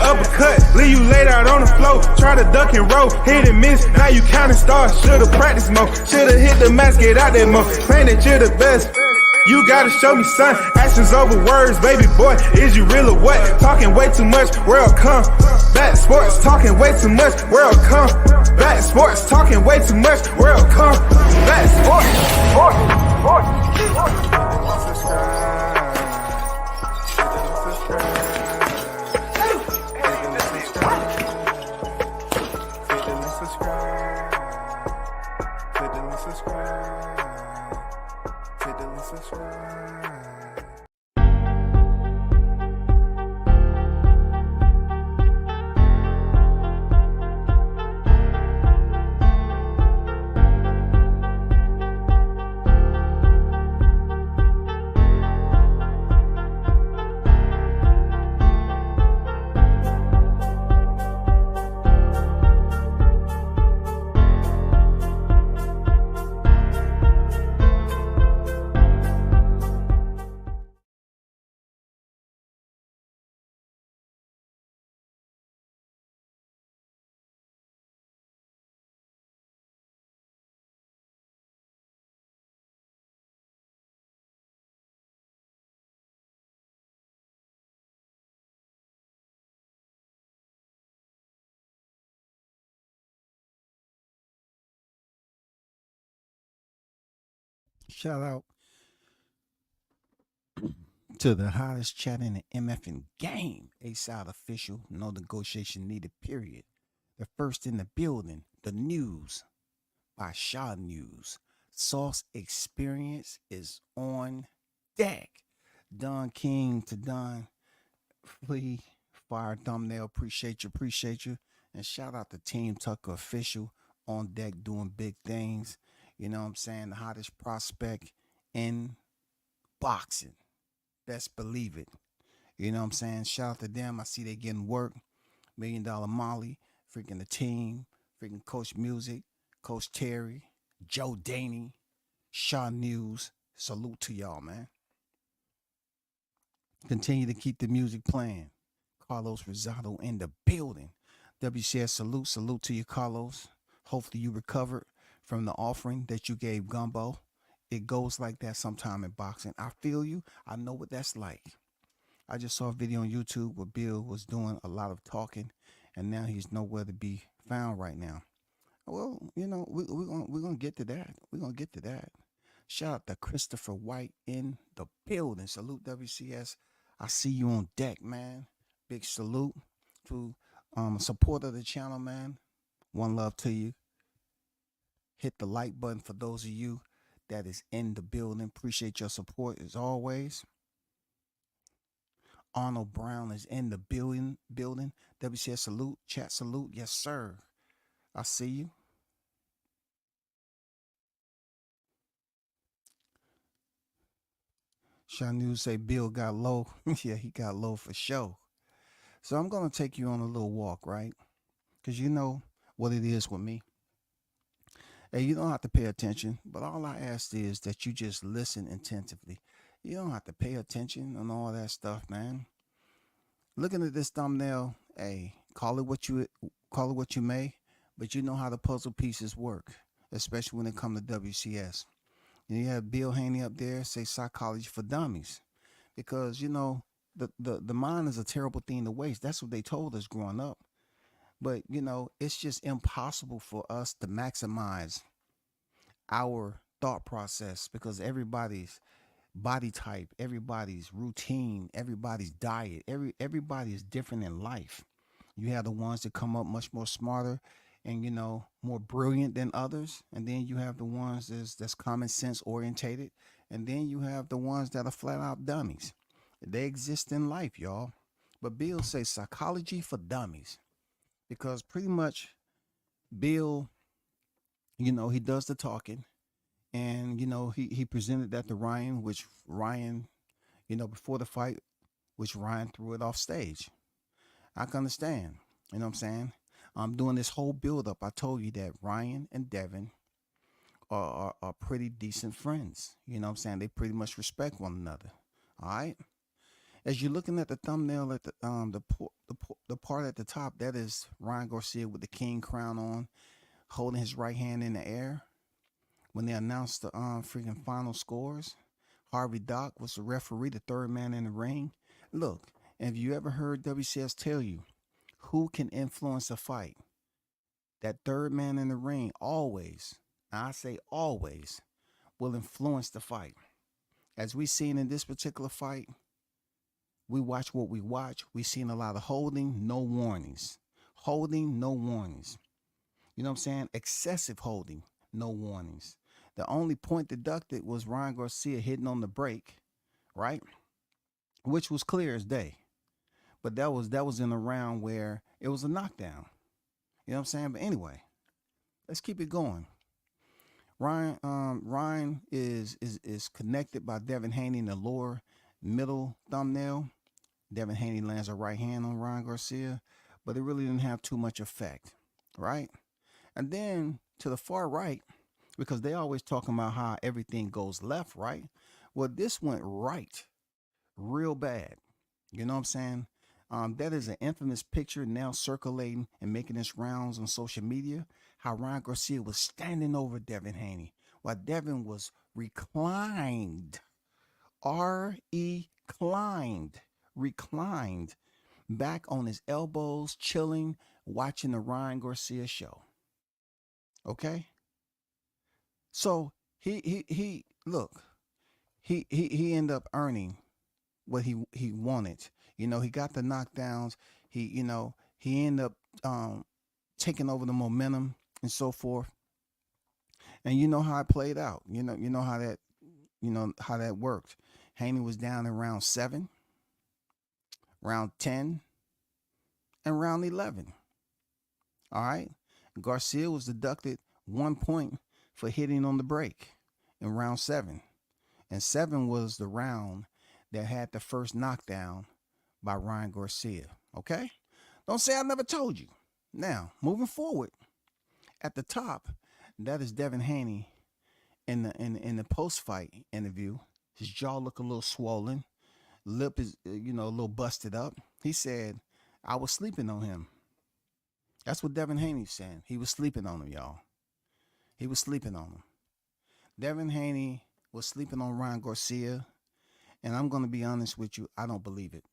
uppercut, leave you laid out on the floor. Try to duck and roll, hit and miss, now you counting stars. Should've practiced more, should've hit the mask, get out there more. Claim that you're the best. You gotta show me, son, actions over words, baby boy, is you real or what? Talking way too much, world come back sports, talking way too much, world come back sports, talking way too much, world come back sports. Shout out to the hottest chat in the MFing game. A-Side official, no negotiation needed, period. The first in the building, the news by Shaw News. Sauce Experience is on deck. Don King to Don Flea, Fire Thumbnail, appreciate you. And shout out to Team Tucker Official on deck doing big things. You know what I'm saying? The hottest prospect in boxing. Best believe it. You know what I'm saying? Shout out to them. I see they getting work. $1 Million Molly, freaking the team, freaking Coach Music, Coach Terry, Joe Daney, Shaw News. Salute to y'all, man. Continue to keep the music playing. Carlos Rosado in the building. WCS salute to you, Carlos. Hopefully you recovered from the offering that you gave Gumbo. It goes like that sometime in boxing. I feel you. I know what that's like. I just saw a video on YouTube where Bill was doing a lot of talking, and now he's nowhere to be found right now. Well, you know, we're gonna get to that. We're gonna get to that. Shout out to Christopher White in the building. Salute WCS. I see you on deck, man. Big salute to support of the channel, man. One love to you. Hit the like button for those of you that is in the building. Appreciate your support as always. Arnold Brown is in the building. WCS salute. Chat salute. Yes, sir. I see you. Shaw News say Bill got low. Yeah, he got low for sure. So I'm going to take you on a little walk, right? Because you know what it is with me. Hey, you don't have to pay attention, but all I ask is that you just listen attentively. You don't have to pay attention and all that stuff, man. Looking at this thumbnail, hey, call it what you may, but you know how the puzzle pieces work, especially when it comes to WCS. You have Bill Haney up there say psychology for dummies, because you know the mind is a terrible thing to waste. That's what they told us growing up. But you know, it's just impossible for us to maximize our thought process, because everybody's body type, everybody's routine, everybody's diet, everybody is different in life. You have the ones that come up much more smarter and, you know, more brilliant than others. And then you have the ones that's common sense orientated. And then you have the ones that are flat out dummies. They exist in life, y'all. But Bill says psychology for dummies, because pretty much Bill, you know, he does the talking. And, you know, he presented that to Ryan, which Ryan, you know, before the fight, which Ryan threw it off stage. I can understand. You know what I'm saying? I'm doing this whole build up. I told you that Ryan and Devin are pretty decent friends. You know what I'm saying? They pretty much respect one another. All right. As you're looking at the thumbnail at the part at the top, that is Ryan Garcia with the king crown on, holding his right hand in the air. When they announced the freaking final scores, Harvey Dock was the referee, the third man in the ring. Look, have you ever heard WCS tell you who can influence a fight? That third man in the ring always, and I say always, will influence the fight. As we seen in this particular fight, we watch what we watch. We seen a lot of holding, no warnings. Holding, no warnings. You know what I'm saying? Excessive holding, no warnings. The only point deducted was Ryan Garcia hitting on the break, right? Which was clear as day. But that was in a round where it was a knockdown. You know what I'm saying? But anyway, let's keep it going. Ryan is connected by Devin Haney in the lower middle thumbnail. Devin Haney lands a right hand on Ryan Garcia, but it really didn't have too much effect, right? And then to the far right, because they always talking about how everything goes left, right? Well, this went right real bad. You know what I'm saying? That is an infamous picture now circulating and making its rounds on social media. How Ryan Garcia was standing over Devin Haney while Devin was reclined, reclined back on his elbows, chilling, watching the Ryan Garcia show. Okay. So he look, he ended up earning what he wanted. You know, he got the knockdowns. He ended up taking over the momentum and so forth. And you know how it played out. You know how that worked. Haney was down in round 7, round 10, and round 11. All right. Garcia was deducted 1 point for hitting on the break in round 7. And 7 was the round that had the first knockdown by Ryan Garcia. Okay? Don't say I never told you. Now, moving forward, at the top, that is Devin Haney in the post-fight interview. His jaw looked a little swollen. Lip is, a little busted up. He said, I was sleeping on him. That's what Devin Haney's saying. He was sleeping on him, y'all. He was sleeping on him. Devin Haney was sleeping on Ryan Garcia. And I'm going to be honest with you. I don't believe it.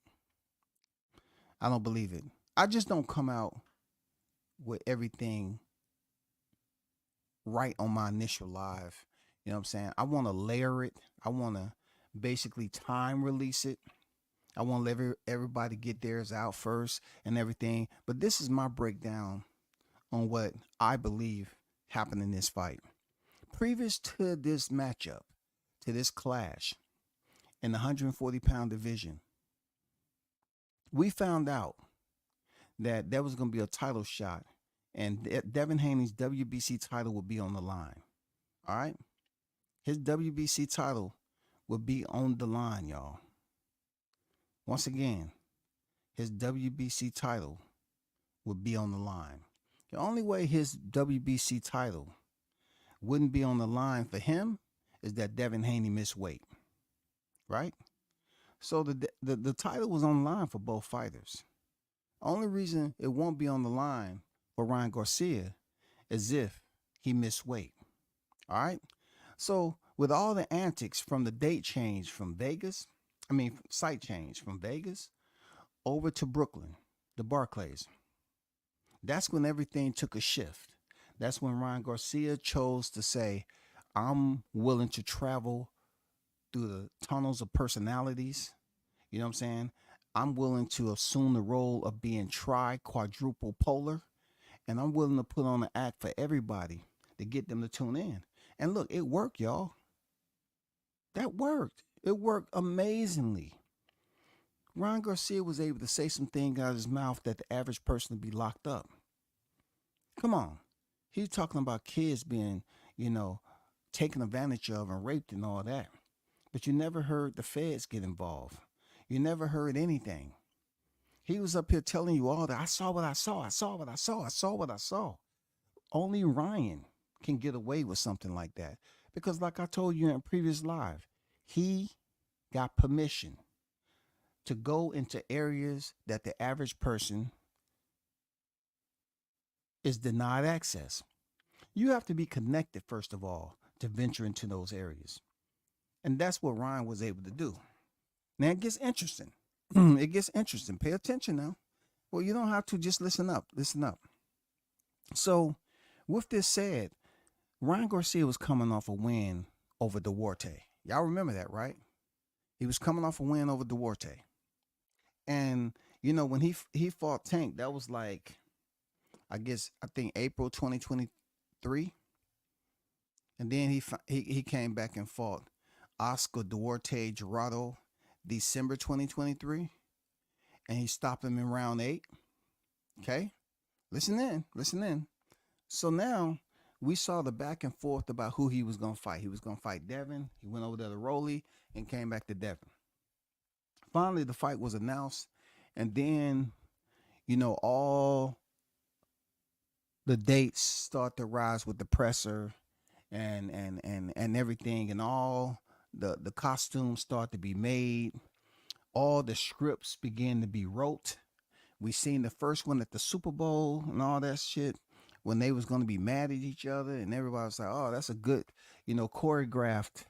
I don't believe it. I just don't come out with everything right on my initial live. You know what I'm saying? I want to layer it. I want to basically time release it. I want to let everybody get theirs out first and everything. But this is my breakdown on what I believe happened in this fight. Previous to this matchup, to this clash in the 140-pound division, we found out that there was going to be a title shot and Devin Haney's WBC title would be on the line. All right? His WBC title would be on the line, y'all. Once again, his WBC title would be on the line. The only way his WBC title wouldn't be on the line for him is that Devin Haney missed weight, right? So the title was on the line for both fighters. Only reason it won't be on the line for Ryan Garcia is if he missed weight, all right? So with all the antics from the date change from Vegas, site change from Vegas over to Brooklyn, the Barclays, that's when everything took a shift. That's when Ryan Garcia chose to say, I'm willing to travel through the tunnels of personalities. You know what I'm saying? I'm willing to assume the role of being quadruple polar, and I'm willing to put on an act for everybody to get them to tune in. And look, it worked, y'all. That worked. It worked amazingly. Ryan Garcia was able to say some things out of his mouth that the average person would be locked up. Come on. He's talking about kids being, taken advantage of and raped and all that. But you never heard the feds get involved. You never heard anything. He was up here telling you all that. I saw what I saw. I saw what I saw. I saw what I saw. Only Ryan can get away with something like that. Because like I told you in a previous live, he got permission to go into areas that the average person is denied access. You have to be connected, first of all, to venture into those areas. And that's what Ryan was able to do. Now it gets interesting. It gets interesting. Pay attention now. Well, you don't have to, just listen up. Listen up. So, with this said, Ryan Garcia was coming off a win over Duarte. Y'all remember that, right? He was coming off a win over Duarte. And, when he fought Tank, that was like, I think April 2023. And then he came back and fought Oscar Duarte Gerardo December 2023. And he stopped him in round 8. Okay? Listen in. So now we saw the back and forth about who he was going to fight. He was going to fight Devin. He went over there to Rolly and came back to Devin. Finally, the fight was announced. And then, all the dates start to rise with the presser and everything. And all the costumes start to be made. All the scripts began to be wrote. We seen the first one at the Super Bowl and all that shit when they was going to be mad at each other, and everybody was like, oh, that's a good, choreographed,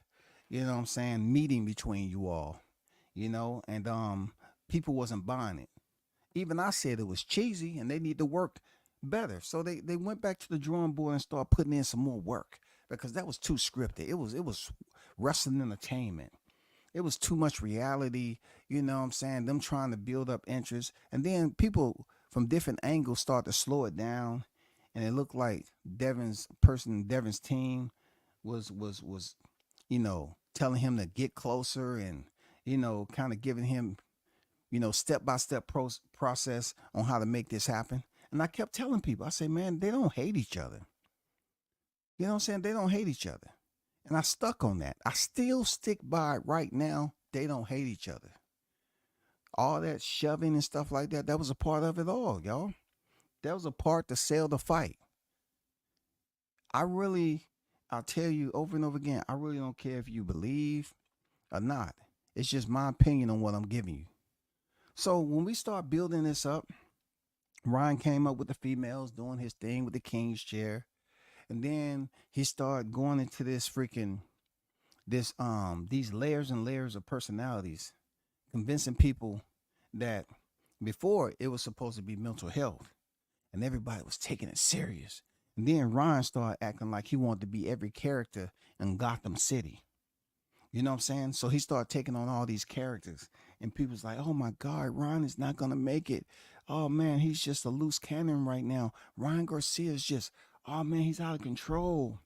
meeting between you all, and people wasn't buying it. Even I said it was cheesy and they need to work better. So they went back to the drawing board and started putting in some more work because that was too scripted. It was wrestling entertainment. It was too much reality, them trying to build up interest. And then people from different angles start to slow it down. And it looked like Devin's team was telling him to get closer and, kind of giving him, step-by-step process on how to make this happen. And I kept telling people, I say, man, they don't hate each other. You know what I'm saying? They don't hate each other. And I stuck on that. I still stick by it right now. They don't hate each other. All that shoving and stuff like that, that was a part of it all, y'all. That was a part to sell the fight. I'll tell you over and over again, I really don't care if you believe or not. It's just my opinion on what I'm giving you. So when we start building this up, Ryan came up with the females doing his thing with the king's chair. And then he started going into these layers and layers of personalities, convincing people that before it was supposed to be mental health and everybody was taking it serious. And then Ryan started acting like he wanted to be every character in Gotham City. You know what I'm saying? So he started taking on all these characters and people's like, oh my God, Ryan is not going to make it. Oh man, he's just a loose cannon right now. Ryan Garcia is just, oh man, he's out of control.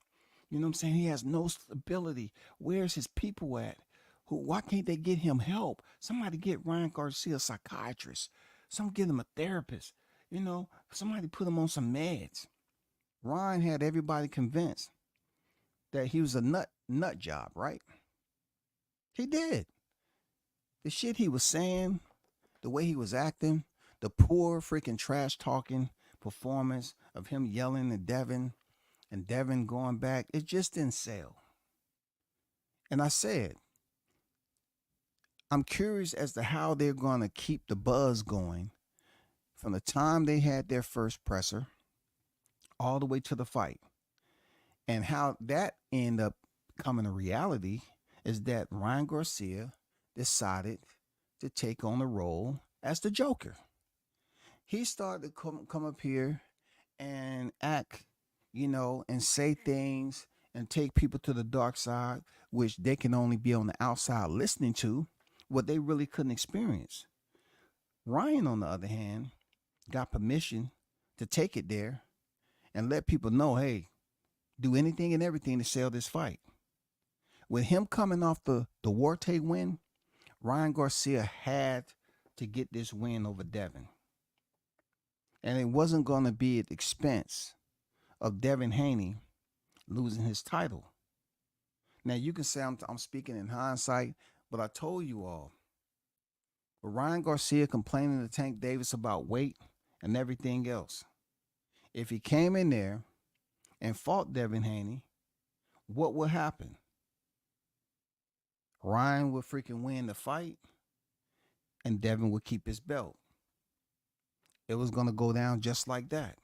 You know what I'm saying? He has no stability. Where's his people at? Why can't they get him help? Somebody get Ryan Garcia a psychiatrist. Some get him a therapist. Somebody put him on some meds. Ryan had everybody convinced that he was a nut job, right? He did. The shit he was saying, the way he was acting, the poor freaking trash talking performance of him yelling at Devin and Devin going back, it just didn't sell. And I said, I'm curious as to how they're going to keep the buzz going from the time they had their first presser all the way to the fight. And how that ended up coming a reality is that Ryan Garcia decided to take on the role as the Joker. He started to come up here and act, and say things and take people to the dark side, which they can only be on the outside listening to, what they really couldn't experience. Ryan, on the other hand, got permission to take it there and let people know, hey, do anything and everything to sell this fight. With him coming off the Duarte win, Ryan Garcia had to get this win over Devin. And it wasn't going to be at the expense of Devin Haney losing his title. Now, you can say I'm speaking in hindsight, but I told you all. But Ryan Garcia complaining to Tank Davis about weight and everything else. If he came in there and fought Devin Haney, what would happen? Ryan would freaking win the fight, and Devin would keep his belt. It was going to go down just like that.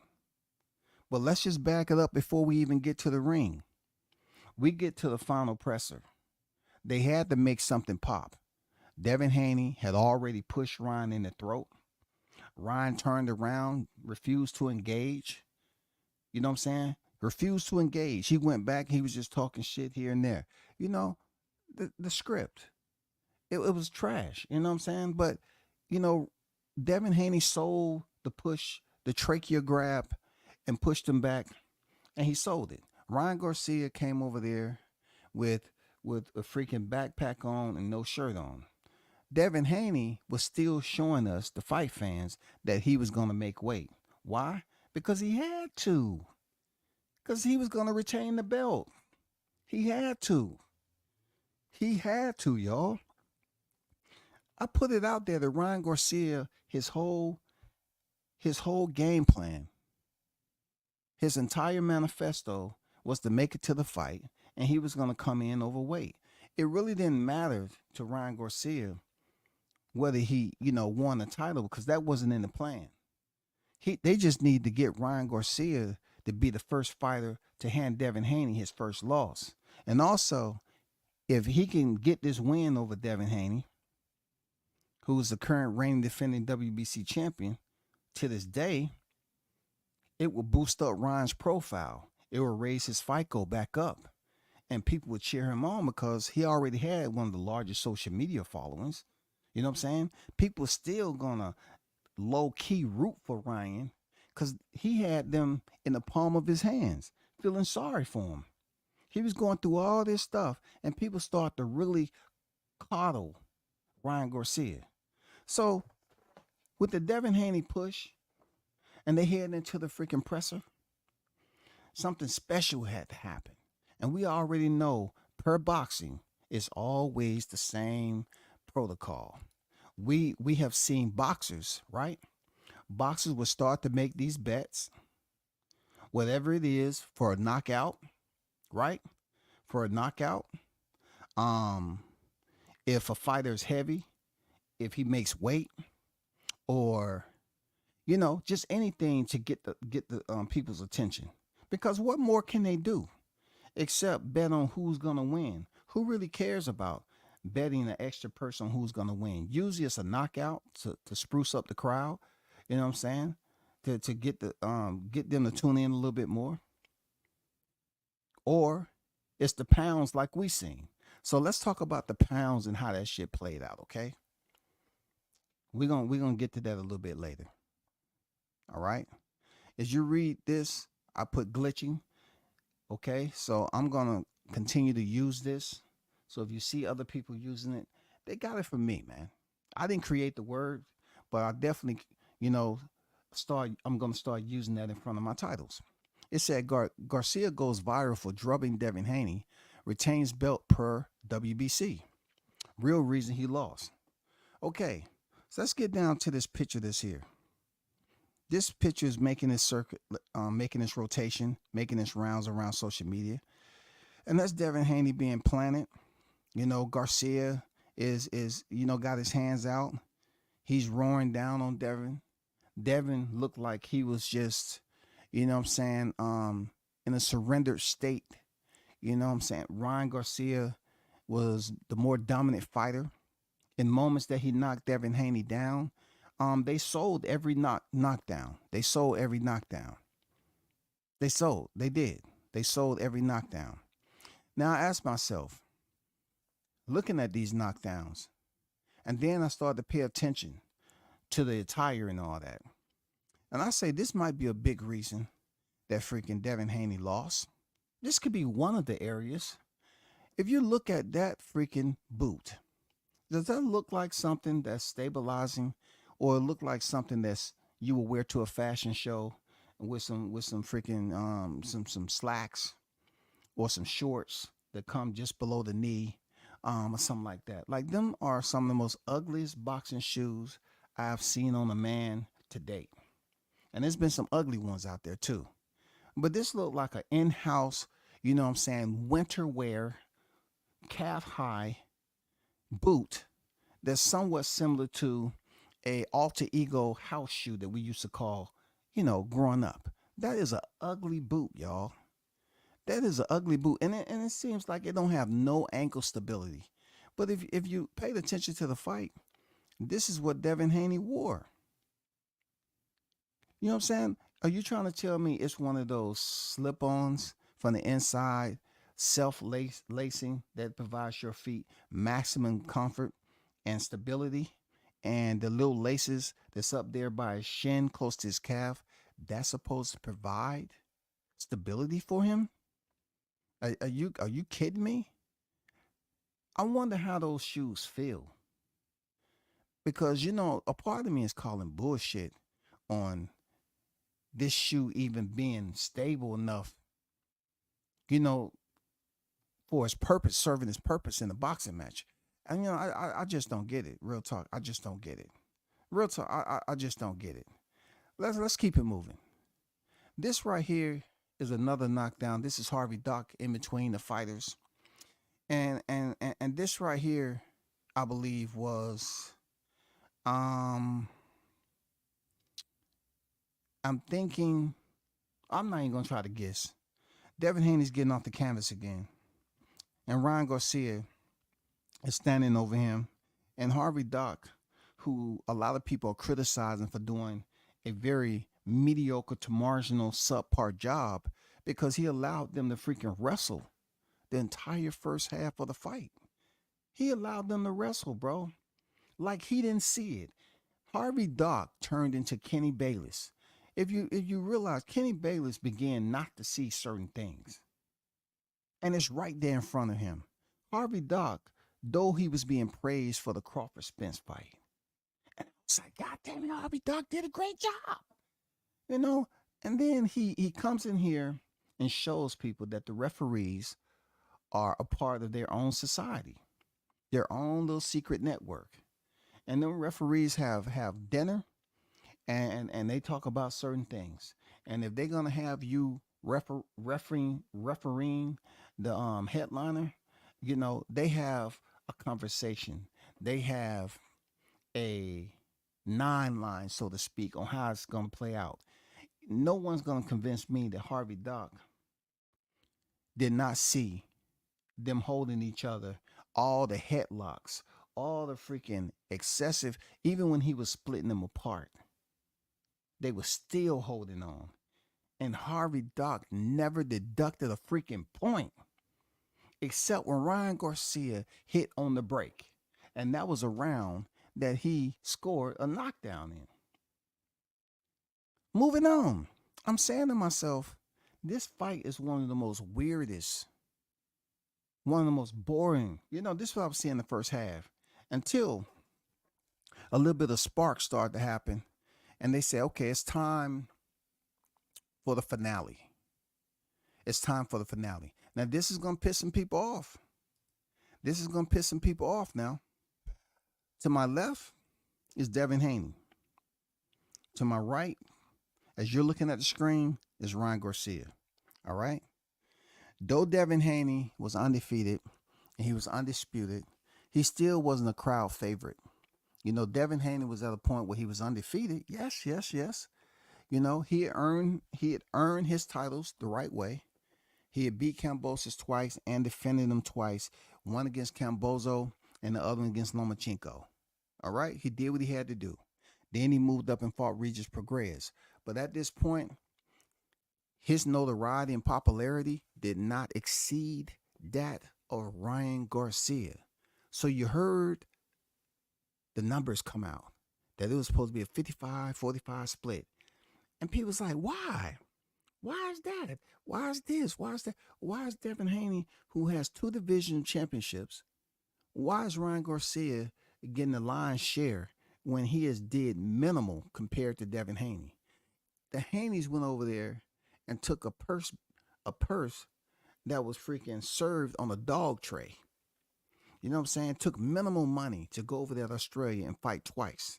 But let's just back it up before we even get to the ring. We get to the final presser. They had to make something pop. Devin Haney had already pushed Ryan in the throat. Ryan turned around, refused to engage. You know what I'm saying? Refused to engage. He went back. He was just talking shit here and there. You know, the script. It was trash. You know what I'm saying? But, you know, Devin Haney sold the push, the trachea grab, and pushed him back, and he sold it. Ryan Garcia came over there with a freaking backpack on and no shirt on. Devin Haney was still showing us, the fight fans, that he was going to make weight. Why? Because he had to. Because he was going to retain the belt. He had to. He had to, y'all. I put it out there that Ryan Garcia, his whole game plan, his entire manifesto was to make it to the fight, and he was going to come in overweight. It really didn't matter to Ryan Garcia whether he, won the title, because that wasn't in the plan. They just need to get Ryan Garcia to be the first fighter to hand Devin Haney his first loss. And also, if he can get this win over Devin Haney, who is the current reigning defending WBC champion to this day, it will boost up Ryan's profile. It will raise his FICO back up. And people would cheer him on because he already had one of the largest social media followings. You know what I'm saying? People are still going to low-key root for Ryan because he had them in the palm of his hands, feeling sorry for him. He was going through all this stuff, and people start to really coddle Ryan Garcia. So, with the Devin Haney push, and they head into the freaking presser, something special had to happen. And we already know, per boxing, it's always the same protocol. We have seen boxers, right? Boxers will start to make these bets, whatever it is, for a knockout, right? For a knockout. If a fighter is heavy, if he makes weight, or just anything to get the people's attention. Because what more can they do except bet on who's gonna win? Who really cares about betting an extra person who's gonna win? Usually it's a knockout to spruce up the crowd. You know what I'm saying? To get get them to tune in a little bit more. Or it's the pounds like we seen. So let's talk about the pounds and how that shit played out, okay? We're gonna get to that a little bit later. All right. As you read this, I put glitching. Okay, so I'm gonna continue to use this. So if you see other people using it, they got it from me, man. I didn't create the word, but I definitely, I'm gonna start using that in front of my titles. It said Garcia goes viral for drubbing Devin Haney, retains belt per WBC. Real reason he lost. Okay, so let's get down to this picture that's here. This picture is making this circuit, making this rotation, making this rounds around social media. And that's Devin Haney being planted. Garcia is got his hands out. He's roaring down on Devin. Devin looked like he was just, in a surrendered state. Ryan Garcia was the more dominant fighter. In moments that he knocked Devin Haney down, they sold every knockdown. They sold every knockdown. They did. They sold every knockdown. Now I asked myself, looking at these knockdowns, and then I started to pay attention to the attire and all that. And I say this might be a big reason that freaking Devin Haney lost. This could be one of the areas. If you look at that freaking boot, does that look like something that's stabilizing? Or look like something that's you will wear to a fashion show with some freaking some slacks or some shorts that come just below the knee, or something like that. Like, them are some of the most ugliest boxing shoes I've seen on a man to date. And there's been some ugly ones out there too. But this looked like an in-house, winter wear, calf high boot that's somewhat similar to a alter ego house shoe that we used to call, growing up. That is a ugly boot, y'all. That is an ugly boot, and it seems like it don't have no ankle stability. But if you paid attention to the fight, this is what Devin Haney wore. You know what I'm saying? Are you trying to tell me it's one of those slip-ons from the inside, self-lacing that provides your feet maximum comfort and stability, and the little laces that's up there by his shin, close to his calf, that's supposed to provide stability for him? Are you kidding me? I wonder how those shoes feel, because a part of me is calling bullshit on this shoe even being stable enough, you know, for its purpose, serving its purpose in a boxing match. And I just don't get it. Real talk, I just don't get it. Real talk, I just don't get it. Let's keep it moving. This right here is another knockdown. This is Harvey Dock in between the fighters, and this right here, I believe was, I'm thinking, I'm not even gonna try to guess. Devin Haney's getting off the canvas again, and Ryan Garcia is standing over him, and Harvey Dock, who a lot of people are criticizing for doing a very mediocre to marginal subpar job, because he allowed them to freaking wrestle the entire first half of the fight. He allowed them to wrestle, bro, like he didn't see it. Harvey Dock turned into Kenny Bayless. If you realize, Kenny Bayless began not to see certain things, and it's right there in front of him. Harvey Dock, though he was being praised for the Crawford Spence fight, and I was like, God damn it, Harvey Dock did a great job, And then he comes in here and shows people that the referees are a part of their own society, their own little secret network, and then referees have dinner, and they talk about certain things. And if they're gonna have you refereeing the headliner, they have a conversation. They have a nine line, so to speak, on how it's gonna play out. No one's gonna convince me that Harvey Dock did not see them holding each other, all the headlocks, all the freaking excessive, even when he was splitting them apart, they were still holding on. And Harvey Dock never deducted a freaking point, except when Ryan Garcia hit on the break. And that was a round that he scored a knockdown in. Moving on. I'm saying to myself, this fight is one of the most weirdest, one of the most boring. This is what I was seeing in the first half, until a little bit of sparks started to happen. And they say, okay, it's time for the finale. It's time for the finale. Now, this is going to piss some people off. This is going to piss some people off now. To my left is Devin Haney. To my right, as you're looking at the screen, is Ryan Garcia. All right? Though Devin Haney was undefeated and he was undisputed, he still wasn't a crowd favorite. Devin Haney was at a point where he was undefeated. Yes. He had earned his titles the right way. He had beat Kambosos twice and defended them twice. One against Kambosos and the other one against Lomachenko. All right? He did what he had to do. Then he moved up and fought Regis Prograis. But at this point, his notoriety and popularity did not exceed that of Ryan Garcia. So you heard the numbers come out that it was supposed to be a 55-45 split. And people's like, why? Why is that? Why is this? Why is that? Why is Devin Haney, who has 2 division championships, why is Ryan Garcia getting the lion's share when he has did minimal compared to Devin Haney? The Haneys went over there and took a purse that was freaking served on a dog tray. You know what I'm saying? Took minimal money to go over there to Australia and fight twice.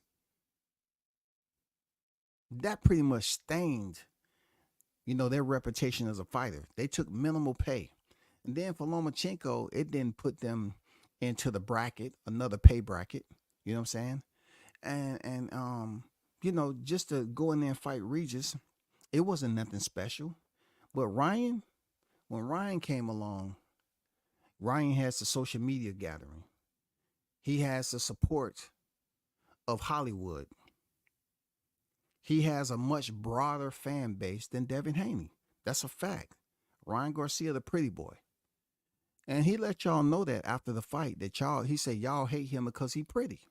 That pretty much stained, their reputation as a fighter. They took minimal pay. And then for Lomachenko, it didn't put them into the bracket, another pay bracket. You know what I'm saying? And just to go in there and fight Regis, it wasn't nothing special. But Ryan, when Ryan came along, Ryan has the social media gathering. He has the support of Hollywood. He has a much broader fan base than Devin Haney. That's a fact. Ryan Garcia, the pretty boy. And he let y'all know that after the fight, that he said y'all hate him because he pretty.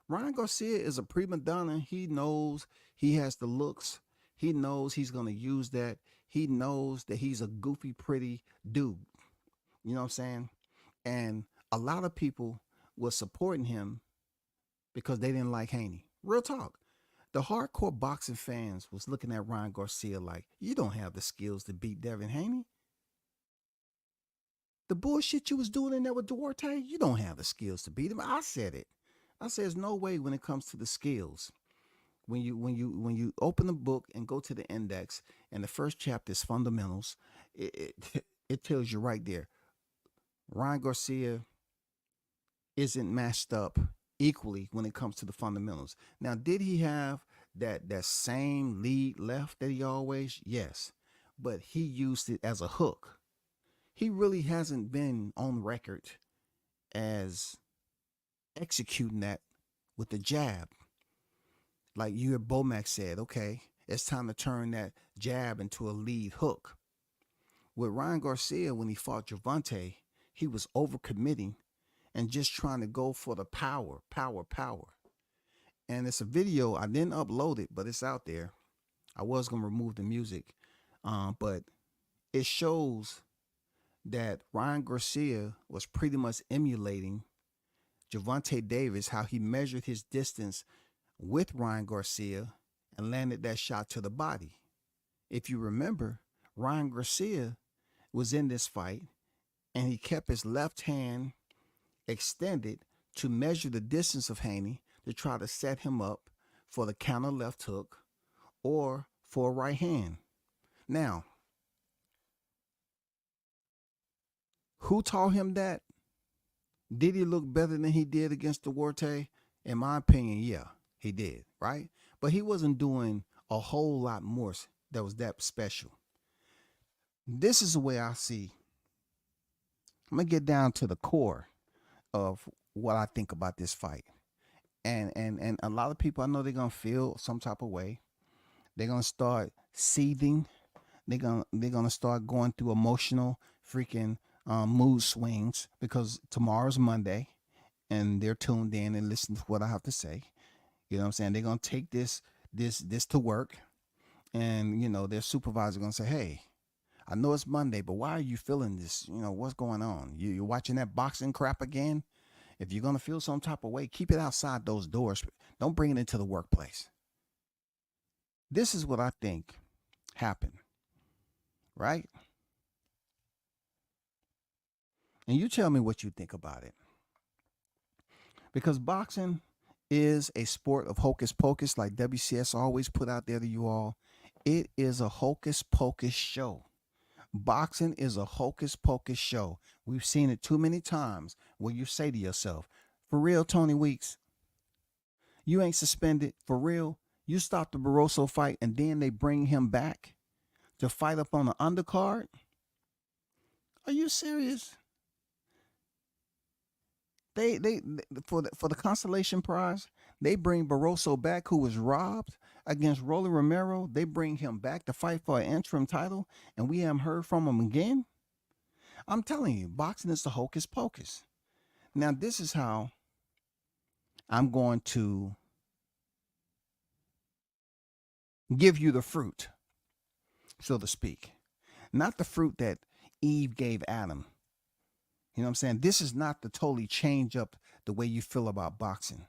Ryan Garcia is a prima donna. He knows he has the looks. He knows he's going to use that. He knows that he's a goofy, pretty dude. You know what I'm saying? And a lot of people were supporting him because they didn't like Haney. Real talk. The hardcore boxing fans was looking at Ryan Garcia like, you don't have the skills to beat Devin Haney. The bullshit you was doing in there with Duarte, you don't have the skills to beat him. I said it. I said there's no way when it comes to the skills. When you open the book and go to the index, and the first chapter is fundamentals, it tells you right there. Ryan Garcia isn't matched up equally when it comes to the fundamentals. Now, did he have that same lead left that he always? Yes, but he used it as a hook. He really hasn't been on record as executing that with the jab. Like you heard Bomac said, okay, it's time to turn that jab into a lead hook. With Ryan Garcia, when he fought Gervonta, he was overcommitting and just trying to go for the power. And it's a video. I didn't upload it, but it's out there. I was going to remove the music. But it shows that Ryan Garcia was pretty much emulating Gervonta Davis, how he measured his distance with Ryan Garcia and landed that shot to the body. If you remember, Ryan Garcia was in this fight and he kept his left hand extended to measure the distance of Haney to try to set him up for the counter left hook or for a right hand. Now, who taught him that? Did he look better than he did against Duarte? In my opinion, yeah, he did, right? But he wasn't doing a whole lot more that was that special. This is the way I see. I'm going to get down to the core of what I think about this fight. And a lot of people, I know they're going to feel some type of way. They're going to start seething. They're going to start going through emotional freaking mood swings because tomorrow's Monday and they're tuned in and listen to what I have to say. You know what I'm saying? They're going to take this to work, and, you know, their supervisor going to say, hey, I know it's Monday, but why are you feeling this? You know, what's going on? You're watching that boxing crap again? If you're going to feel some type of way, keep it outside those doors. Don't bring it into the workplace. This is what I think happened, right? And you tell me what you think about it. Because boxing is a sport of hocus pocus, like WCS always put out there to you all. It is a hocus pocus show. Boxing is a hocus pocus show. We've seen it too many times where you say to yourself, for real, Tony Weeks, you ain't suspended. For real, you stopped the Barroso fight and then they bring him back to fight up on the undercard? Are you serious? They for the consolation prize, they bring Barroso back, who was robbed against Rolly Romero. They bring him back to fight for an interim title, and we haven't heard from him again. I'm telling you, boxing is the hocus pocus. Now, this is how I'm going to give you the fruit, so to speak. Not the fruit that Eve gave Adam. You know what I'm saying? This is not to totally change up the way you feel about boxing.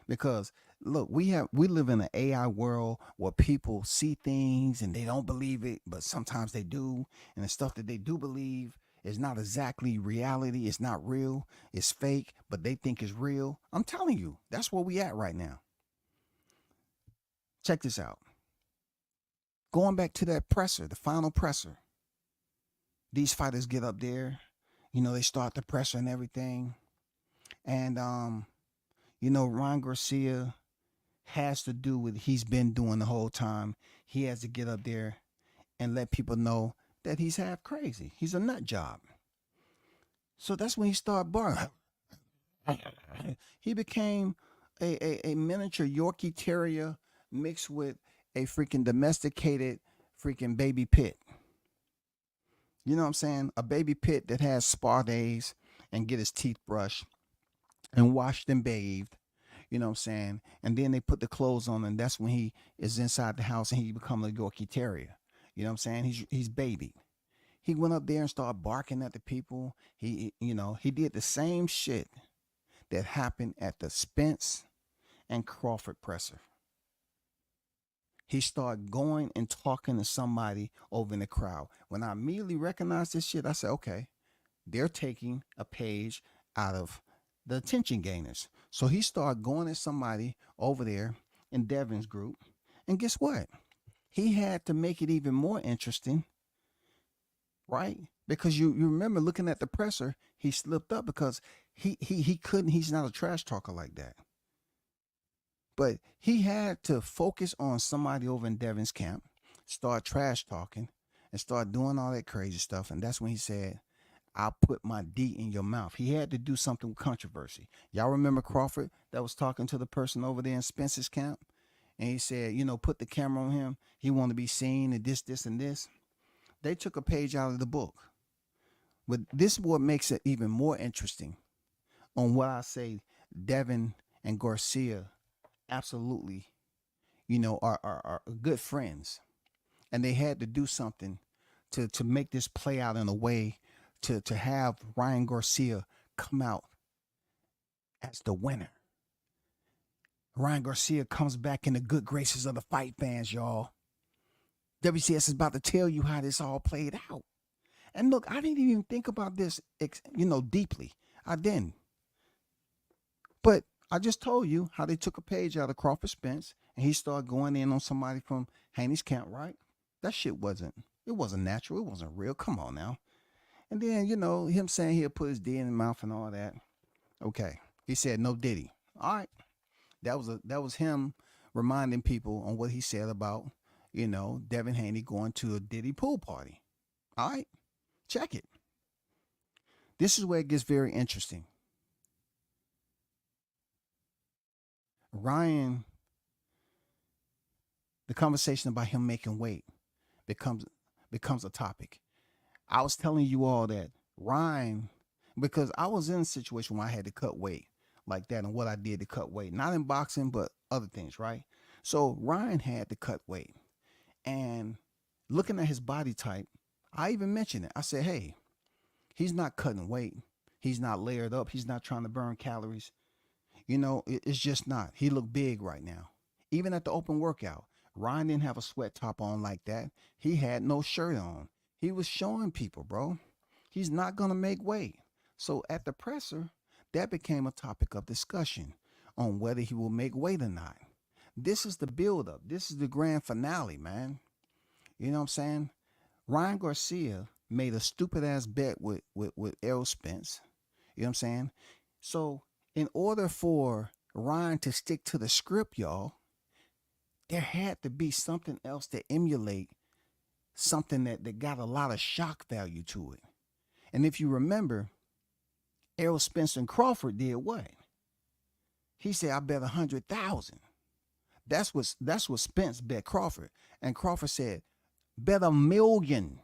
Because look, we live in an AI world where people see things and they don't believe it, but sometimes they do. And the stuff that they do believe is not exactly reality. It's not real. It's fake, but they think it's real. I'm telling you, that's where we at right now. Check this out. Going back to that presser, the final presser. These fighters get up there. You know, they start the presser and everything. And, Ryan Garcia has to do what he's been doing the whole time. He has to get up there and let people know that he's half crazy. He's a nut job. So that's when he started barking. He became a miniature Yorkie Terrier mixed with a freaking domesticated freaking baby pit. You know what I'm saying? A baby pit that has spa days and get his teeth brushed and washed and bathed. You know what I'm saying? And then they put the clothes on, and that's when he is inside the house and he becomes a Yorkie Terrier. You know what I'm saying? He's baby. He went up there and started barking at the people. He did the same shit that happened at the Spence and Crawford presser. He started going and talking to somebody over in the crowd. When I immediately recognized this shit, I said, okay, they're taking a page out of the attention gainers. So he started going at somebody over there in Devin's group. And guess what? He had to make it even more interesting, right? Because you remember looking at the presser, he slipped up because he couldn't, he's not a trash talker like that. But he had to focus on somebody over in Devin's camp, start trash talking, and start doing all that crazy stuff. And that's when he said, I'll put my D in your mouth. He had to do something with controversy. Y'all remember Crawford that was talking to the person over there in Spence's camp? And he said, put the camera on him. He wanted to be seen and this, and this. They took a page out of the book. But this is what makes it even more interesting on what I say Devin and Garcia absolutely, are good friends. And they had to do something to make this play out in a way to have Ryan Garcia come out as the winner. Ryan Garcia comes back in the good graces of the fight fans, y'all. WCS is about to tell you how this all played out. And look, I didn't even think about this, deeply. I didn't. But I just told you how they took a page out of Crawford Spence and he started going in on somebody from Haney's camp, right? That shit wasn't natural. It wasn't real. Come on now. And then, him saying he'll put his D in his mouth and all that. Okay. He said no Diddy. All right. That was him reminding people on what he said about, Devin Haney going to a Diddy pool party. All right. Check it. This is where it gets very interesting. Ryan, the conversation about him making weight becomes a topic. I was telling you all that Ryan, because I was in a situation where I had to cut weight like that and what I did to cut weight, not in boxing, but other things, right? So Ryan had to cut weight, and looking at his body type, I even mentioned it. I said, hey, he's not cutting weight. He's not layered up. He's not trying to burn calories. It's just not. He looked big right now. Even at the open workout, Ryan didn't have a sweat top on like that. He had no shirt on. He was showing people, bro, he's not going to make weight. So at the presser, that became a topic of discussion on whether he will make weight or not. This is the build-up. This is the grand finale, man. You know what I'm saying? Ryan Garcia made a stupid-ass bet with Errol Spence. You know what I'm saying? So in order for Ryan to stick to the script, y'all, there had to be something else to emulate something that got a lot of shock value to it. And if you remember, Errol Spence and Crawford did what? He said, I bet 100,000. That's what Spence bet Crawford. And Crawford said, bet $1 million.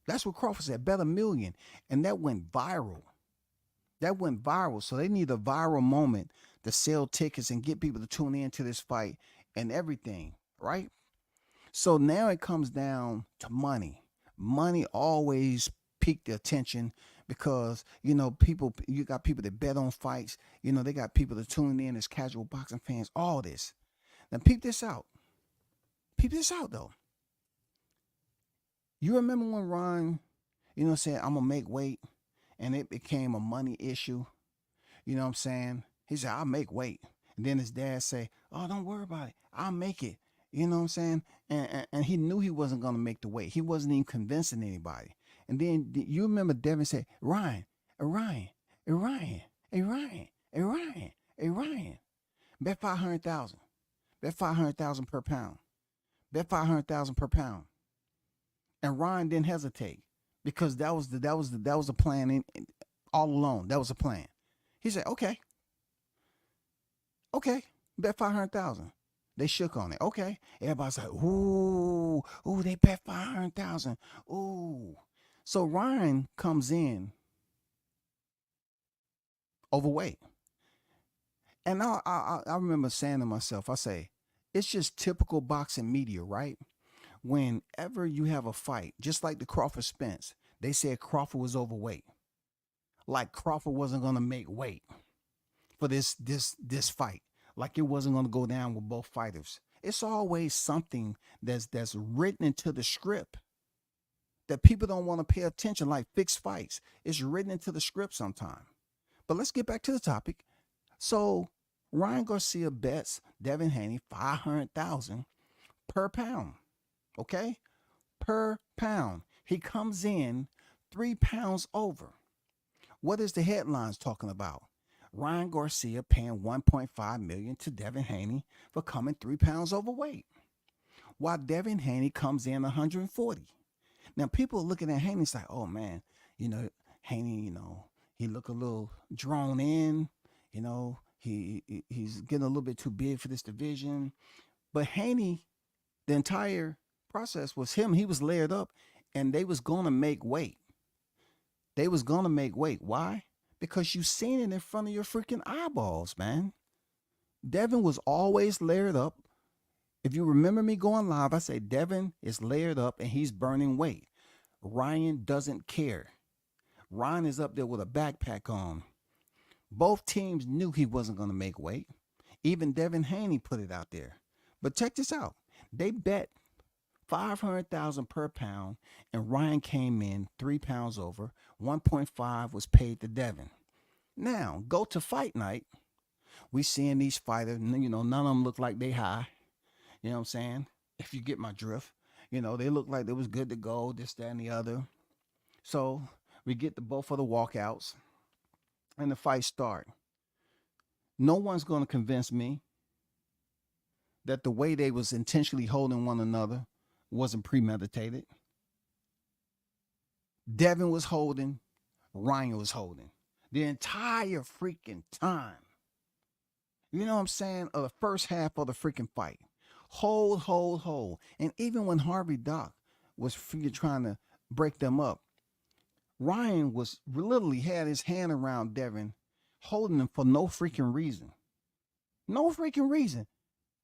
That's what Crawford said, bet $1 million. And that went viral. So they need a viral moment to sell tickets and get people to tune in to this fight and everything, right? So now it comes down to money. Money always piqued the attention because, you got people that bet on fights. They got people that tune in as casual boxing fans, all this. Now peep this out. Peep this out, though. You remember when Ron, said, I'm going to make weight, and it became a money issue? You know what I'm saying? He said, I'll make weight. And then his dad say, oh, don't worry about it. I'll make it. You know what I'm saying? And he knew he wasn't going to make the weight. He wasn't even convincing anybody. And then you remember Devin said, Ryan, Hey, Ryan, bet 500,000. Bet 500,000 per pound. Bet 500,000 per pound. And Ryan didn't hesitate because that was the plan all along. That was the plan. He said, okay, bet 500,000. They shook on it. Okay. Everybody's like, ooh, they bet 500,000. Ooh. So Ryan comes in overweight. And I remember saying to myself, I say, it's just typical boxing media, right? Whenever you have a fight, just like the Crawford Spence, they said Crawford was overweight. Like Crawford wasn't going to make weight for this fight. Like it wasn't going to go down with both fighters. It's always something that's written into the script that people don't want to pay attention, like fixed fights. It's written into the script sometime. But let's get back to the topic. So Ryan Garcia bets Devin Haney 500,000 per pound. Okay? Per pound. He comes in 3 pounds over. What is the headlines talking about? Ryan Garcia paying $1.5 million to Devin Haney for coming 3 pounds overweight, while Devin Haney comes in 140. Now people are looking at Haney and say, "Oh man, Haney, he look a little drawn in. He's getting a little bit too big for this division." But Haney, the entire process was him. He was layered up, and they was gonna make weight. Why? Because you seen it in front of your freaking eyeballs, man. Devin was always layered up. If you remember me going live, I say Devin is layered up and he's burning weight. Ryan doesn't care. Ryan is up there with a backpack on. Both teams knew he wasn't going to make weight. Even Devin Haney put it out there. But check this out. They bet 500,000 per pound, and Ryan came in 3 pounds over. 1.5 was paid to Devin. Now, go to fight night. We seeing these fighters, none of them look like they high. You know what I'm saying? If you get my drift. They look like they was good to go, this, that, and the other. So we get the both of the walkouts, and the fight start. No one's going to convince me that the way they was intentionally holding one another wasn't premeditated. Devin was holding, Ryan was holding the entire freaking time. You know what I'm saying? Of the first half of the freaking fight. Hold. And even when Harvey Doc was trying to break them up, Ryan was literally had his hand around Devin, holding him for no freaking reason. No freaking reason.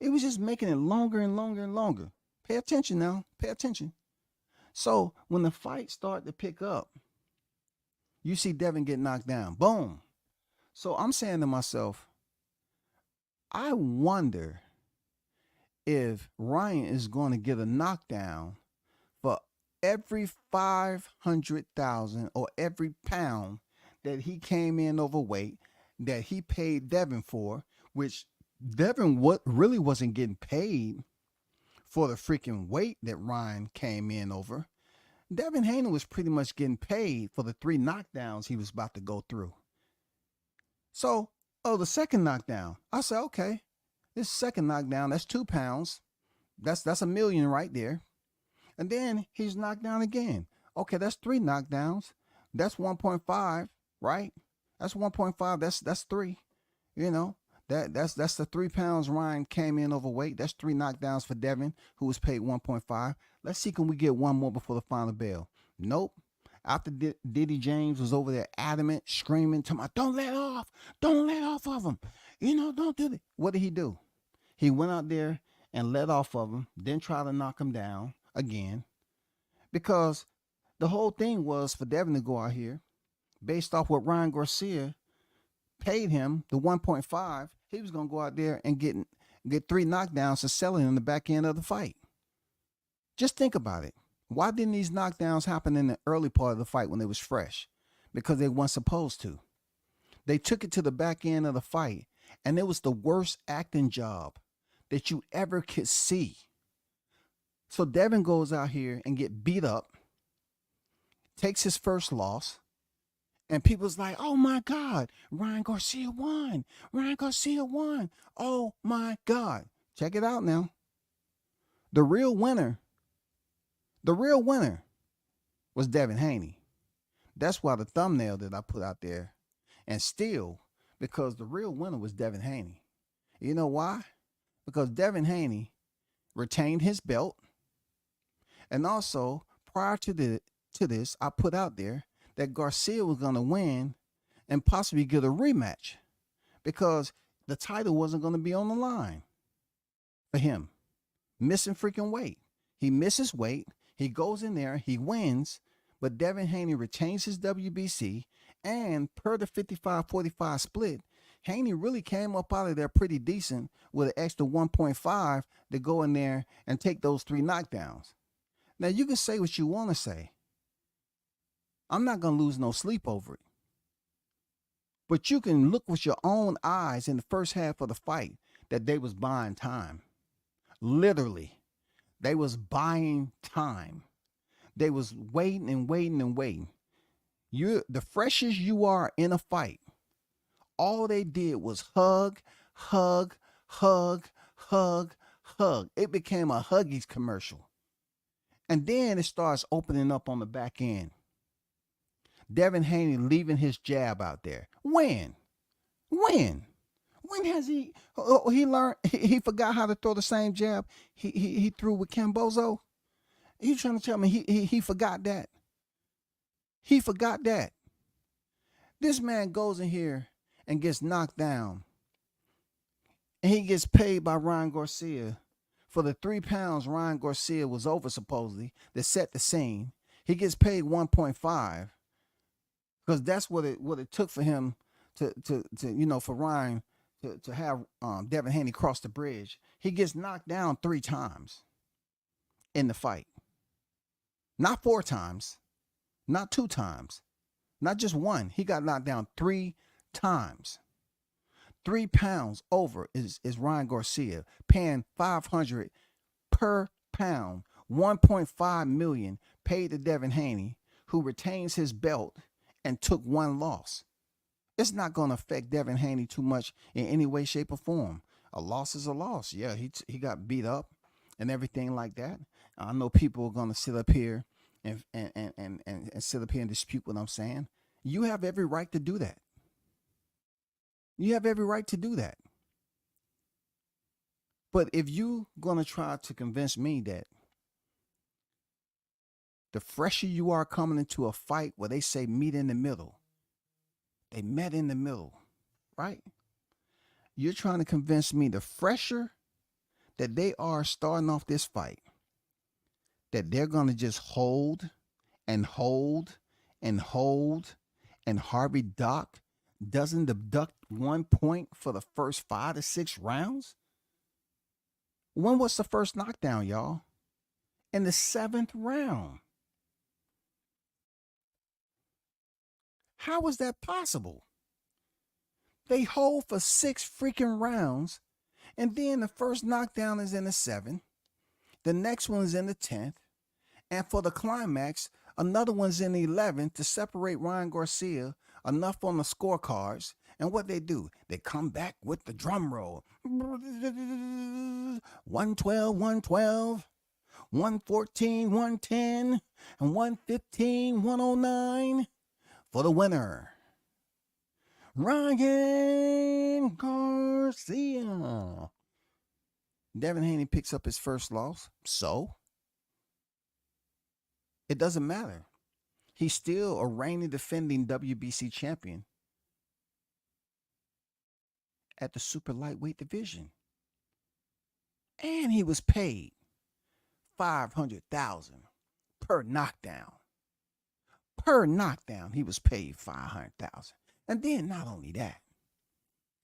It was just making it longer and longer and longer. Pay attention now. Pay attention. So when the fight started to pick up, you see Devin get knocked down. Boom. So I'm saying to myself, I wonder if Ryan is going to get a knockdown for every 500,000 or every pound that he came in overweight that he paid Devin for, which Devin really wasn't getting paid for the freaking weight that Ryan came in over. Devin Haney was pretty much getting paid for the 3 knockdowns he was about to go through. So, the second knockdown, I said, okay, this second knockdown, that's 2 pounds. That's $1 million right there. And then he's knocked down again. Okay, that's 3 knockdowns. That's 1.5, right? That's 1.5. That's 3. That's the 3 pounds Ryan came in overweight. That's 3 knockdowns for Devin, who was paid 1.5. Let's see, can we get one more before the final bell? Nope. After Diddy James was over there adamant, screaming to my, don't let off of him. Don't do it. What did he do? He went out there and let off of him, then try to knock him down again. Because the whole thing was for Devin to go out here, based off what Ryan Garcia paid him, the 1.5, he was going to go out there and get 3 knockdowns to sell it in the back end of the fight. Just think about it. Why didn't these knockdowns happen in the early part of the fight when they was fresh? Because they weren't supposed to. They took it to the back end of the fight, and it was the worst acting job that you ever could see. So Devin goes out here and get beat up, takes his first loss, And people's like, oh my God, Ryan Garcia won. Ryan Garcia won. Oh my God. Check it out now. The real winner was Devin Haney. That's why the thumbnail that I put out there, and still, because the real winner was Devin Haney. You know why? Because Devin Haney retained his belt. And also, prior to this, I put out there that Garcia was going to win and possibly get a rematch because the title wasn't going to be on the line for him. Missing freaking weight. He misses weight. He goes in there. He wins. But Devin Haney retains his WBC. And per the 55-45 split, Haney really came up out of there pretty decent with an extra 1.5 to go in there and take those 3 knockdowns. Now, you can say what you want to say. I'm not going to lose no sleep over it. But you can look with your own eyes in the first half of the fight that they was buying time. Literally, they was buying time. They was waiting and waiting and waiting. The freshest you are in a fight, all they did was hug, hug, hug, hug, hug. It became a Huggies commercial. And then it starts opening up on the back end. Devin Haney leaving his jab out there. When? When has he learned, he forgot how to throw the same jab he threw with Cambozo? You trying to tell me he forgot that? He forgot that. This man goes in here and gets knocked down. And he gets paid by Ryan Garcia for the 3 pounds Ryan Garcia was over supposedly that set the scene. He gets paid 1.5 because that's what it took for him to for Ryan to have Devin Haney cross the bridge. He gets knocked down 3 times in the fight. Not 4 times, not 2 times, not just 1. He got knocked down 3 times. 3 pounds over is Ryan Garcia, paying $500 per pound, $1.5 million paid to Devin Haney, who retains his belt and took 1 loss. It's not going to affect Devin Haney too much in any way, shape, or form. A loss is a loss. Yeah, he got beat up and everything like that. I know people are going to sit up here and sit up here and dispute what I'm saying. You have every right to do that. You have every right to do that. But if you're going to try to convince me that the fresher you are coming into a fight where they say meet in the middle, they met in the middle, right? You're trying to convince me the fresher that they are starting off this fight, that they're going to just hold and hold and hold, and Harvey Dock doesn't deduct 1 point for the first 5 to 6 rounds? When was the first knockdown, y'all? In the 7th round. How is that possible? They hold for 6 freaking rounds, and then the first knockdown is in the 7th. The next one is in the 10th. And for the climax, another one's in the 11th to separate Ryan Garcia enough on the scorecards. And what they do, they come back with the drum roll. 112, 112, 114, 110, and 115, 109 for the winner, Ryan Garcia. Devin Haney picks up his first loss. So it doesn't matter. He's still a reigning defending WBC champion at the super lightweight division. And he was paid $500,000 per knockdown. Per knockdown, he was paid $500,000. And then not only that,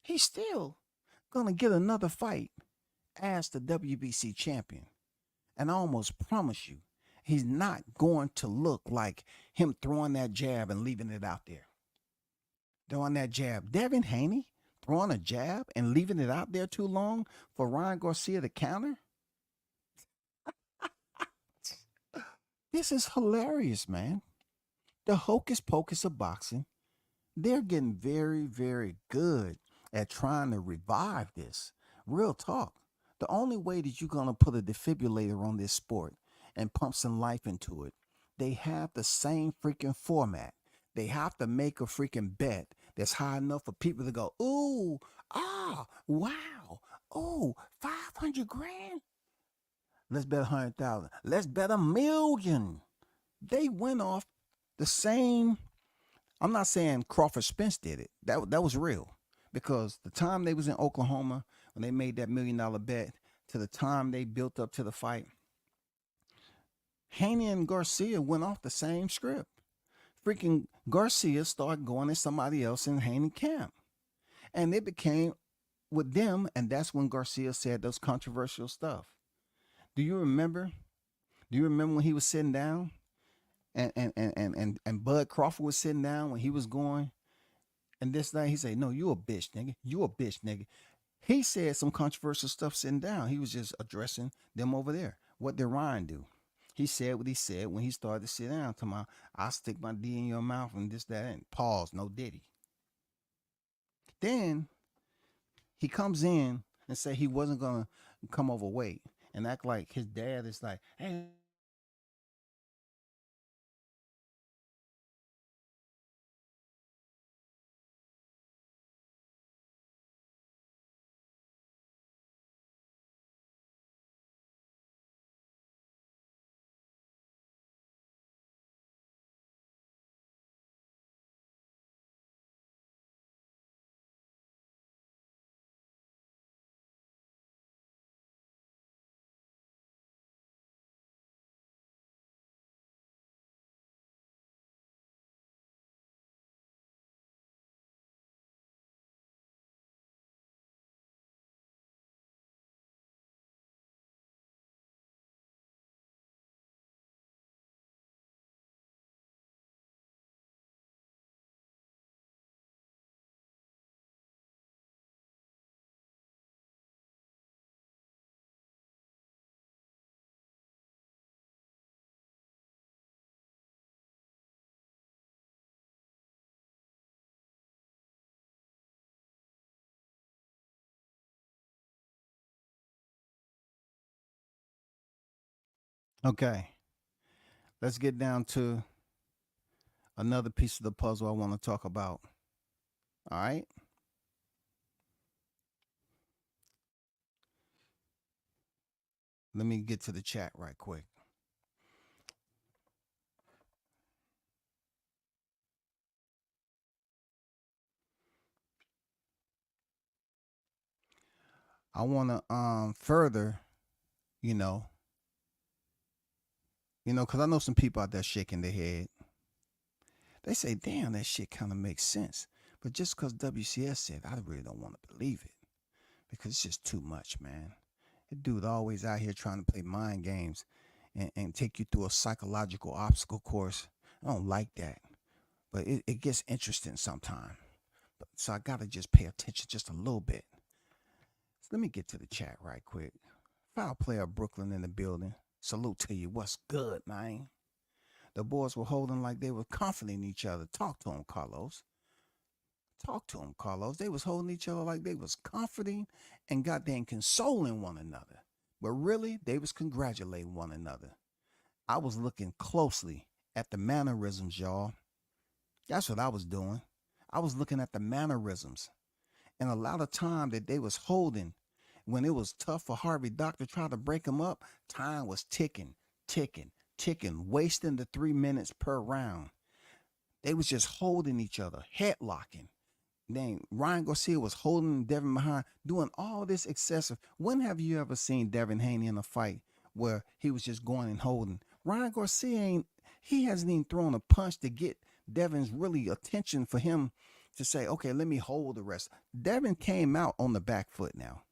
he's still gonna get another fight as the WBC champion. And I almost promise you, he's not going to look like him throwing that jab and leaving it out there. Throwing that jab. Devin Haney throwing a jab and leaving it out there too long for Ryan Garcia to counter? This is hilarious, man. The hocus pocus of boxing They're getting very, very good at trying to revive this. Real talk. The only way that you're going to put a defibrillator on this sport and pump some life into it, they have the same freaking format. They have to make a freaking bet that's high enough for people to go, ooh, ah, wow, oh, 500 grand. Let's bet 100,000. Let's bet 1,000,000. They went off the same. I'm not saying Crawford Spence did it. That was real, because the time they was in Oklahoma when they made that $1,000,000 bet to the time they built up to the fight, Haney and Garcia went off the same script. Freaking Garcia started going at somebody else in Haney camp, and it became with them, and that's when Garcia said those controversial stuff. Do you remember? Do you remember when he was sitting down and Bud Crawford was sitting down when he was going, and this thing he said, "No, you a bitch, nigga. You a bitch, nigga." He said some controversial stuff sitting down. He was just addressing them over there. What did Ryan do? He said what he said when he started to sit down. To my, I'll stick my D in your mouth and this, that, and pause. No diddy. Then he comes in and say he wasn't gonna come overweight and act like his dad is like, hey. Okay, let's get down to another piece of the puzzle I want to talk about. All right. Let me get to the chat right quick. I want to further, you know, because I know some people out there shaking their head. They say, "Damn, that shit kind of makes sense." But just because WCS said, I really don't want to believe it, because it's just too much, man. The dude always out here trying to play mind games and take you through a psychological obstacle course. I don't like that, but it gets interesting sometimes. So I gotta just pay attention just a little bit. So let me get to the chat right quick. Foul player Brooklyn in the building. Salute to you. What's good, man? The boys were holding like they were comforting each other. Talk to them, Carlos. Talk to them, Carlos. They was holding each other like they was comforting and goddamn consoling one another. But really, they was congratulating one another. I was looking closely at the mannerisms, y'all. That's what I was doing. I was looking at the mannerisms. And a lot of time that they was holding, when it was tough for Harvey Doc to try to break them up, time was ticking, ticking, ticking, wasting the 3 minutes per round. They was just holding each other, headlocking. Then Ryan Garcia was holding Devin behind, doing all this excessive. When have you ever seen Devin Haney in a fight where he was just going and holding? Ryan Garcia he hasn't even thrown a punch to get Devin's really attention for him to say, okay, let me hold the rest. Devin came out on the back foot now.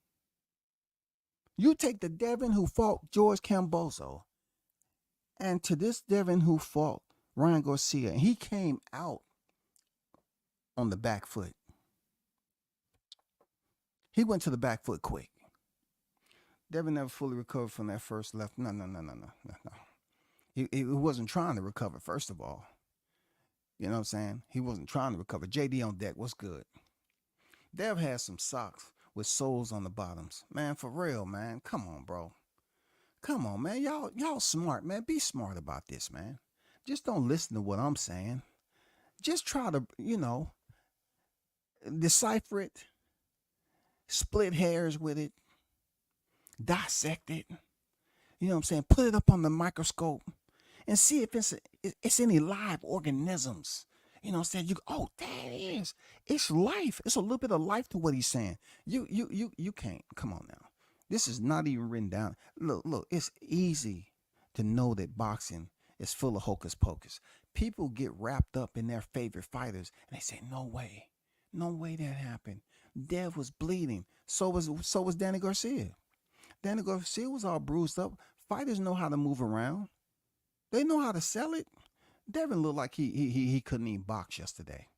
You take the Devin who fought George Camboso and to this Devin who fought Ryan Garcia, and he came out on the back foot. He went to the back foot quick. Devin never fully recovered from that first left. No. He wasn't trying to recover, first of all. You know what I'm saying? He wasn't trying to recover. JD on deck. What's good? Dev has some socks with soles on the bottoms. Man, for real, man. Come on, bro. Come on, man. Y'all smart, man. Be smart about this, man. Just don't listen to what I'm saying. Just try to, decipher it, split hairs with it, dissect it. You know what I'm saying? Put it up on the microscope and see if it's any live organisms. You know what I'm saying? That is. It's life. It's a little bit of life to what he's saying. You can't. Come on now. This is not even written down. Look, it's easy to know that boxing is full of hocus pocus. People get wrapped up in their favorite fighters and they say, no way. No way that happened. Dev was bleeding. So was Danny Garcia. Danny Garcia was all bruised up. Fighters know how to move around. They know how to sell it. Devin looked like he couldn't even box yesterday.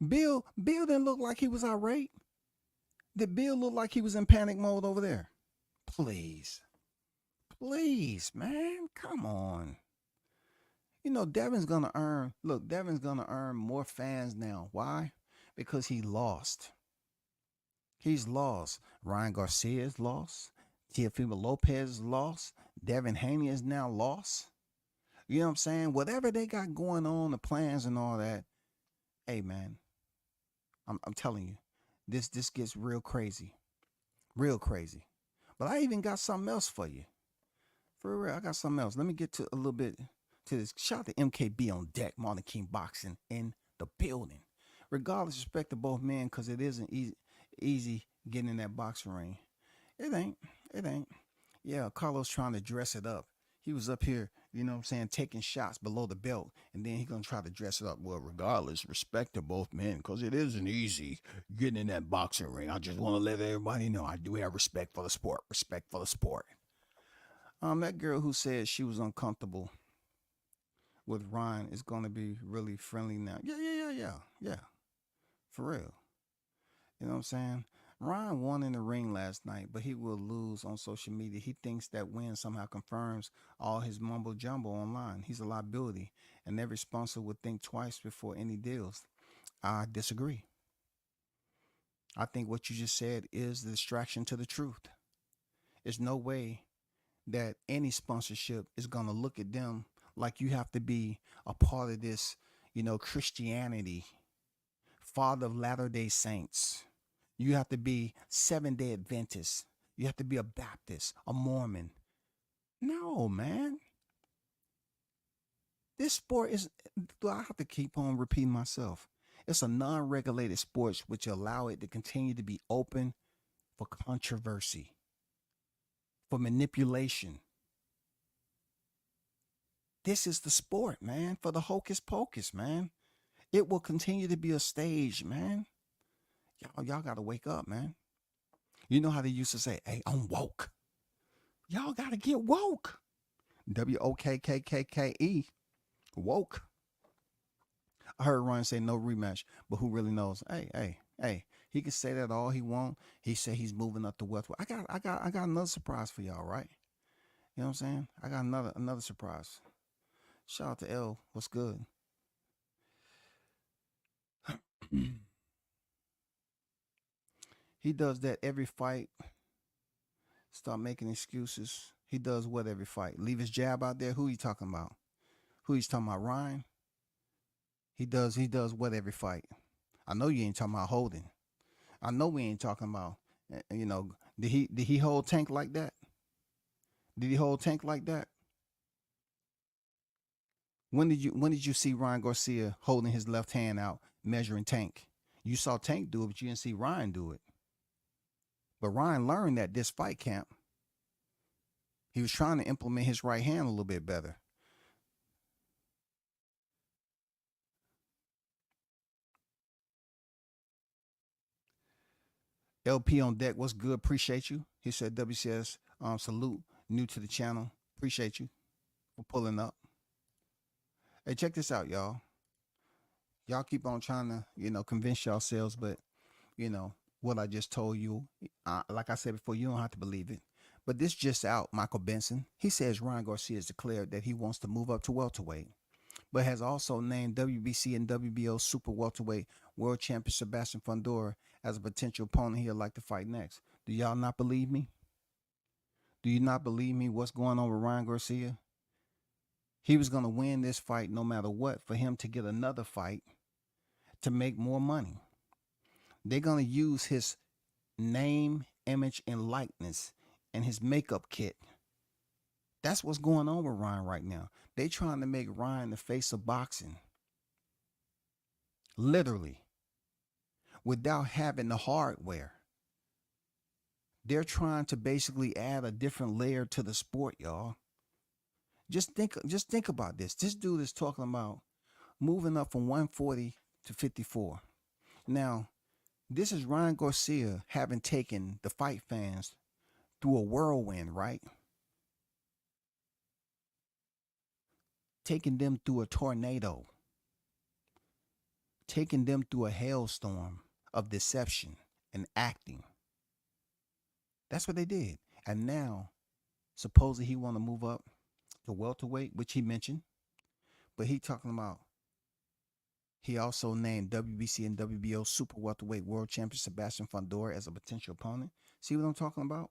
Bill didn't look like he was irate. Did Bill look like he was in panic mode over there? Please, man, come on. Devin's gonna earn more fans now. Why? Because he lost. He's lost. Ryan Garcia is lost. Teofimo Lopez is lost. Devin Haney is now lost. You know what I'm saying? Whatever they got going on, the plans and all that. Hey, man, I'm telling you, this gets real crazy. Real crazy. But I even got something else for you. For real, I got something else. Let me get to a little bit to this. Shout out to MKB on deck. Martin King Boxing in the building. Regardless, respect to both men, because it isn't easy getting in that boxing ring. It ain't. Yeah, Carlos trying to dress it up. He was up here, you know what I'm saying, taking shots below the belt, and then he gonna try to dress it up. Well, regardless, respect to both men, because it isn't easy getting in that boxing ring. I just want to let everybody know I do have respect for the sport. Respect for the sport. That girl who said she was uncomfortable with Ryan is gonna be really friendly now. Yeah. For real. You know what I'm saying? Ryan won in the ring last night, but he will lose on social media. He thinks that win somehow confirms all his mumbo jumbo online. He's a liability, and every sponsor would think twice before any deals. I disagree. I think what you just said is the distraction to the truth. There's no way that any sponsorship is going to look at them like you have to be a part of this, Christianity, Father of Latter-day Saints. You have to be Seventh-day Adventist. You have to be a Baptist, a Mormon. No, man. This sport is, I have to keep on repeating myself. It's a non-regulated sport which allow it to continue to be open for controversy, for manipulation. This is the sport, man, for the hocus pocus, man. It will continue to be a stage, man. Y'all got to wake up, man. You know how they used to say, hey, I'm woke. Y'all got to get woke. WOKKKKE. Woke. I heard Ryan say no rematch, but who really knows? Hey. He can say that all he want. He said he's moving up to Westwood. I got another surprise for y'all, right? You know what I'm saying? I got another surprise. Shout out to L. What's good? He does that every fight. Start making excuses. He does what every fight? Leave his jab out there. Who he talking about? Who he's talking about? Ryan? He does what every fight? I know you ain't talking about holding. I know we ain't talking about, did he hold Tank like that? Did he hold Tank like that? When did you see Ryan Garcia holding his left hand out, measuring Tank? You saw Tank do it, but you didn't see Ryan do it. But Ryan learned that this fight camp. He was trying to implement his right hand a little bit better. LP on deck, what's good? Appreciate you. He said WCS, salute, new to the channel. Appreciate you for pulling up. Hey, check this out, y'all. Y'all keep on trying to, convince yourselves, but, what I just told you, like I said before, you don't have to believe it. But this just out, Michael Benson. He says Ryan Garcia has declared that he wants to move up to welterweight, but has also named WBC and WBO super welterweight world champion Sebastian Fundora as a potential opponent he'd like to fight next. Do y'all not believe me? Do you not believe me? What's going on with Ryan Garcia? He was going to win this fight no matter what for him to get another fight to make more money. They're going to use his name, image, and likeness and his makeup kit. That's what's going on with Ryan right now. They trying to make Ryan the face of boxing. Literally. Without having the hardware. They're trying to basically add a different layer to the sport, y'all. Just think about this. This dude is talking about moving up from 140 to 54. Now, this is Ryan Garcia having taken the fight fans through a whirlwind, right? Taking them through a tornado. Taking them through a hailstorm of deception and acting. That's what they did. And now, supposedly he want to move up to welterweight, which he mentioned. But he talking about, he also named WBC and WBO super welterweight world champion Sebastian Fundora as a potential opponent. See what I'm talking about?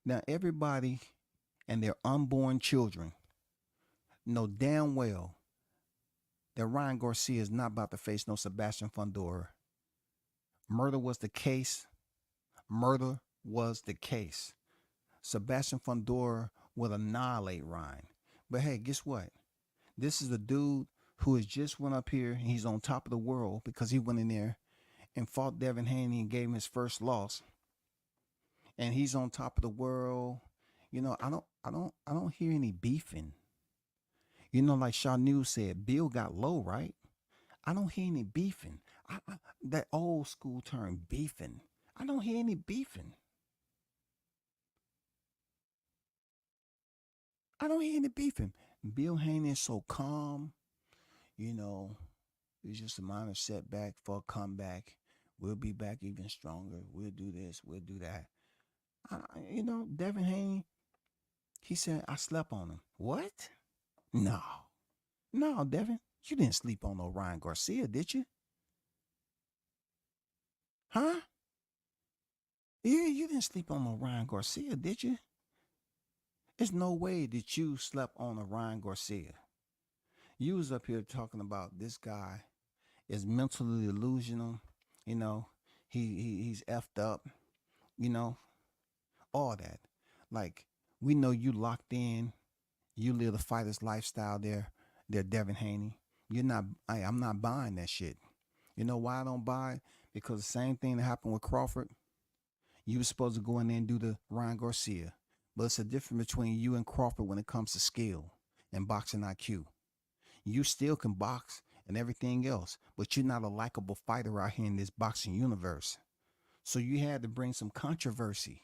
Now, everybody and their unborn children know damn well that Ryan Garcia is not about to face no Sebastian Fundora. Murder was the case. Murder was the case. Sebastian Fundora would annihilate Ryan. But hey, guess what? This is the dude who has just went up here and he's on top of the world because he went in there and fought Devin Haney and gave him his first loss. And he's on top of the world. You know, I don't hear any beefing. You know, like Shaw News said, Bill got low, right? I don't hear any beefing. That old school term, beefing. I don't hear any beefing. I don't hear any beefing. Bill Haney is so calm. You know, it's just a minor setback for a comeback. We'll be back even stronger. We'll do this. We'll do that. You know, Devin Haney, he said, I slept on him. What? No, Devin, you didn't sleep on no Ryan Garcia, did you? Huh? Yeah, you didn't sleep on no Ryan Garcia, did you? There's no way that you slept on a Ryan Garcia. You was up here talking about this guy is mentally delusional, you know, he's effed up, you know, all that. Like, we know you locked in, you live the fighter's lifestyle there, Devin Haney. I'm not buying that shit. You know why I don't buy it? Because the same thing that happened with Crawford, you were supposed to go in there and do the Ryan Garcia. But it's a difference between you and Crawford when it comes to skill and boxing IQ. You still can box and everything else, but you're not a likable fighter out here in this boxing universe. So you had to bring some controversy.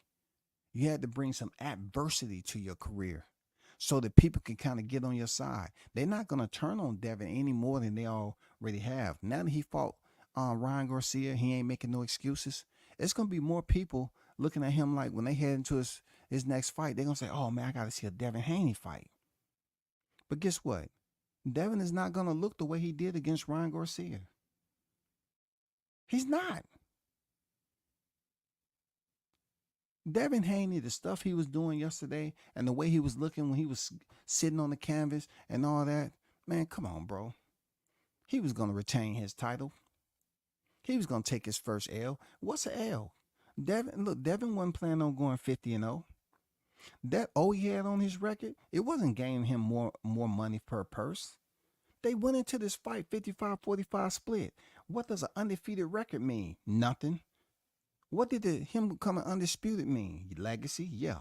You had to bring some adversity to your career so that people can kind of get on your side. They're not going to turn on Devin any more than they already have. Now that he fought Ryan Garcia, he ain't making no excuses. It's going to be more people looking at him like when they head into his next fight, they're going to say, oh, man, I got to see a Devin Haney fight. But guess what? Devin is not going to look the way he did against Ryan Garcia. He's not. Devin Haney, the stuff he was doing yesterday and the way he was looking when he was sitting on the canvas and all that, man, come on, bro. He was going to retain his title. He was going to take his first L. What's an L? Devin wasn't planning on going 50-0. That he had on his record, it wasn't gaining him more money per purse. They went into this fight 55-45 split. What does an undefeated record mean? Nothing. What did him becoming undisputed mean? Legacy? Yeah,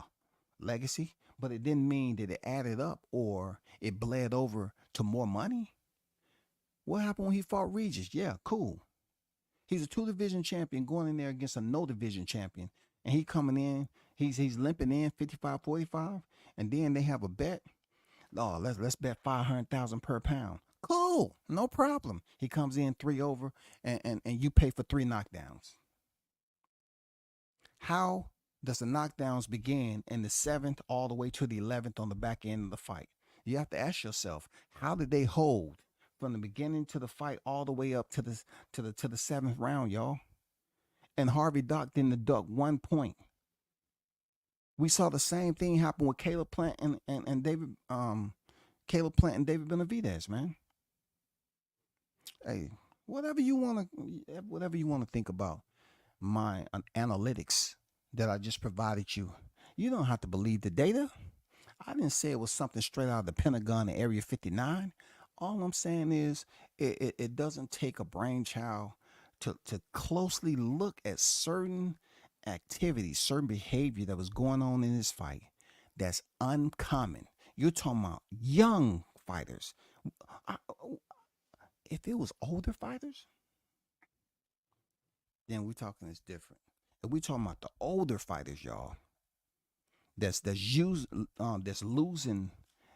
legacy. But it didn't mean that it added up or it bled over to more money. What happened when he fought Regis? Yeah, cool. He's a 2-division champion going in there against a no-division champion. And he coming in, he's limping in 55-45. And then they have a bet. Oh, let's bet 500,000 per pound. Cool, no problem. He comes in 3 over and you pay for 3 knockdowns. How Does the knockdowns begin in the 7th all the way to the 11th on the back end of the fight? You have to ask yourself, how did they hold from the beginning to the fight all the way up to the 7th round, y'all? And Harvey Dock didn't duck 1 point. We saw the same thing happen with Caleb Plant and David Caleb Plant and David Benavidez, man. Hey, whatever you want to think about my analytics that I just provided you. You don't have to believe the data. I didn't say it was something straight out of the Pentagon in Area 59. All I'm saying is it doesn't take a brainchild to closely look at certain activities, certain behavior that was going on in this fight that's uncommon. You're talking about young fighters. If it was older fighters, then we're talking it's different. If we're talking about the older fighters, y'all, that's losing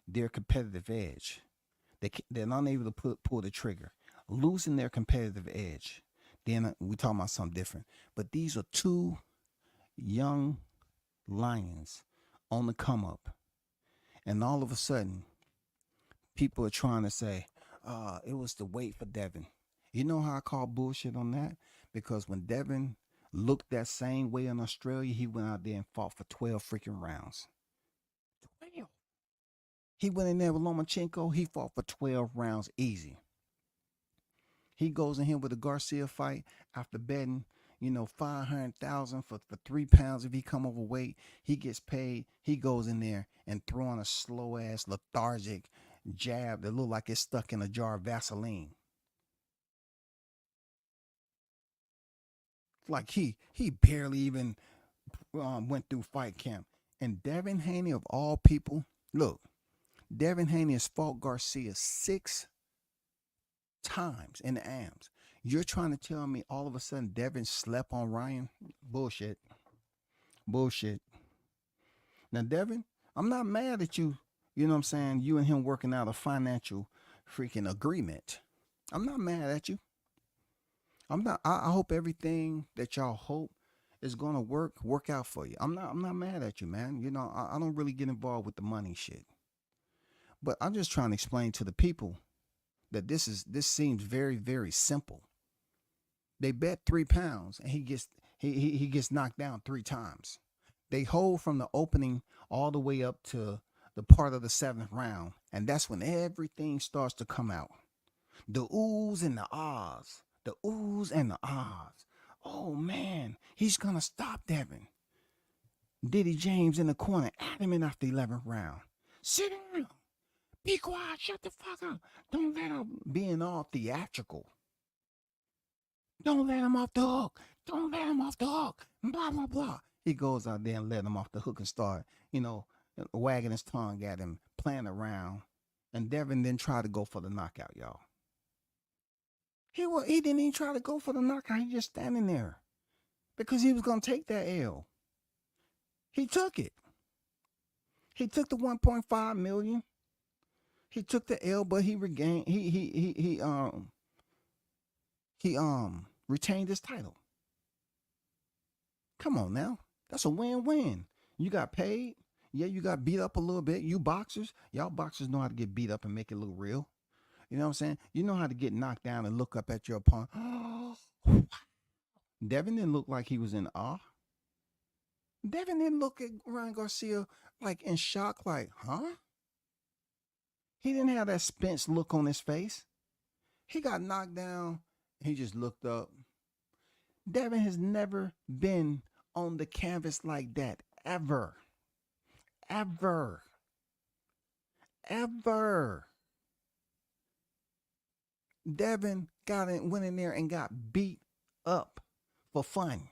their competitive edge. They're unable to pull the trigger, losing their competitive edge. Then we're talking about something different. But these are two young lions on the come up, and all of a sudden, people are trying to say, it was the wait for Devin. You know how I call bullshit on that? Because when Devin looked that same way in Australia, he went out there and fought for 12 freaking rounds. 12. He went in there with Lomachenko. He fought for 12 rounds easy. He goes in here with the Garcia fight after betting, $500,000 for 3 pounds if he come overweight. He gets paid. He goes in there and throwing a slow ass lethargic jab that look like it's stuck in a jar of Vaseline. Like he barely even went through fight camp. And Devin Haney, of all people, look, Devin Haney has fought Garcia 6 times in the AMs. You're trying to tell me all of a sudden Devin slept on Ryan? Bullshit. Now, Devin, I'm not mad at you. You know what I'm saying? You and him working out a financial freaking agreement. I'm not mad at you. I hope everything that y'all hope is gonna work out for you. I'm not mad at you, man. I don't really get involved with the money shit. But I'm just trying to explain to the people that this seems very, very simple. They bet 3 pounds and he gets knocked down 3 times. They hold from the opening all the way up to the part of the 7th round, and that's when everything starts to come out. The oohs and the ahs. The oohs and the ahs. Oh, man, he's going to stop Devin. Diddy James in the corner adamant after the 11th round. Sit down. Be quiet. Shut the fuck up. Don't let him being all theatrical. Don't let him off the hook. Don't let him off the hook. Blah, blah, blah. He goes out there and let him off the hook and start, wagging his tongue at him, playing around. And Devin then tried to go for the knockout, y'all. He didn't even try to go for the knockout. He just standing there because he was going to take that L. He took it. He took the 1.5 million. He took the L, but he regained. He retained his title. Come on now, that's a win-win. You got paid. Yeah, you got beat up a little bit. You boxers, y'all boxers know how to get beat up and make it look real. You know what I'm saying? You know how to get knocked down and look up at your opponent. Devin didn't look like he was in awe. Devin didn't look at Ryan Garcia like in shock, like, huh? He didn't have that Spence look on his face. He got knocked down. He just looked up. Devin has never been on the canvas like that, ever. Ever. Ever. Devin went in there and got beat up for fun.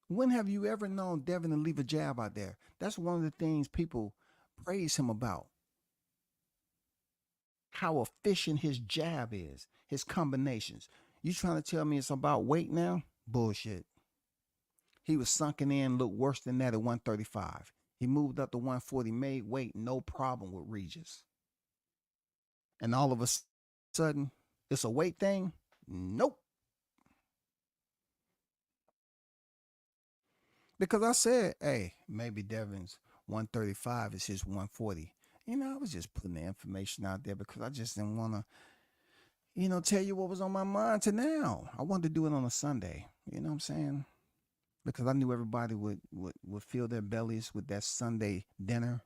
When have you ever known Devin to leave a jab out there? That's one of the things people praise him about. How efficient his jab is, his combinations. You trying to tell me it's about weight now? Bullshit. He was sunken in, looked worse than that at 135. He moved up to 140, made weight, no problem with Regis. And all of a sudden, it's a weight thing? Nope. Because I said, hey, maybe Devin's 135 is his 140. I was just putting the information out there because I just didn't want to, tell you what was on my mind to now. I wanted to do it on a Sunday. You know what I'm saying? Because I knew everybody would fill their bellies with that Sunday dinner,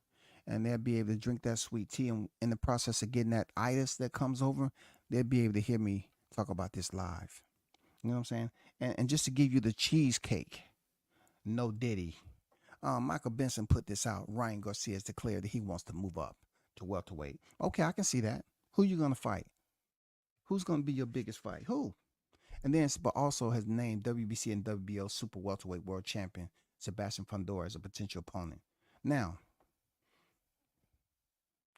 and they'd be able to drink that sweet tea. And in the process of getting that itis that comes over, they'd be able to hear me talk about this live. You know what I'm saying? And just to give you the cheesecake, no Diddy. Michael Benson put this out. Ryan Garcia has declared that he wants to move up to welterweight. Okay, I can see that. Who you gonna fight? Who's gonna be your biggest fight? Who? And then, but also has named WBC and WBO super welterweight world champion Sebastian Fundora as a potential opponent. Now,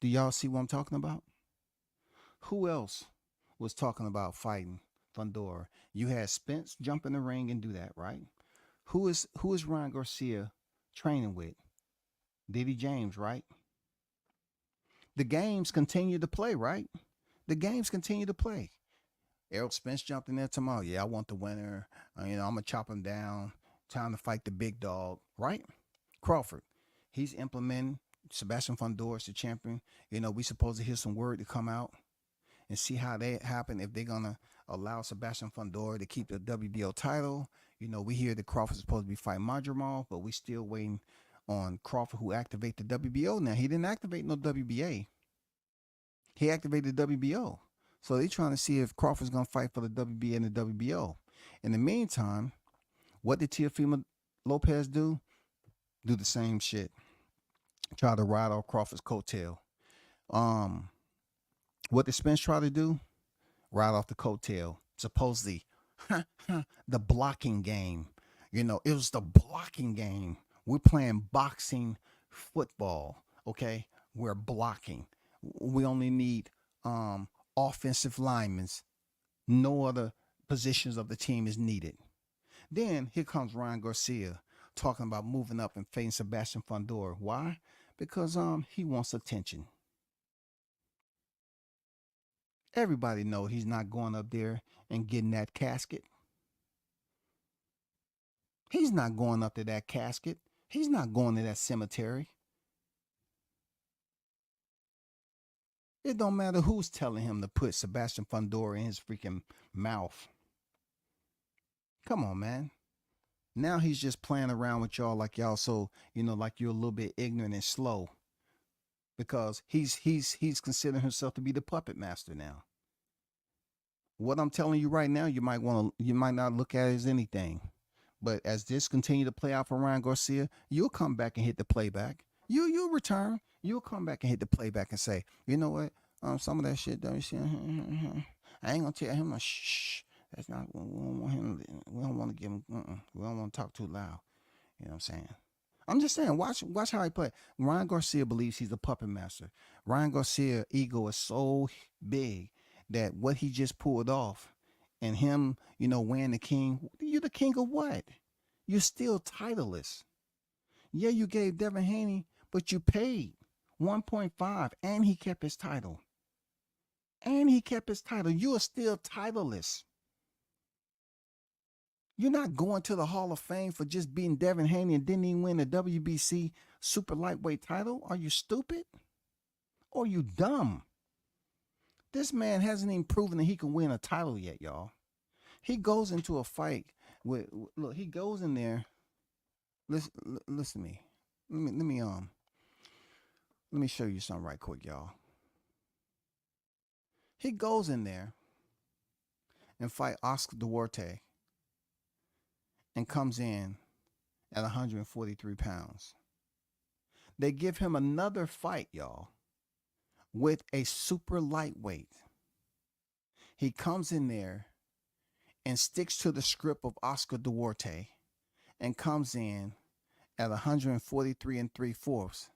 do y'all see what I'm talking about? Who else was talking about fighting Fundora? You had Spence jump in the ring and do that, right? Who is Ryan Garcia training with? Diddy James, right? The games continue to play, right? The games continue to play. Errol Spence jumped in there tomorrow. Yeah, I want the winner. I'm gonna chop him down. Time to fight the big dog, right? Crawford, he's implementing. Sebastian Fundora is the champion. We supposed to hear some word to come out and see how they happen, if they're gonna allow Sebastian Fundora to keep the WBO title. We hear that Crawford's supposed to be fighting Madrimov, but we still waiting on Crawford, who activate the WBO. Now, he didn't activate no WBA. He activated the WBO. So they trying to see if Crawford's going to fight for the WBA and the WBO. In the meantime, what did Teofimo Lopez do? Do the same shit. Try to ride off Crawford's coattail. What did Spence try to do? Ride off the coattail. Supposedly, the blocking game. It was the blocking game. We're playing boxing football. Okay, we're blocking. We only need offensive linemen. No other positions of the team is needed. Then here comes Ryan Garcia talking about moving up and facing Sebastian Fundora. Why? Because he wants attention. Everybody knows he's not going up there and getting that casket. He's not going up to that casket. He's not going to that cemetery. It don't matter who's telling him to put Sebastian Fundora in his freaking mouth. Come on, man. Now he's just playing around with y'all like y'all so, like you're a little bit ignorant and slow. Because he's considering himself to be the puppet master now. What I'm telling you right now, you might not look at it as anything. But as this continue to play out for Ryan Garcia, you'll come back and hit the playback. You'll return. You'll come back and hit the playback and say, you know what? Some of that shit, don't you see? I ain't gonna tell him. Shh. That's not. We don't want him. We don't want to give him. We don't want to talk too loud. You know what I'm saying? I'm just saying. Watch how he play. Ryan Garcia believes he's a puppet master. Ryan Garcia's ego is so big that what he just pulled off, and him, wearing the king. You're the king of what? You're still titleless. Yeah, you gave Devin Haney, but you paid 1.5, and he kept his title. You are still titleless. You're not going to the Hall of Fame for just beating Devin Haney and didn't even win the WBC super lightweight title. Are you stupid? Or are you dumb? This man hasn't even proven that he can win a title yet, y'all. He goes into a fight look, he goes in there. Listen to me. Let me show you something right quick, y'all. He goes in there and fight Oscar Duarte and comes in at 143 pounds. They give him another fight, y'all, with a super lightweight. He comes in there and sticks to the script of Oscar Duarte and comes in at 143 3/4.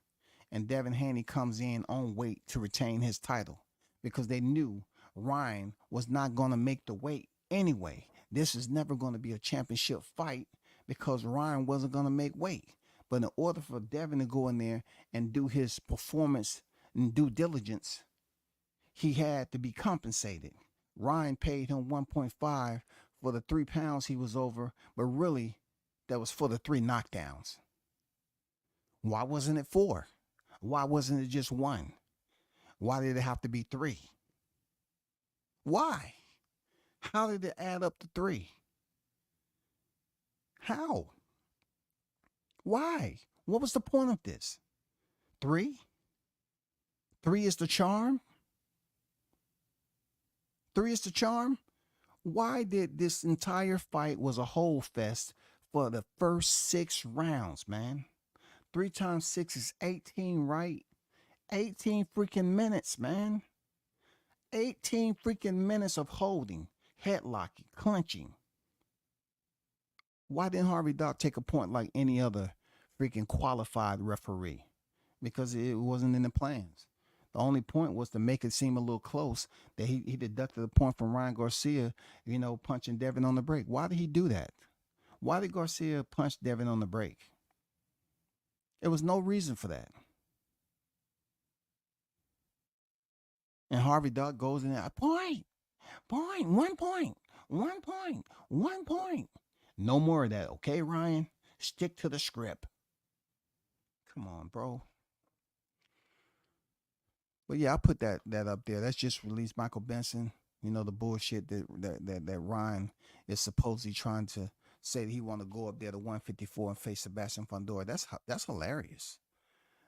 And Devin Haney comes in on weight to retain his title because they knew Ryan was not going to make the weight anyway. This is never going to be a championship fight because Ryan wasn't going to make weight. But in order for Devin to go in there and do his performance and due diligence, he had to be compensated. Ryan paid him 1.5 for the 3 pounds he was over, but really that was for the 3 knockdowns? Why wasn't it 4? Why wasn't it just 1? Why did it have to be 3? Why? How did it add up to 3? How? Why? What was the point of this? 3? 3 is the charm? 3 is the charm? Why did this entire fight was a whole fest for the first 6 rounds, man? 3 times 6 is 18, right? 18 freaking minutes, man. 18 freaking minutes of holding, headlocking, clenching. Why didn't Harvey Dock take a point like any other freaking qualified referee? Because it wasn't in the plans. The only point was to make it seem a little close that he deducted a point from Ryan Garcia, punching Devin on the break. Why did he do that? Why did Garcia punch Devin on the break? There was no reason for that. And Harvey Dock goes in there, point, 1 point, 1 point, 1 point. No more of that, okay, Ryan? Stick to the script. Come on, bro. But yeah, I put that up there. That's just released Michael Benson. The bullshit that Ryan is supposedly trying to say that he want to go up there to 154 and face Sebastian Fundora. That's hilarious.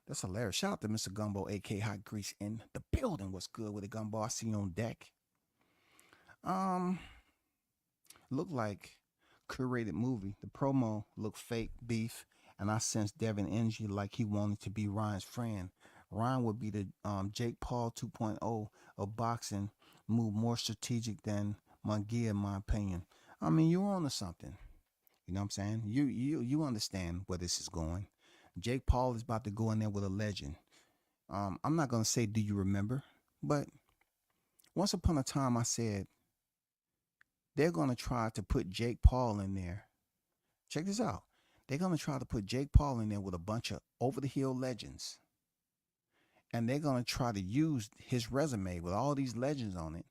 That's hilarious. Shout out to Mr. Gumbo, a.k.a. Hot Grease, in the building. What's good with the Gumbo? I see you on deck. Looked like curated movie. The promo looked fake beef, and I sensed Devin energy like he wanted to be Ryan's friend. Ryan would be the Jake Paul 2.0 of boxing, move more strategic than Munguia, in my opinion. I mean, you're on to something. You know what I'm saying? You understand where this is going. Jake Paul is about to go in there with a legend. I'm not going to say, do you remember? But once upon a time, I said, they're going to try to put Jake Paul in there. Check this out. They're going to try to put Jake Paul in there with a bunch of over-the-hill legends. And they're going to try to use his resume with all these legends on it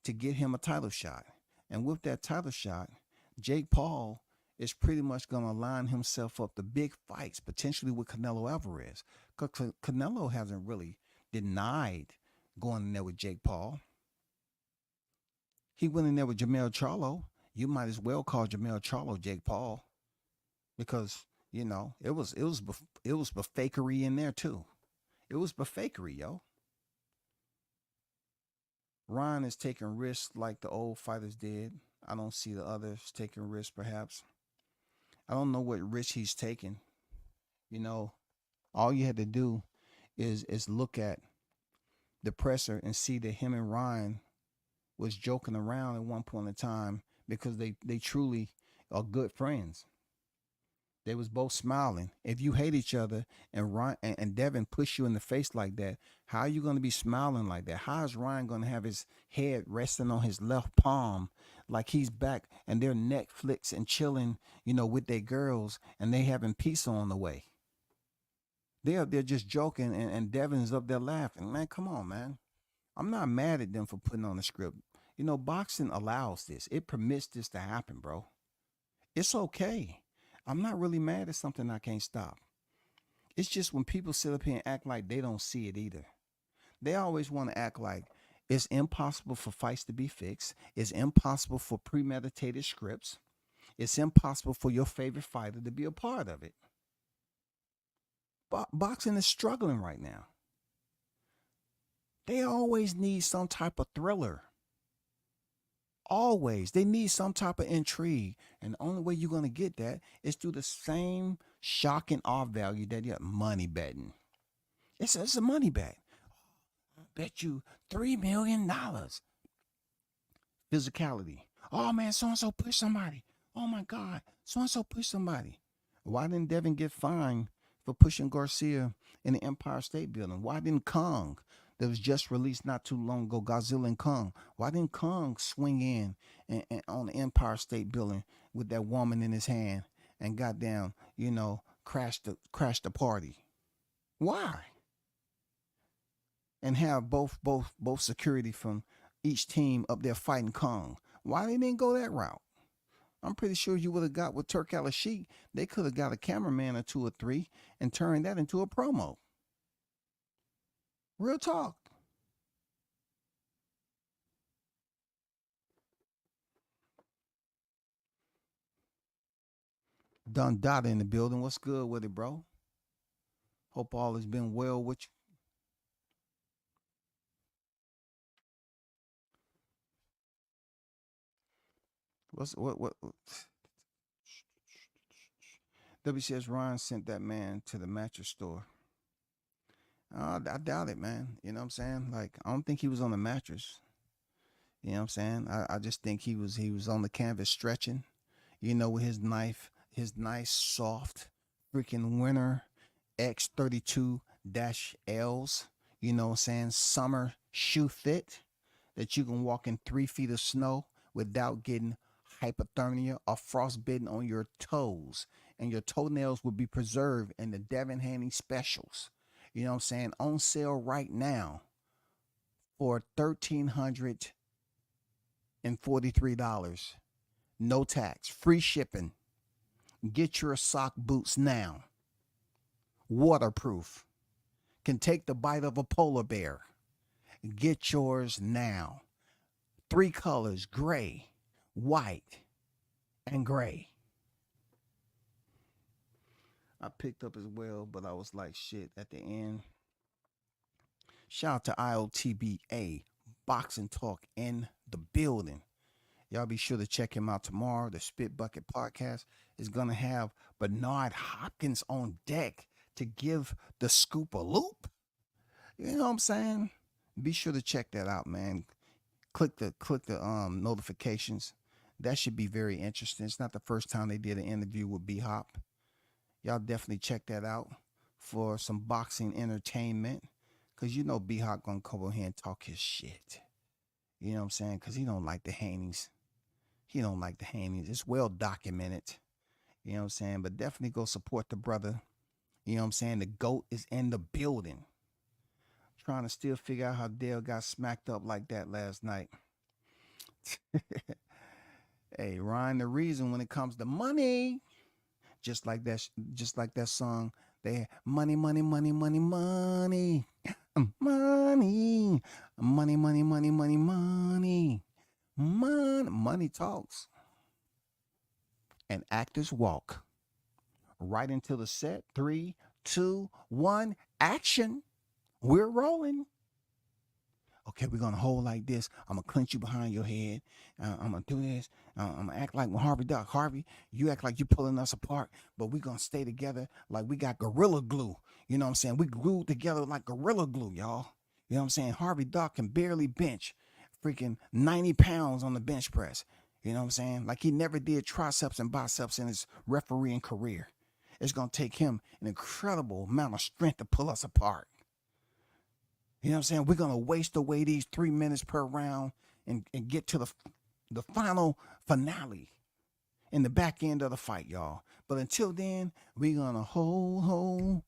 to get him a title shot. And with that title shot, Jake Paul is pretty much going to line himself up to big fights, potentially with Canelo Alvarez. Because Canelo hasn't really denied going in there with Jake Paul. He went in there with Jermell Charlo. You might as well call Jermell Charlo Jake Paul, because it was fakery in there too. It was fakery, yo. Ryan is taking risks like the old fighters did. I don't see the others taking risks, perhaps. I don't know what risk he's taking. All you had to do is look at the presser and see that him and Ryan was joking around at one point in time, because they truly are good friends. They was both smiling. If you hate each other and Ryan and Devin push you in the face like that, how are you going to be smiling like that? How is Ryan going to have his head resting on his left palm like he's back and they're Netflix and chilling, with their girls, and they having pizza on the way? They're just joking, and Devin is up there laughing. Man, come on, man. I'm not mad at them for putting on the script. Boxing allows this. It permits this to happen, bro. It's okay. I'm not really mad at something I can't stop. It's just when people sit up here and act like they don't see it either. They always want to act like it's impossible for fights to be fixed. It's impossible for premeditated scripts. It's impossible for your favorite fighter to be a part of it. Boxing is struggling right now. They always need some type of thriller. Always. They need some type of intrigue. And the only way you're going to get that is through the same shocking R value that you're money betting. It's a money bet. I bet you $3 million. Physicality. Oh, man, so-and-so pushed somebody. Oh, my God, so-and-so pushed somebody. Why didn't Devin get fined for pushing Garcia in the Empire State Building? Why didn't Kong, that was just released not too long ago, Godzilla and Kong, why didn't Kong swing in and on the Empire State Building with that woman in his hand and got down, crash the party? Why? And have both security from each team up there fighting Kong. Why they didn't go that route? I'm pretty sure you would have got with Turk Al-Sheikh. They could have got a cameraman or two or three and turned that into a promo. Real talk. Don Dada in the building. What's good with it, bro? Hope all has been well with you. What WCS Ron sent that man to the mattress store. I doubt it, man. You know what I'm saying? Like, I don't think he was on the mattress. You know what I'm saying? I just think he was on the canvas stretching, with his nice soft freaking winter X32-Ls, you know what I'm saying, summer shoe fit that you can walk in 3 feet of snow without getting hypothermia or frostbitten on your toes. And your toenails will be preserved in the Devin Haney specials. You know what I'm saying? On sale right now for $1,343. No tax, free shipping. Get your sock boots now. Waterproof. Can take the bite of a polar bear. Get yours now. 3 colors, gray, white, and gray. I picked up as well, but I was like, shit, at the end. Shout out to IOTBA, Boxing Talk in the building. Y'all be sure to check him out tomorrow. The Spit Bucket Podcast is going to have Bernard Hopkins on deck to give the scoop a loop. You know what I'm saying? Be sure to check that out, man. Click the notifications. That should be very interesting. It's not the first time they did an interview with B-Hop. Y'all definitely check that out for some boxing entertainment. Because B-Hop going to come over here and talk his shit. You know what I'm saying? Because he don't like the Haneys. He don't like the Haneys. It's well documented. You know what I'm saying? But definitely go support the brother. You know what I'm saying? The GOAT is in the building. Trying to still figure out how Dale got smacked up like that last night. Hey, Ryan, the reason when it comes to money, just like that song, they had money, money, money, money, money, money, money, money, money, money, money. Money talks and actors walk. Right into the set. 3, 2, 1, action. We're rolling. Okay, we're gonna hold like this. I'm gonna clench you behind your head. I'm gonna do this. I'm gonna act like when Harvey, you act like you're pulling us apart, but we're gonna stay together like we got gorilla glue. You know what I'm saying? We glued together like gorilla glue, y'all. You know what I'm saying? Harvey Doc can barely bench freaking 90 pounds on the bench press. You know what I'm saying? Like he never did triceps and biceps in his refereeing career. It's going to take him an incredible amount of strength to pull us apart. You know what I'm saying? We're going to waste away these 3 minutes per round and get to the final finale in the back end of the fight, y'all. But until then, we're going to hold,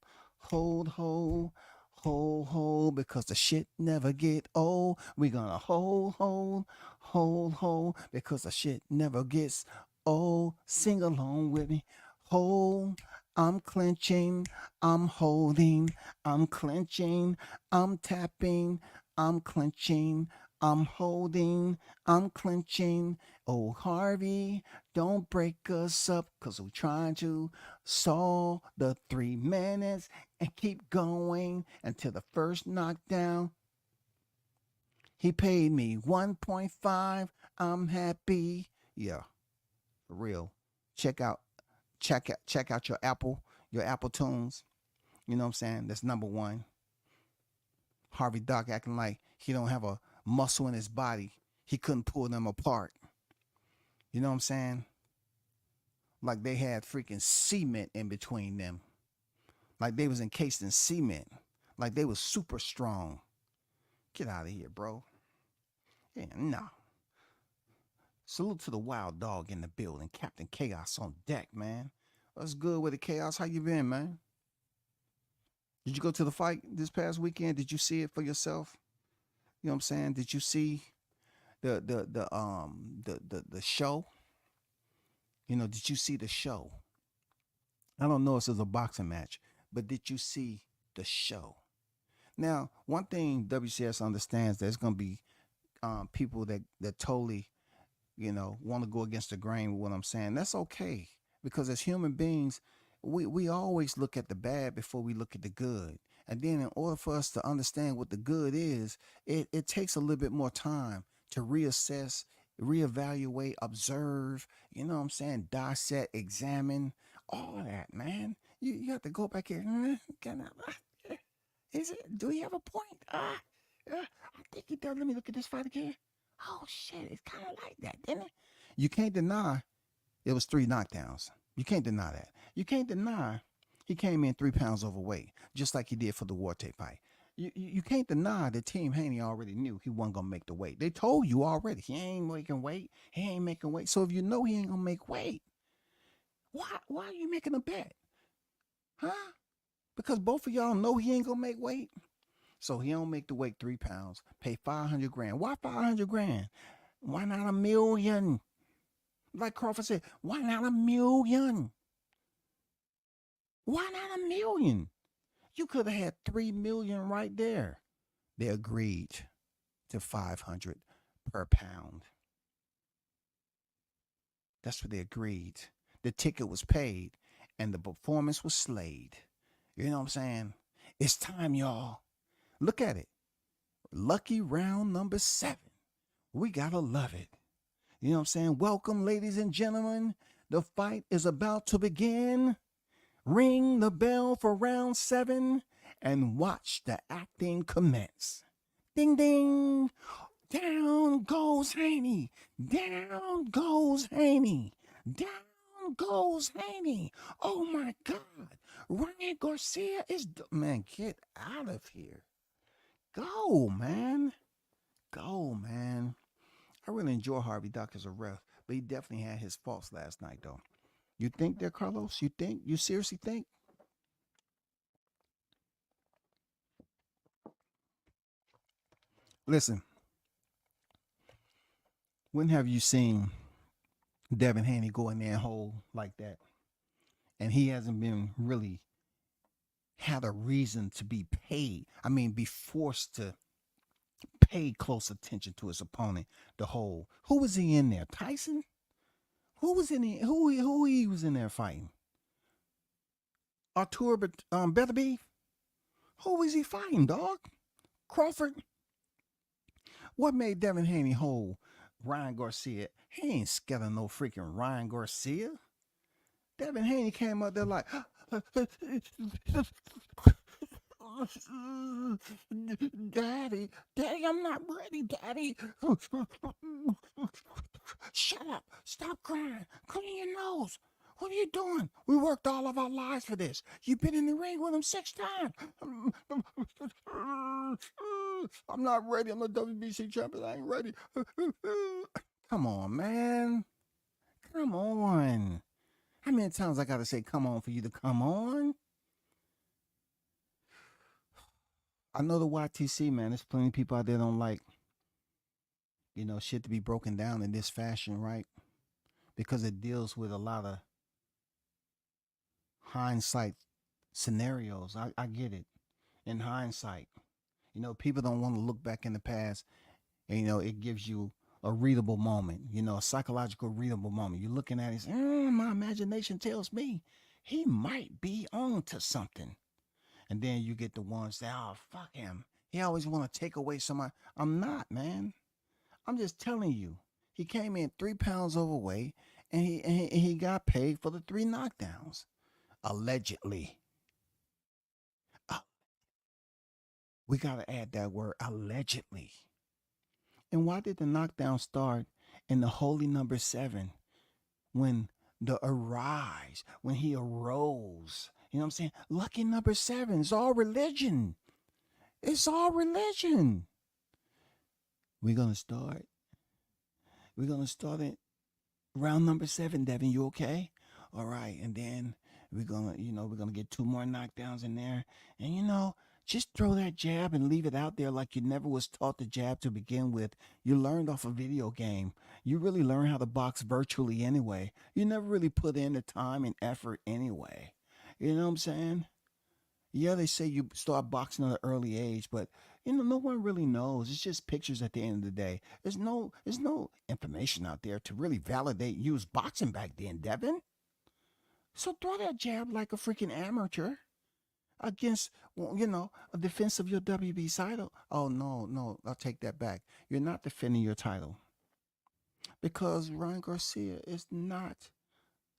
because the shit never get old. We're gonna hold, because the shit never gets old. Sing along with me. Hold, I'm clenching, I'm holding, I'm clenching, I'm tapping, I'm clenching, I'm holding, I'm clenching. Oh, Harvey, don't break us up, because we're trying to solve the 3 minutes and keep going until the first knockdown. He paid me 1.5. I'm happy. Yeah, for real. Check out your Apple Tunes. You know what I'm saying? That's number 1. Harvey Doc acting like he don't have a muscle in his body. He couldn't pull them apart. You know what I'm saying? Like they had freaking cement in between them. Like they was encased in cement. Like they was super strong. Get out of here, bro. Yeah, no. Salute to the wild dog in the building. Captain Chaos on deck, man. What's good with the Chaos? How you been, man? Did you go to the fight this past weekend? Did you see it for yourself? You know what I'm saying? Did you see the show? Did you see the show? I don't know if it was a boxing match, but did you see the show? Now, one thing WCS understands, there's going to be people that totally, want to go against the grain with what I'm saying. That's okay, because as human beings, we always look at the bad before we look at the good. And then in order for us to understand what the good is, it takes a little bit more time to reassess, reevaluate, observe, dissect, examine, all that, man. You have to go back here. Is it? Do he have a point? I think he does. Let me look at this fight again. Oh shit, it's kind of like that, didn't it? You can't deny it was 3 knockdowns. You can't deny that. You can't deny he came in 3 pounds overweight, just like he did for the War Tape fight. You can't deny that Team Haney already knew he wasn't gonna make the weight. They told you already he ain't making weight. He ain't making weight. So if you know he ain't gonna make weight, why are you making a bet? Huh? Because both of y'all know he ain't gonna make weight. So he don't make the weight 3 pounds. Pay 500 grand. Why 500 grand? Why not $1 million? Like Crawford said, why not $1 million? Why not $1 million? You could have had 3 million right there. They agreed to 500 per pound. That's what they agreed. The ticket was paid and the performance was slayed. You know what I'm saying? It's time, y'all. Look at it. Lucky round number 7. We gotta love it. You know what I'm saying? Welcome, ladies and gentlemen. The fight is about to begin. Ring the bell for round 7 and watch the acting commence. Ding, ding. Down goes Haney. Down goes Haney. Down goes Haney. Oh my God. Ryan Garcia is, man, get out of here. Go, man. Go, man. I really enjoy Harvey Duck as a ref, but he definitely had his faults last night, though. You think there, Carlos? You think? You seriously think? Listen, when have you seen Devin Haney go in there and hold like that? And he hasn't been really had a reason to be paid. I mean, be forced to pay close attention to his opponent the whole. Who was he in there? Tyson? Who was in there? Who he was in there fighting? Artur Better Beef? Who was he fighting, dog? Crawford? What made Devin Haney hold Ryan Garcia? He ain't scared of no freaking Ryan Garcia. Devin Haney came out there like, Daddy, I'm not ready, Daddy. Shut up. Stop crying. Clean your nose. What are you doing? We worked all of our lives for this. You've been in the ring with him 6 times. I'm not ready. I'm the WBC champion. I ain't ready. Come on, man. Come on. How many times I got to say come on for you to come on? I know the YTC, man. There's plenty of people out there don't like, shit to be broken down in this fashion, right? Because it deals with a lot of hindsight scenarios. I get it. In hindsight, people don't want to look back in the past, and it gives you a readable moment, a psychological readable moment. You're looking at it, my imagination tells me he might be on to something. And then you get the ones that, oh, fuck him. He always want to take away somebody. I'm not, man. I'm just telling you. He came in 3 pounds overweight, and he got paid for the 3 knockdowns. Allegedly. We got to add that word, allegedly. And why did the knockdown start in the holy number 7 when the arise, when he arose? You know what I'm saying? Lucky number 7. It's all religion. It's all religion. We're going to start it round number 7, Devin. You okay? All right. And then we're going to get 2 more knockdowns in there. And Just throw that jab and leave it out there like you never was taught the jab to begin with. You learned off a video game. You really learn how to box virtually anyway. You never really put in the time and effort anyway. You know what I'm saying? Yeah, they say you start boxing at an early age, but no one really knows. It's just pictures at the end of the day. There's no information out there to really validate you was boxing back then, Devin. So throw that jab like a freaking amateur against, well, a defense of your WBC title. Oh, no, no, I'll take that back. You're not defending your title because Ryan Garcia is not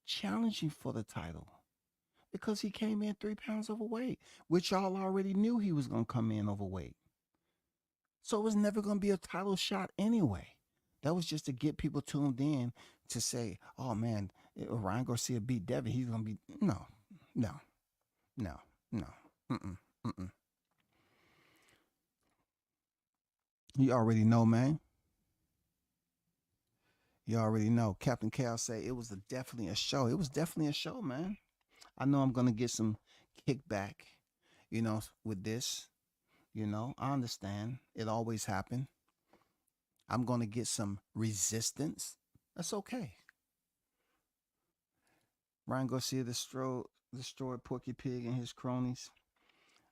challenging for the title because he came in 3 pounds overweight, which y'all already knew he was going to come in overweight. So it was never going to be a title shot anyway. That was just to get people tuned in to say, oh man, if Ryan Garcia beat Devin, he's going to be, no, no, no. No. Mm-mm. Mm-mm. You already know, man. You already know. Captain Cal say it was definitely a show. It was definitely a show, man. I know I'm going to get some kickback, with this. I understand. It always happened. I'm going to get some resistance. That's okay. Ryan Garcia destroyed Porky Pig and his cronies.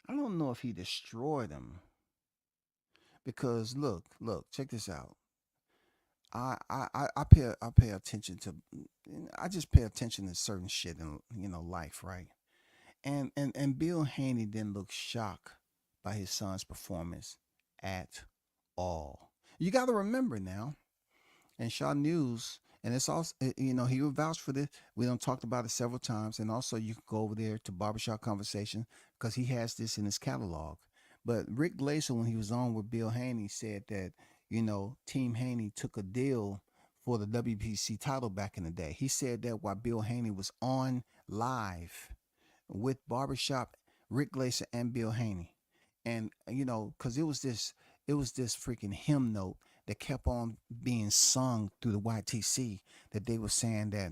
I don't know if he destroyed them. Because look, check this out. I pay attention to, I just pay attention to certain shit in life, right? And Bill Haney didn't look shocked by his son's performance at all. You got to remember now, and Shaw News, and it's also, he will vouch for this. We done talked about it several times, and also you can go over there to Barbershop Conversation because he has this in his catalog. But Rick Glazer, when he was on with Bill Haney, said that, Team Haney took a deal for the WBC title back in the day. He said that while Bill Haney was on live with Barbershop, Rick Glazer and Bill Haney. And, because it was this freaking hymn note that kept on being sung through the YTC that they were saying that,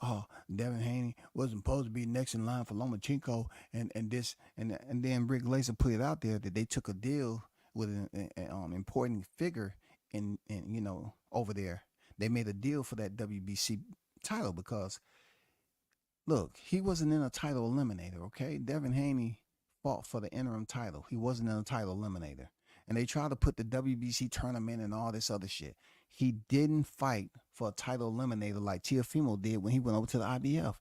oh, Devin Haney wasn't supposed to be next in line for Lomachenko and this. And then Rick Glazer put it out there that they took a deal with an important figure in over there. They made a deal for that WBC title because, look, he wasn't in a title eliminator, okay? Devin Haney fought for the interim title. He wasn't in a title eliminator. And they tried to put the WBC tournament and all this other shit. He didn't fight for a title eliminator like Teofimo did when he went over to the IBF.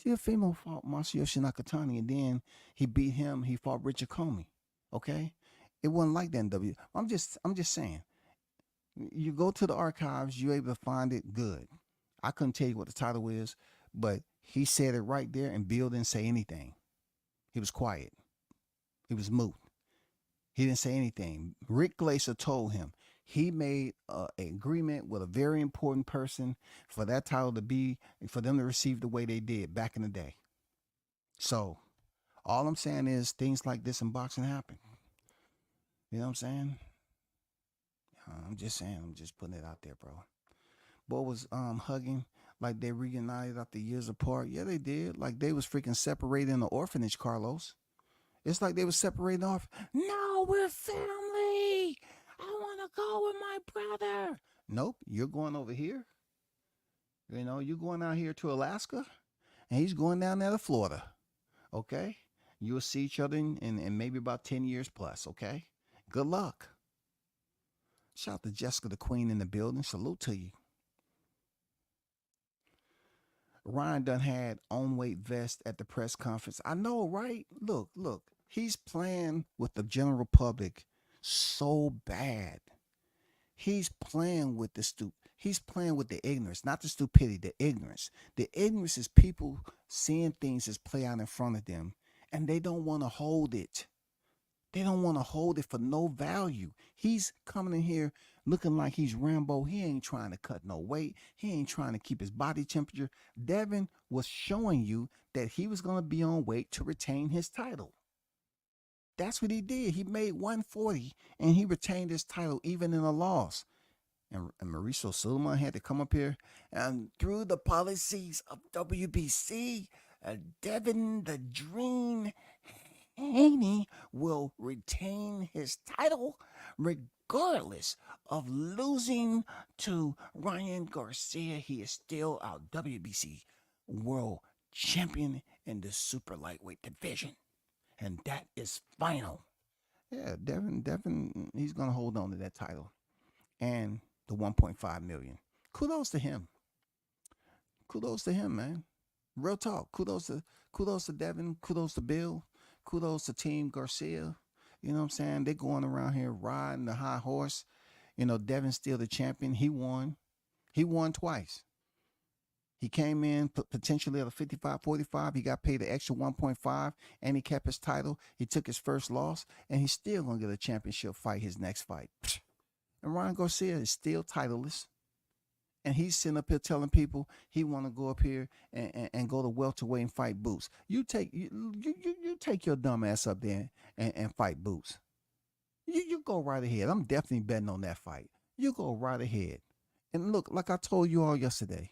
Teofimo fought Masayoshi Nakatani, and then he beat him. He fought Richard Comey. Okay? It wasn't like that in W. I'm just saying. You go to the archives, you're able to find it good. I couldn't tell you what the title is, but he said it right there, and Bill didn't say anything. He was quiet. He was mute. He didn't say anything. Rick Glazer told him he made an agreement with a very important person for that title to be, for them to receive the way they did back in the day. So all I'm saying is things like this in boxing happen. You know what I'm saying? I'm just saying, I'm just putting it out there, bro. Boy was hugging like they reunited after years apart. Yeah, they did. Like they was freaking separated in the orphanage, Carlos. It's like they were separating off. No, we're family. I want to go with my brother. Nope, you're going over here. You're going out here to Alaska, and he's going down there to Florida. Okay? You'll see each other in maybe about 10 years plus, okay? Good luck. Shout out to Jessica the Queen in the building. Salute to you. Ryan done had on weight vest at the press conference. I know, right? Look. He's playing with the general public so bad. He's playing with he's playing with the ignorance, not the stupidity, the ignorance. The ignorance is people seeing things as play out in front of them, and they don't want to hold it. They don't want to hold it for no value. He's coming in here looking like he's Rambo. He ain't trying to cut no weight. He ain't trying to keep his body temperature. Devin was showing you that he was going to be on weight to retain his title. That's what he did. He made 140 and he retained his title even in a loss. And Mauricio Suleiman had to come up here and through the policies of WBC, Devin the Dream Haney will retain his title regardless of losing to Ryan Garcia. He is still our WBC world champion in the super lightweight division. And that is final. Yeah, Devin, he's gonna hold on to that title and the 1.5 million. Kudos to him. Kudos to him, man. Real talk. Kudos to Devin. Kudos to Bill. Kudos to Team Garcia. You know what I'm saying? They're going around here riding the high horse. You know, Devin's still the champion. He won. He won twice. He came in potentially at a 55-45. He got paid the extra 1.5 and he kept his title. He took his first loss and he's still going to get a championship fight his next fight. And Ryan Garcia is still titleless. And he's sitting up here telling people he want to go up here and go to welterweight and fight Boots. You take your dumb ass up there and fight Boots. You go right ahead. I'm definitely betting on that fight. You go right ahead. And look, like I told you all yesterday,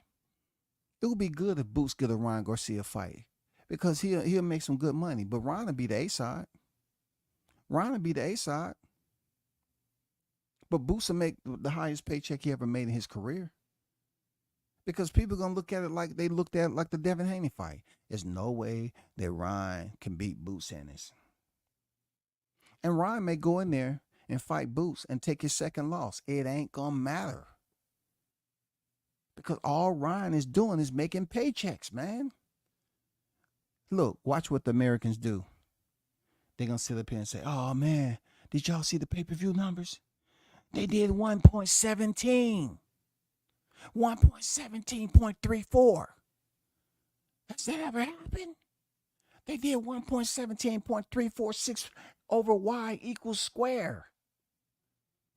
it would be good if Boots get a Ryan Garcia fight because he'll make some good money. But Ryan will be the A side. Ryan will be the A side. But Boots will make the highest paycheck he ever made in his career. Because people are going to look at it like they looked at it like the Devin Haney fight. There's no way that Ryan can beat Boots Ennis. And Ryan may go in there and fight Boots and take his second loss. It ain't going to matter. Because all Ryan is doing is making paychecks, man. Look, watch what the Americans do. They're going to sit up here and say, oh, man, did y'all see the pay-per-view numbers? They did 1.17. 1.17.34. Has that ever happened? They did 1.17.346 over Y equals square.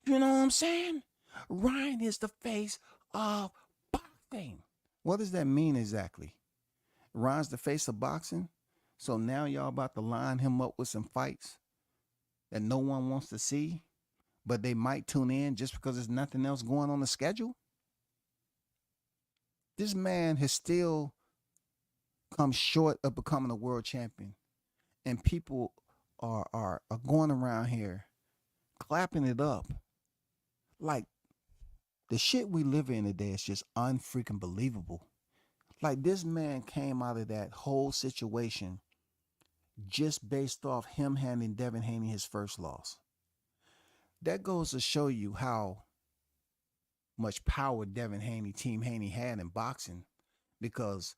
You know what I'm saying? Ryan is the face of boxing. What does that mean exactly? Ryan's the face of boxing? So now y'all about to line him up with some fights that no one wants to see, but they might tune in just because there's nothing else going on the schedule? This man has still come short of becoming a world champion. And people are going around here clapping it up. Like the shit we live in today is just unfreaking believable. Like this man came out of that whole situation just based off him handing Devin Haney his first loss. That goes to show you how much power Devin Haney, Team Haney had in boxing, because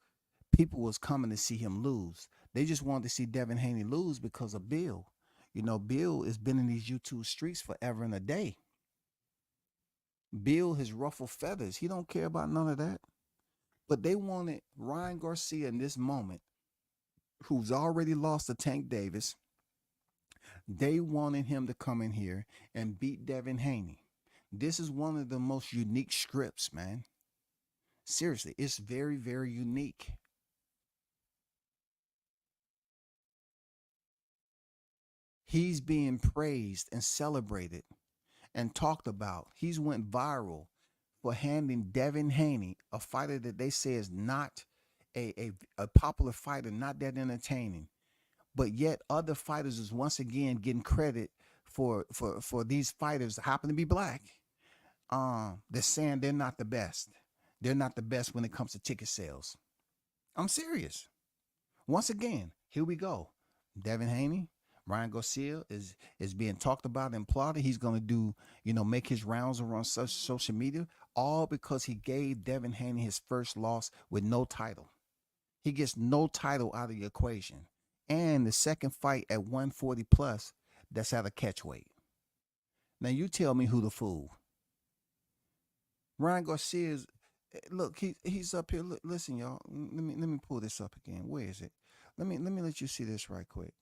people was coming to see him lose. They just wanted to see Devin Haney lose because of Bill. You know, Bill has been in these YouTube streets forever and a day. Bill has ruffled feathers. He don't care about none of that. But they wanted Ryan Garcia in this moment, who's already lost to Tank Davis. They wanted him to come in here and beat Devin Haney. This is one of the most unique scripts, man. Seriously, it's very, very unique. He's being praised and celebrated and talked about. He's went viral for handing Devin Haney, a fighter that they say is not a popular fighter, not that entertaining. But yet other fighters is once again getting credit for these fighters that happen to be black. They're saying they're not the best. They're not the best when it comes to ticket sales. I'm serious. Once again, here we go. Devin Haney, Ryan Garcia is being talked about and plotted. He's going to do, make his rounds around social media, all because he gave Devin Haney his first loss with no title. He gets no title out of the equation. And the second fight at 140 plus, that's at a catch weight. Now you tell me who the fool. Ryan Garcia look, he's up here. Listen, y'all. Let me pull this up again. Where is it? Let me let you see this right quick.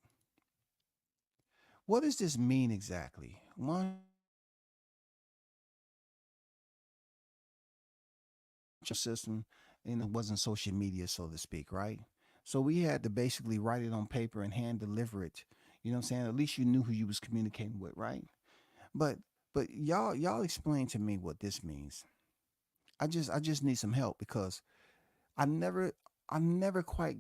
What does this mean exactly? One system, and it wasn't social media, so to speak, right? So we had to basically write it on paper and hand deliver it. You know what I'm saying? At least you knew who you was communicating with, right? But y'all explain to me what this means. I just need some help because I never quite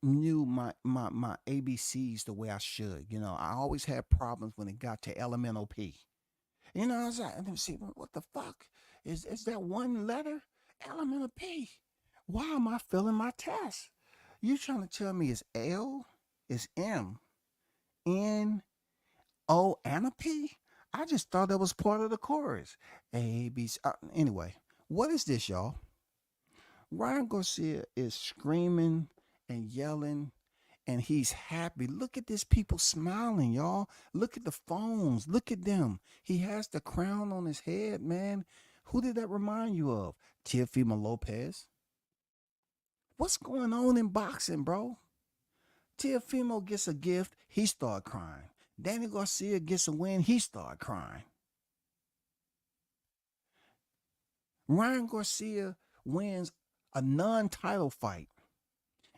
knew my ABCs the way I should. I always had problems when it got to elemental P. I was like, let me see, what the fuck is that one letter? Elemental P. Why am I failing my test? You trying to tell me it's L, it's M, N, O, and a P? I just thought that was part of the chorus. A, B, C. Anyway, what is this, y'all? Ryan Garcia is screaming and yelling, and he's happy. Look at this people smiling, y'all. Look at the phones. Look at them. He has the crown on his head, man. Who did that remind you of? Teofimo Lopez. What's going on in boxing, bro? Teofimo gets a gift, he start crying. Danny Garcia gets a win, he start crying. Ryan Garcia wins a non-title fight,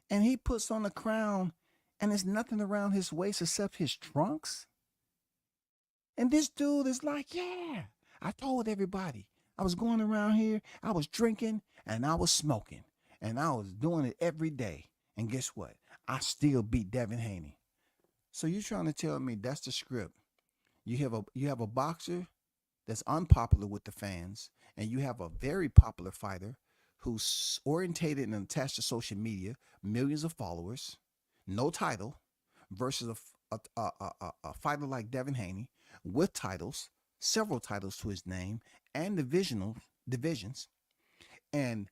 and he puts on the crown, and there's nothing around his waist except his trunks. And this dude is like, yeah, I told everybody. I was going around here, I was drinking, and I was smoking, and I was doing it every day. And guess what? I still beat Devin Haney. So you're trying to tell me that's the script? You have a boxer that's unpopular with the fans, and you have a very popular fighter who's orientated and attached to social media, millions of followers, no title, versus a fighter like Devin Haney with titles, several titles to his name, and divisions, and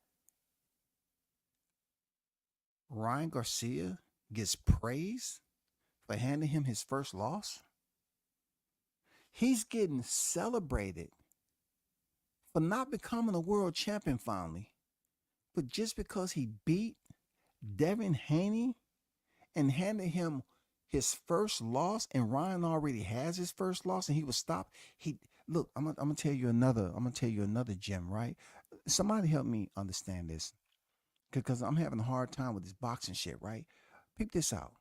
Ryan Garcia gets praise for handing him his first loss. He's getting celebrated for not becoming a world champion finally, but just because he beat Devin Haney and handed him his first loss, and Ryan already has his first loss, and he was stopped. Look, I'm gonna tell you another gem, right? Somebody help me understand this, because I'm having a hard time with this boxing shit, right? Peep this out.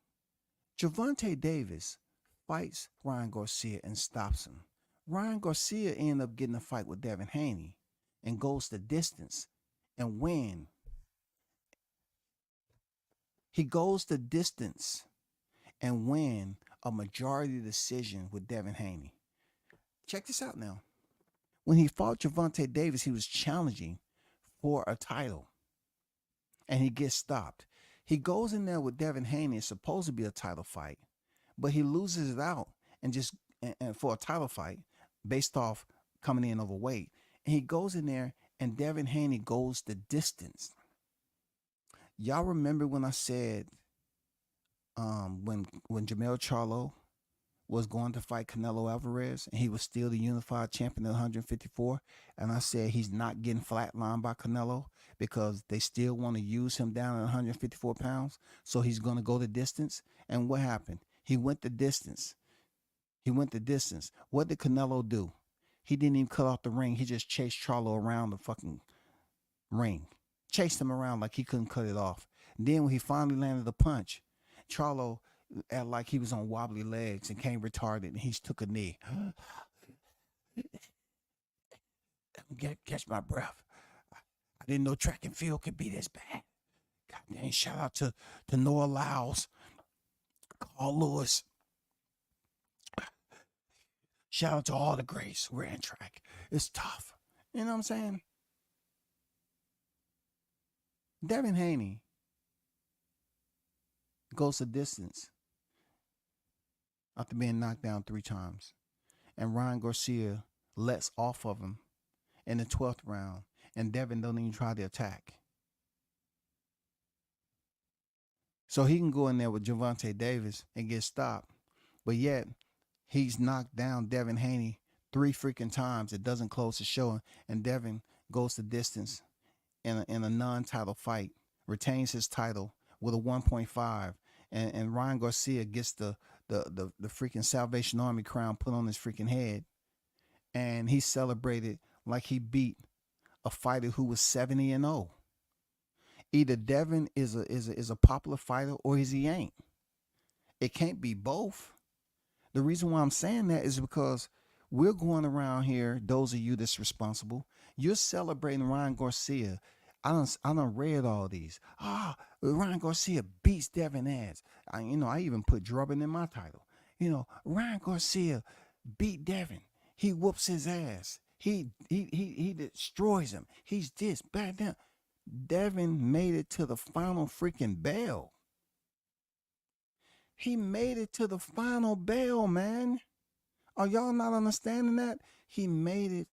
Gervonta Davis fights Ryan Garcia and stops him. Ryan Garcia ended up getting a fight with Devin Haney and goes the distance and win. He goes the distance and win a majority decision with Devin Haney. Check this out now. When he fought Gervonta Davis, he was challenging for a title, and he gets stopped. He goes in there with Devin Haney. It's supposed to be a title fight, but he loses it out and for a title fight based off coming in overweight. And he goes in there, and Devin Haney goes the distance. Y'all remember when I said when Jermell Charlo was going to fight Canelo Alvarez, and he was still the unified champion at 154, and I said he's not getting flatlined by Canelo because they still want to use him down at 154 pounds, so he's going to go the distance. And what happened? He went the distance. What did Canelo do? He didn't even cut off the ring. He just chased Charlo around the fucking ring. Chased him around like he couldn't cut it off. And then when he finally landed a punch, Charlo acted like he was on wobbly legs and came retarded, and he took a knee. Catch my breath. I didn't know track and field could be this bad. God dang, shout out to Noah Lyles, Carl Lewis. Shout out to all the greats who ran track. It's tough. You know what I'm saying? Devin Haney goes the distance after being knocked down 3 times. And Ryan Garcia lets off of him in the 12th round. And Devin don't even try to attack. So he can go in there with Gervonta Davis and get stopped. But yet, he's knocked down Devin Haney 3 freaking times. It doesn't close the show. And Devin goes the distance in a non-title fight, retains his title with a 1.5. And Ryan Garcia gets the freaking Salvation Army crown put on his freaking head. And he celebrated like he beat a fighter who was 70-0. Either Devin is a popular fighter or he ain't. It can't be both. The reason why I'm saying that is because we're going around here, those of you that's responsible, you're celebrating Ryan Garcia I done read all these. Ryan Garcia beats Devin ass. I even put drubbing in my title. Ryan Garcia beat Devin. He whoops his ass. He destroys him. He's this bad down. Devin made it to the final freaking bell. He made it to the final bell, man. Are y'all not understanding that? He made it.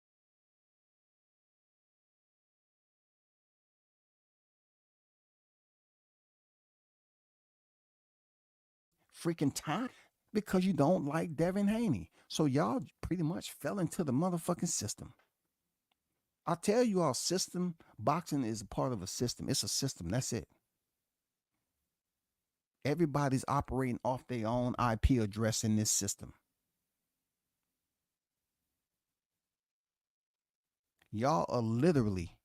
Freaking time because you don't like Devin Haney. So y'all pretty much fell into the motherfucking system. I'll tell you all, system boxing is a part of a system. It's a system. That's it. Everybody's operating off their own IP address in this system. Y'all are literally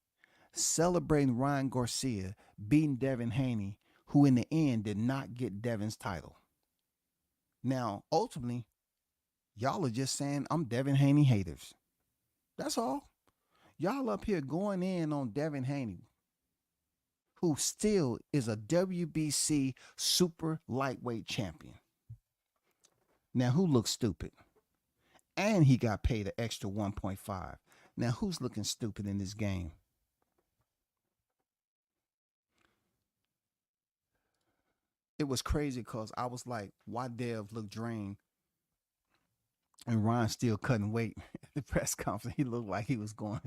celebrating Ryan Garcia beating Devin Haney, who in the end did not get Devin's title. Now, ultimately, y'all are just saying I'm Devin Haney haters. That's all. Y'all up here going in on Devin Haney, who still is a WBC super lightweight champion. Now, who looks stupid? And he got paid an extra 1.5. Now, who's looking stupid in this game? It was crazy because I was like, why Dev looked drained? And Ryan still couldn't wait. At the press conference, he looked like he was going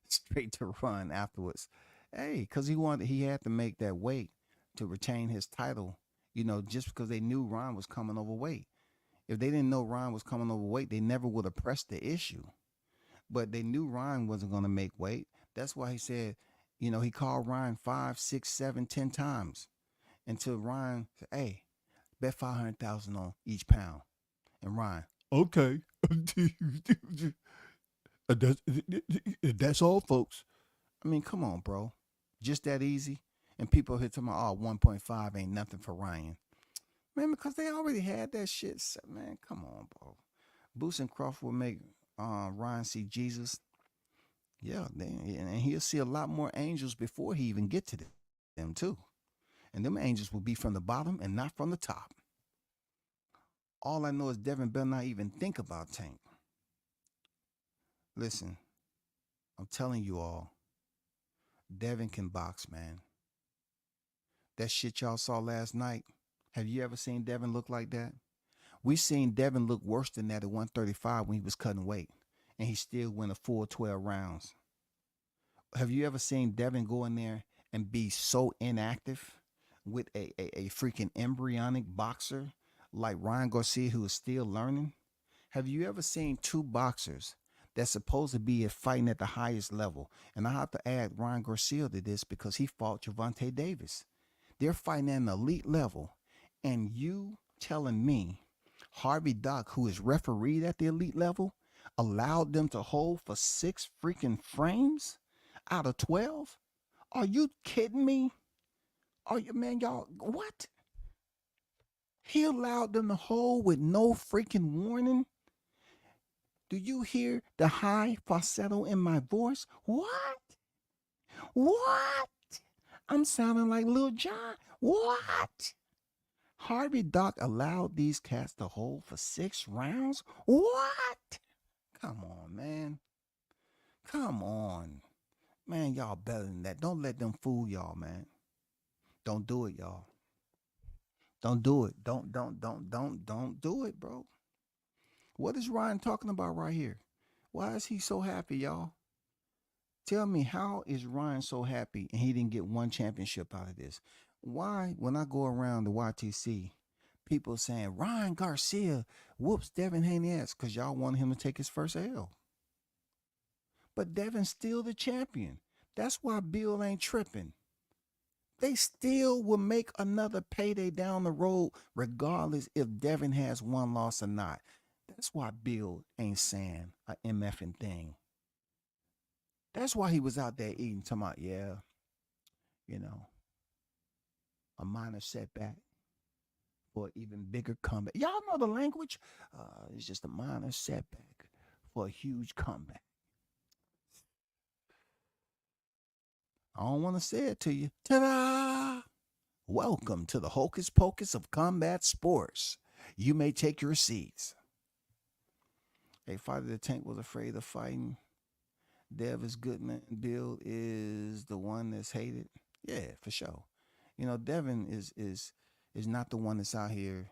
straight to run afterwards. Hey, because he had to make that weight to retain his title, just because they knew Ryan was coming overweight. If they didn't know Ryan was coming overweight, they never would have pressed the issue. But they knew Ryan wasn't going to make weight. That's why he said, he called Ryan 5, 6, 7, 10 times until Ryan said, hey, bet 500,000 on each pound. And Ryan, okay. That's all, folks. I mean, come on, bro. Just that easy. And people here talking about, 1.5 ain't nothing for Ryan. Man, because they already had that shit set, man. Come on, bro. Boots and Crawford will make Ryan see Jesus. Yeah, and he'll see a lot more angels before he even get to them, too. And them angels will be from the bottom and not from the top. All I know is Devin better not even think about Tank. Listen, I'm telling you all, Devin can box, man. That shit y'all saw last night, have you ever seen Devin look like that? We seen Devin look worse than that at 135 when he was cutting weight, and he still went a full 12 rounds. Have you ever seen Devin go in there and be so inactive with a freaking embryonic boxer like Ryan Garcia, who is still learning? Have you ever seen two boxers that's supposed to be fighting at the highest level? And I have to add Ryan Garcia to this because he fought Gervonta Davis. They're fighting at an elite level. And you telling me Harvey Dock, who is refereed at the elite level, allowed them to hold for 6 freaking frames out of 12? Are you kidding me? Are you, man, y'all, what? He allowed them to hold with no freaking warning? Do you hear the high falsetto in my voice? What? What? I'm sounding like Lil Jon. What? Harvey Dock allowed these cats to hold for 6 rounds? What? Come on, man. Come on. Man, y'all better than that. Don't let them fool y'all, man. Don't do it, y'all. Don't do it. Don't do it, bro. What is Ryan talking about right here? Why is he so happy, y'all? Tell me, how is Ryan so happy and he didn't get one championship out of this? Why, when I go around the YTC, people saying Ryan Garcia whoops Devin Haney ass because y'all want him to take his first L. But Devin's still the champion. That's why Bill ain't tripping. They still will make another payday down the road regardless if Devin has one loss or not. That's why Bill ain't saying a MFing thing. That's why he was out there eating, talking about, yeah, a minor setback for an even bigger comeback. Y'all know the language? It's just a minor setback for a huge comeback. I don't want to say it to you. Ta-da! Welcome to the hocus pocus of combat sports. You may take your seats. A fighter the tank was afraid of fighting. Dev is good man. Bill is the one that's hated. Yeah, for sure. Devin is not the one that's out here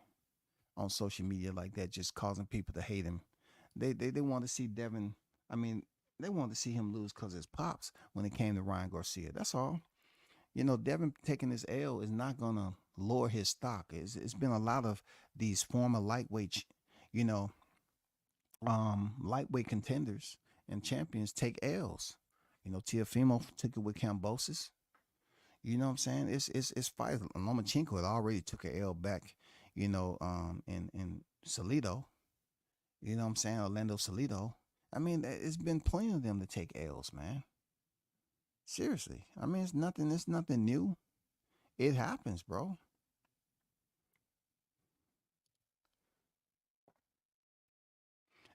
on social media like that, just causing people to hate him. They want to see Devin. I mean, they want to see him lose because his pops when it came to Ryan Garcia. That's all. Devin taking this L is not gonna lower his stock. It's been a lot of these former lightweight, you know, lightweight contenders and champions take L's. Teofimo took it with Cambosis. You know what I'm saying? It's fight. Lomachenko had already took a L back, in Salido. You know what I'm saying? Orlando Salido. I mean, it's been plenty of them to take L's, man. Seriously. I mean, it's nothing new. It happens, bro.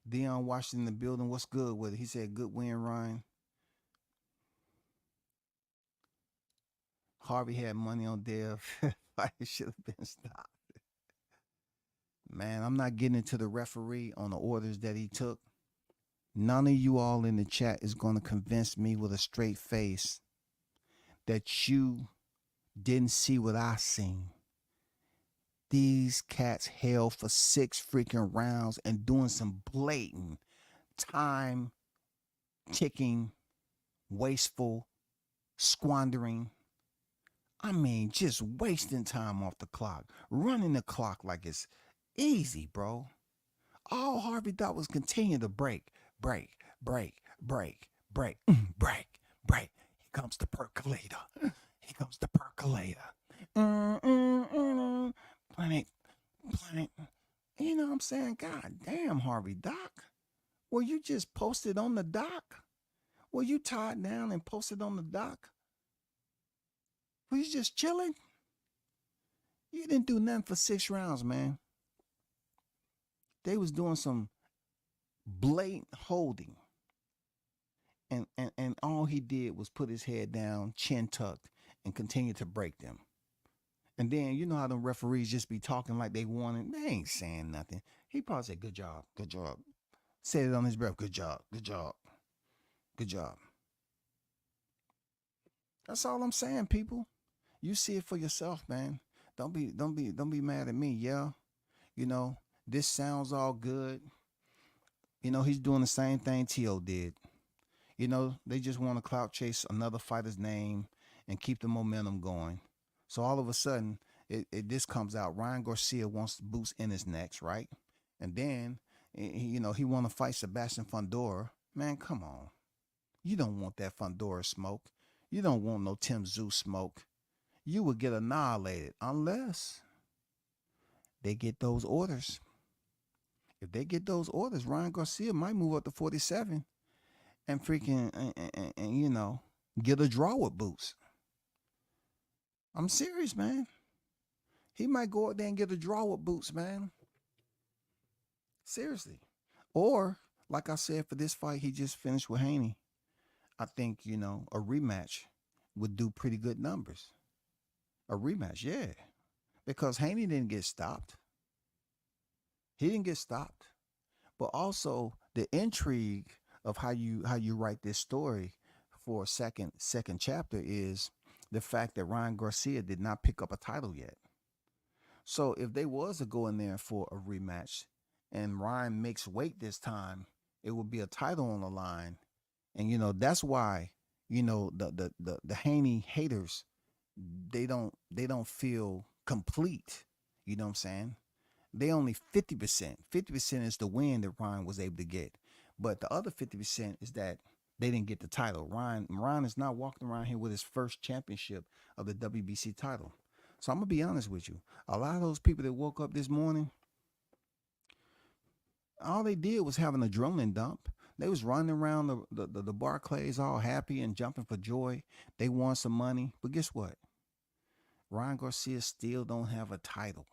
Dion Washington in the building. What's good with it? He said, good win, Ryan. Harvey had money on Dev. Fight should have been stopped. Man, I'm not getting into the referee on the orders that he took. None of you all in the chat is going to convince me with a straight face that you didn't see what I seen. These cats held for 6 freaking rounds and doing some blatant time ticking, wasteful, squandering. I mean, just wasting time off the clock, running the clock like it's easy, bro. All Harvey thought was continue to break. Break. Here comes the percolator. Planet. You know what I'm saying? God damn, Harvey Doc. Were you just posted on the dock? Were you tied down and posted on the dock? Were you just chilling? You didn't do nothing for 6 rounds, man. They was doing some blatant holding. And all he did was put his head down, chin tucked, and continue to break them. And then you know how the referees just be talking like they wanted. They ain't saying nothing. He probably said, good job. Said it on his breath, good job. That's all I'm saying, people. You see it for yourself, man. Don't be mad at me. Yeah. This sounds all good. He's doing the same thing T.O. did. They just want to clout chase another fighter's name and keep the momentum going. So all of a sudden, this comes out. Ryan Garcia wants boots in his necks, right? And then, he want to fight Sebastian Fundora. Man, come on. You don't want that Fundora smoke. You don't want no Tim Tszyu smoke. You would get annihilated unless they get those orders. If they get those orders, Ryan Garcia might move up to 47 and freaking, and get a draw with boots. I'm serious, man. He might go out there and get a draw with boots, man. Seriously. Or, like I said, for this fight he just finished with Haney, I think, a rematch would do pretty good numbers. A rematch, yeah. Because Haney didn't get stopped. He didn't get stopped. But also the intrigue of how you write this story for a second chapter is the fact that Ryan Garcia did not pick up a title yet. So if they was to go in there for a rematch and Ryan makes weight this time, it would be a title on the line. And that's why, the Haney haters, they don't feel complete. You know what I'm saying? They only 50%. 50% is the win that Ryan was able to get. But the other 50% is that they didn't get the title. Ryan is not walking around here with his first championship of the WBC title. So I'm going to be honest with you. A lot of those people that woke up this morning, all they did was have an adrenaline dump. They was running around the Barclays all happy and jumping for joy. They won some money. But guess what? Ryan Garcia still don't have a title.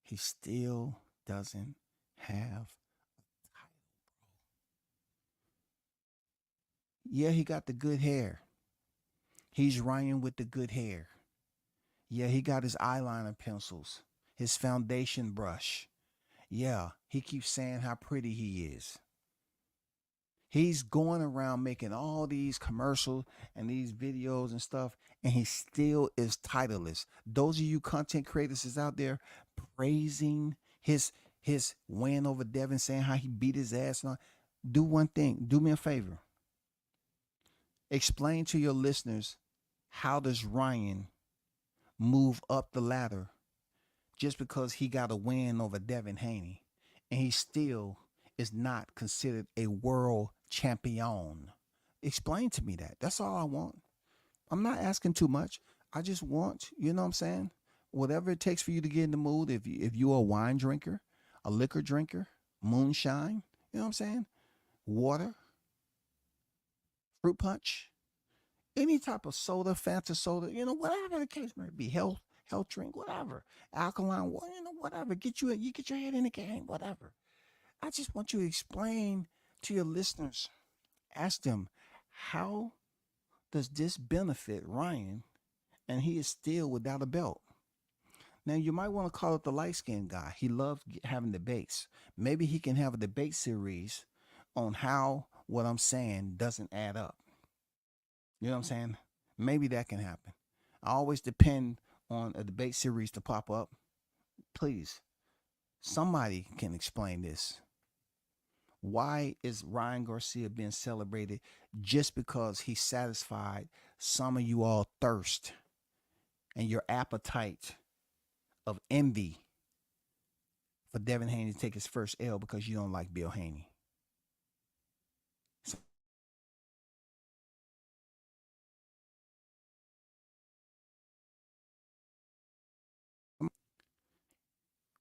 He still doesn't have a title. Yeah, he got the good hair. He's Ryan with the good hair. Yeah, he got his eyeliner pencils, his foundation brush. Yeah, he keeps saying how pretty he is. He's going around making all these commercials and these videos and stuff, and he still is titleless. Those of you content creators is out there praising his win over Devin, saying how he beat his ass. And all, do one thing. Do me a favor. Explain to your listeners, how does Ryan move up the ladder just because he got a win over Devin Haney, and he still is not considered a world champion? Explain to me that. That's all I want. I'm not asking too much. I just want, you know what I'm saying? Whatever it takes for you to get in the mood. If you're a wine drinker, a liquor drinker, moonshine, you know what I'm saying? Water, fruit punch, any type of soda, Fanta soda, you know, whatever the case may be, health drink, whatever, alkaline water, you know, whatever. You get your head in the game, whatever. I just want you to explain to your listeners, ask them, how does this benefit Ryan, and he is still without a belt? Now, you might want to call it the light-skinned guy. He loves having debates. Maybe he can have a debate series on how what I'm saying doesn't add up. You know what I'm saying? Maybe that can happen. I always depend on a debate series to pop up. Please, somebody can explain this. Why is Ryan Garcia being celebrated just because he satisfied some of you all thirst and your appetite of envy for Devin Haney to take his first L because you don't like Bill Haney?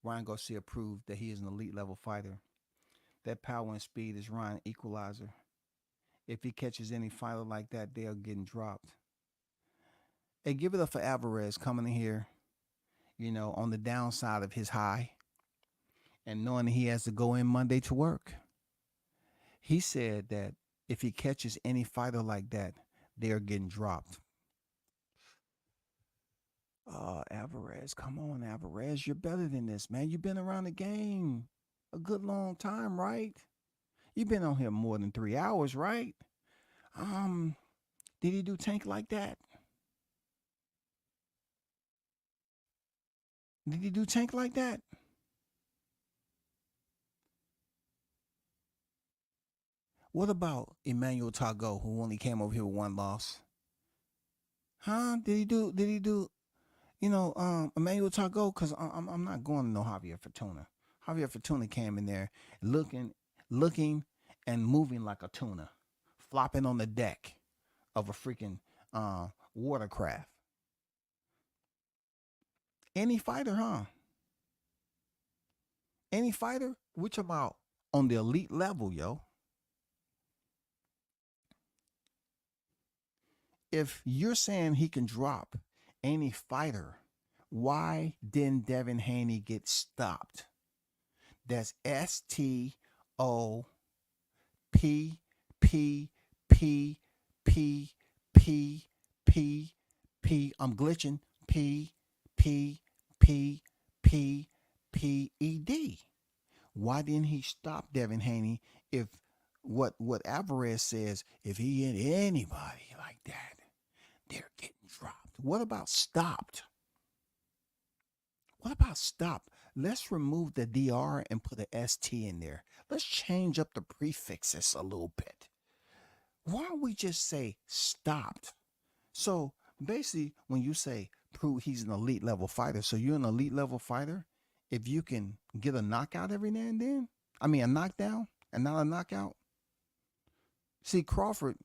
Ryan Garcia proved that he is an elite level fighter. That power and speed is Ryan equalizer. If he catches any fighter like that, they're getting dropped. Hey, give it up for Alvarez coming in here, you know, on the downside of his high and knowing that he has to go in Monday to work. He said that if he catches any fighter like that, they are getting dropped. Alvarez, come on, Alvarez. You're better than this, man. You've been around the game a good long time, right? You've been on here more than 3 hours, right? Did he do Tank like that? Did he do Tank like that? What about Emmanuel Tago, who only came over here with one loss? Huh? Did he do, you know, Emmanuel Tago? Because I'm not going to know Javier Fortuna. Javier Fortuna came in there looking and moving like a tuna, flopping on the deck of a freaking watercraft. Any fighter, huh? Any fighter? Which about on the elite level, yo. If you're saying he can drop any fighter, why didn't Devin Haney get stopped? That's STOPPPPP. I'm glitching. PPPPPPED. Why didn't he stop Devin Haney? If what Alvarez says, if he hit anybody like that, they're getting dropped. What about stopped? What about stop? Let's remove the DR and put a ST in there. Let's change up the prefixes a little bit. Why don't we just say stopped? So basically, when you say prove he's an elite level fighter, so you're an elite level fighter if you can get a knockout every now and then? I mean, a knockdown and not a knockout? See, Crawford,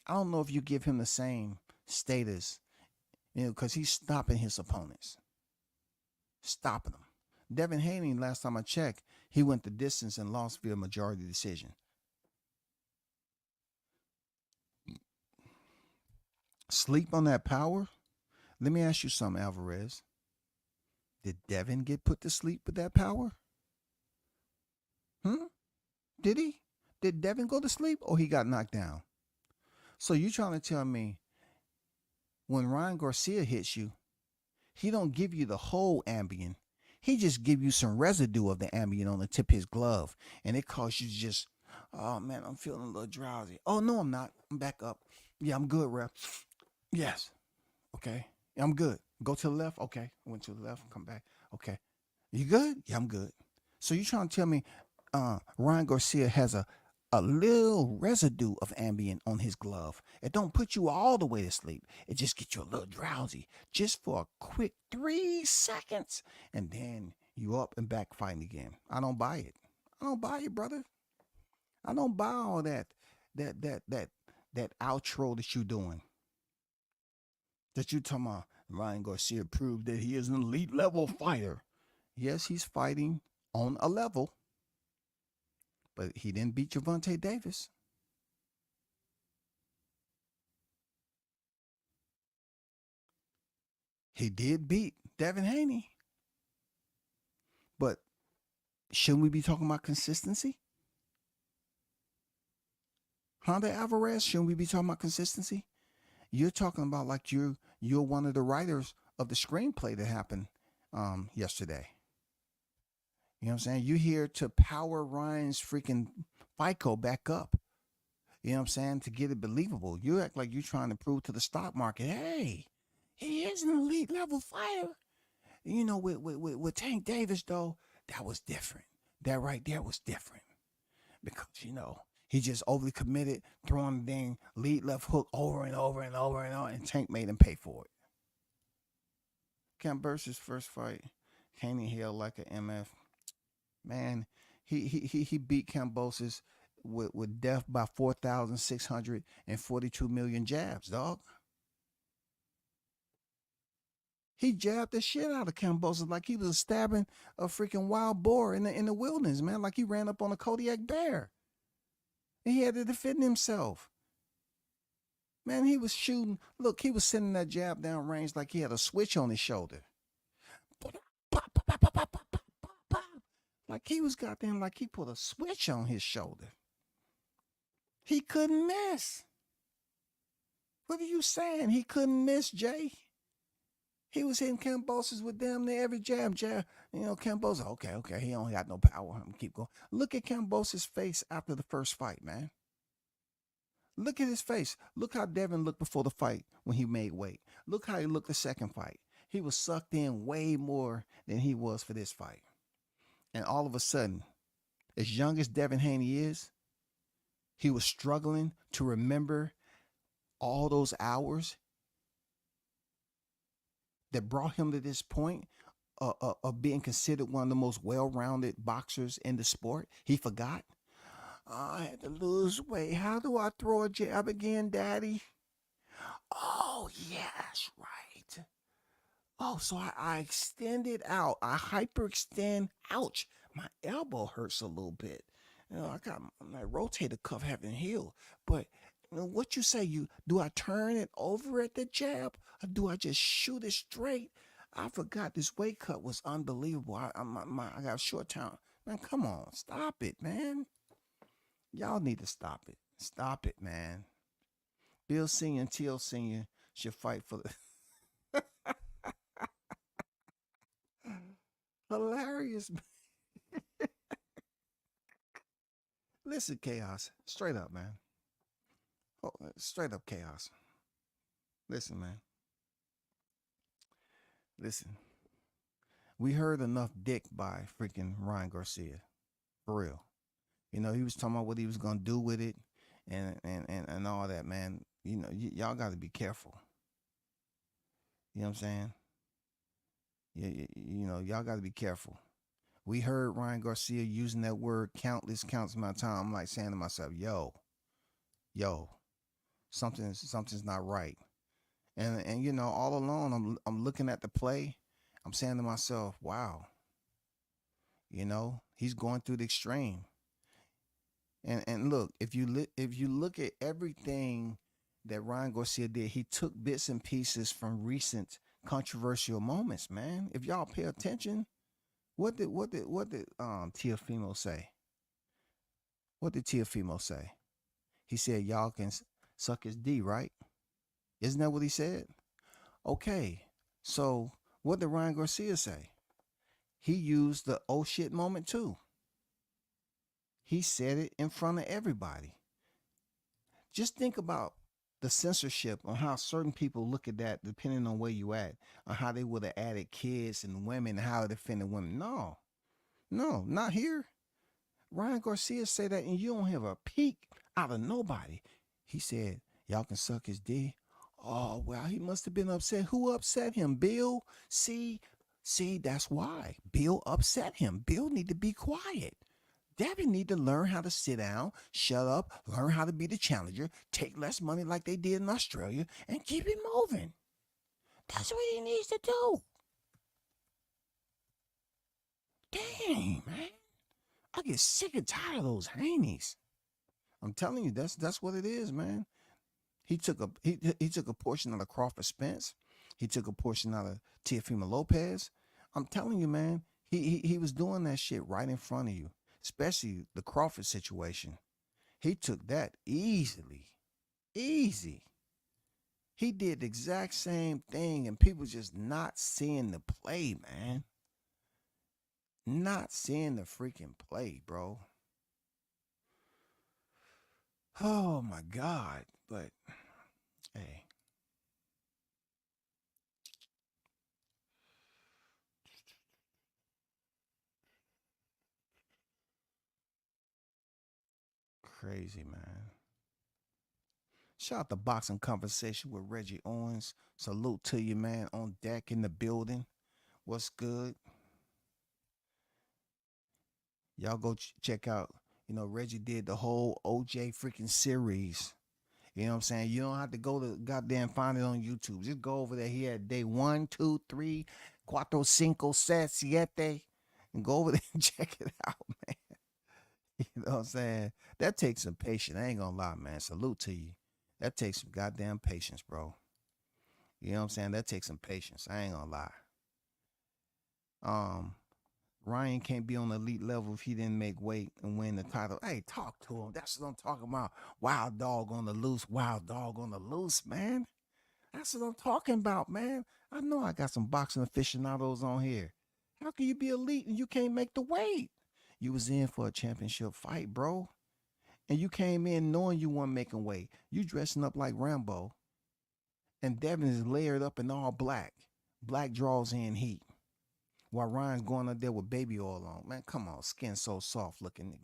I don't know if you give him the same status, you know, because he's stopping his opponents. Stopping them. Devin Haney, last time I checked, he went the distance and lost via majority decision. Sleep on that power? Let me ask you something, Alvarez. Did Devin get put to sleep with that power? Did he? Did Devin go to sleep or he got knocked down? So you trying to tell me when Ryan Garcia hits you, he don't give you the whole Ambien. He just give you some residue of the Ambien on the tip of his glove, and it causes you to just, oh man, I'm feeling a little drowsy. Oh no, I'm not. I'm back up. Yeah, I'm good, rep. Yes. Okay. I'm good. Go to the left. Okay. I went to the left. Come back. Okay. You good? Yeah, I'm good. So you trying to tell me Ryan Garcia has a little residue of Ambien on his glove. It don't put you all the way to sleep. It just gets you a little drowsy just for a quick 3 seconds. And then you up and back fighting again. I don't buy it. I don't buy it, brother. I don't buy all that outro that you doing. That you talking about Ryan Garcia proved that he is an elite level fighter. Yes, he's fighting on a level. But he didn't beat Gervonta Davis. He did beat Devin Haney. But shouldn't we be talking about consistency? Honda Alvarez, shouldn't we be talking about consistency? You're talking about like you're one of the writers of the screenplay that happened yesterday. You know what I'm saying? You're here to power Ryan's freaking FICO back up. You know what I'm saying? To get it believable. You act like you're trying to prove to the stock market, hey, he is an elite level fighter. You know, with Tank Davis, though, that was different. That right there was different. Because, you know, he just overly committed, throwing the dang lead left hook over and over and over and over, and Tank made him pay for it. Cambose's first fight, Haney held like an MF. Man, he beat Cambosis with death by 4,642 million jabs, dog. He jabbed the shit out of Cambosis like he was stabbing a freaking wild boar in the wilderness, man. Like he ran up on a Kodiak bear. And he had to defend himself. Man, he was shooting. Look, he was sending that jab down range like he had a switch on his shoulder. Like he was goddamn, like he put a switch on his shoulder. He couldn't miss. What are you saying? He couldn't miss, Jay. He was hitting Cambosis with damn near every jab. You know, Cambosis, okay. He only got no power. I'm gonna keep going. Look at Cambosis' face after the first fight, man. Look at his face. Look how Devin looked before the fight when he made weight. Look how he looked the second fight. He was sucked in way more than he was for this fight. And all of a sudden, as young as Devin Haney is, he was struggling to remember all those hours that brought him to this point of being considered one of the most well-rounded boxers in the sport. He forgot. I had to lose weight. How do I throw a jab again, Daddy? Oh, yes, right. Oh, so I extended out. I hyperextend. Ouch. My elbow hurts a little bit. You know, I got my rotator cuff having healed. But you know, what you say, do I turn it over at the jab or do I just shoot it straight? I forgot this weight cut was unbelievable. I got a short time. Man, come on. Stop it, man. Y'all need to stop it. Stop it, man. Bill Senior and T.O. Senior should fight for the... Hilarious. Listen, Chaos. Straight up, man. Oh, straight up, Chaos. Listen, man. Listen. We heard enough dick by freaking Ryan Garcia. For real. You know, he was talking about what he was going to do with it and all that, man. You know, y'all got to be careful. You know what I'm saying? You know, y'all got to be careful. We heard Ryan Garcia using that word countless amount of time. I'm like saying to myself, yo, something's not right. And you know, all alone, I'm looking at the play. I'm saying to myself, wow, you know, he's going through the extreme. And look, if you look at everything that Ryan Garcia did, he took bits and pieces from recent controversial moments, man. If y'all pay attention, what did Teofimo say? What did Teofimo say? He said y'all can suck his D, right? Isn't that what he said? Okay, so what did Ryan Garcia say? He used the oh shit moment too. He said it in front of everybody. Just think about the censorship on how certain people look at that, depending on where you at, on how they would have added kids and women, how it offended women. No, no, not here. Ryan Garcia said that, and you don't have a peek out of nobody. He said, y'all can suck his dick. Oh, well, he must have been upset. Who upset him? Bill? See, that's why. Bill upset him. Bill need to be quiet. Devin need to learn how to sit down, shut up, learn how to be the challenger, take less money like they did in Australia, and keep it moving. That's what he needs to do. Dang, man. I get sick and tired of those Haneys. I'm telling you, that's what it is, man. He took a portion out of Crawford Spence. He took a portion out of Teofimo Lopez. I'm telling you, man, he was doing that shit right in front of you, especially the Crawford situation. He took that easily. Easy. He did the exact same thing, and people just not seeing the play, man. Not seeing the freaking play, bro. Oh my God. But hey. Crazy, man. Shout out to Boxing Conversation with Reggie Owens. Salute to you, man. On deck in the building. What's good? Y'all go check out. Reggie did the whole OJ freaking series. You know what I'm saying? You don't have to go to goddamn find it on YouTube. Just go over there. He had day 1, 2, 3, cuatro, cinco, seis, siete. And go over there and check it out, man. You know what I'm saying? That takes some patience. I ain't gonna lie, man. Salute to you. That takes some goddamn patience, bro. You know what I'm saying? That takes some patience. I ain't gonna lie. Ryan can't be on the elite level if he didn't make weight and win the title. Hey, talk to him. That's what I'm talking about. Wild dog on the loose. Wild dog on the loose, man. That's what I'm talking about, man. I know I got some boxing aficionados on here. How can you be elite and you can't make the weight? You was in for a championship fight, bro. And you came in knowing you weren't making weight. You dressing up like Rambo. And Devin is layered up in all black. Black draws in heat. While Ryan's going up there with baby oil on. Man, come on. Skin so soft looking.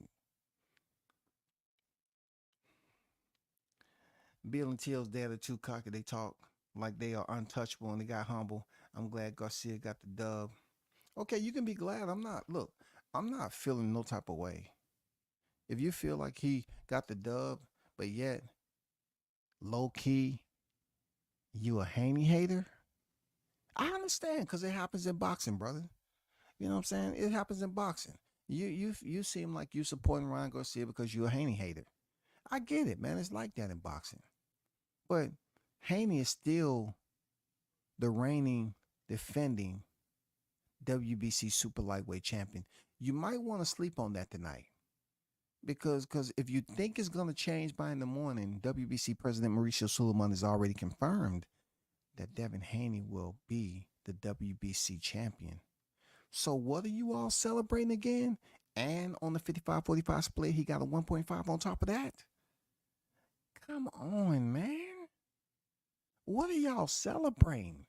Bill and Till's dad are too cocky. They talk like they are untouchable and they got humble. I'm glad Garcia got the dub. Okay, you can be glad. I'm not feeling no type of way. If you feel like he got the dub, but yet low key, you a Haney hater, I understand because it happens in boxing, brother. You know what I'm saying? It happens in boxing. You seem like you supporting Ryan Garcia because you're a Haney hater. I get it, man. It's like that in boxing. But Haney is still the reigning, defending WBC super lightweight champion. You might want to sleep on that tonight. Because if you think it's going to change by in the morning, WBC President Mauricio Suleiman has already confirmed that Devin Haney will be the WBC champion. So what are you all celebrating again? And on the 55-45 split, he got a 1.5 on top of that. Come on, man. What are y'all celebrating?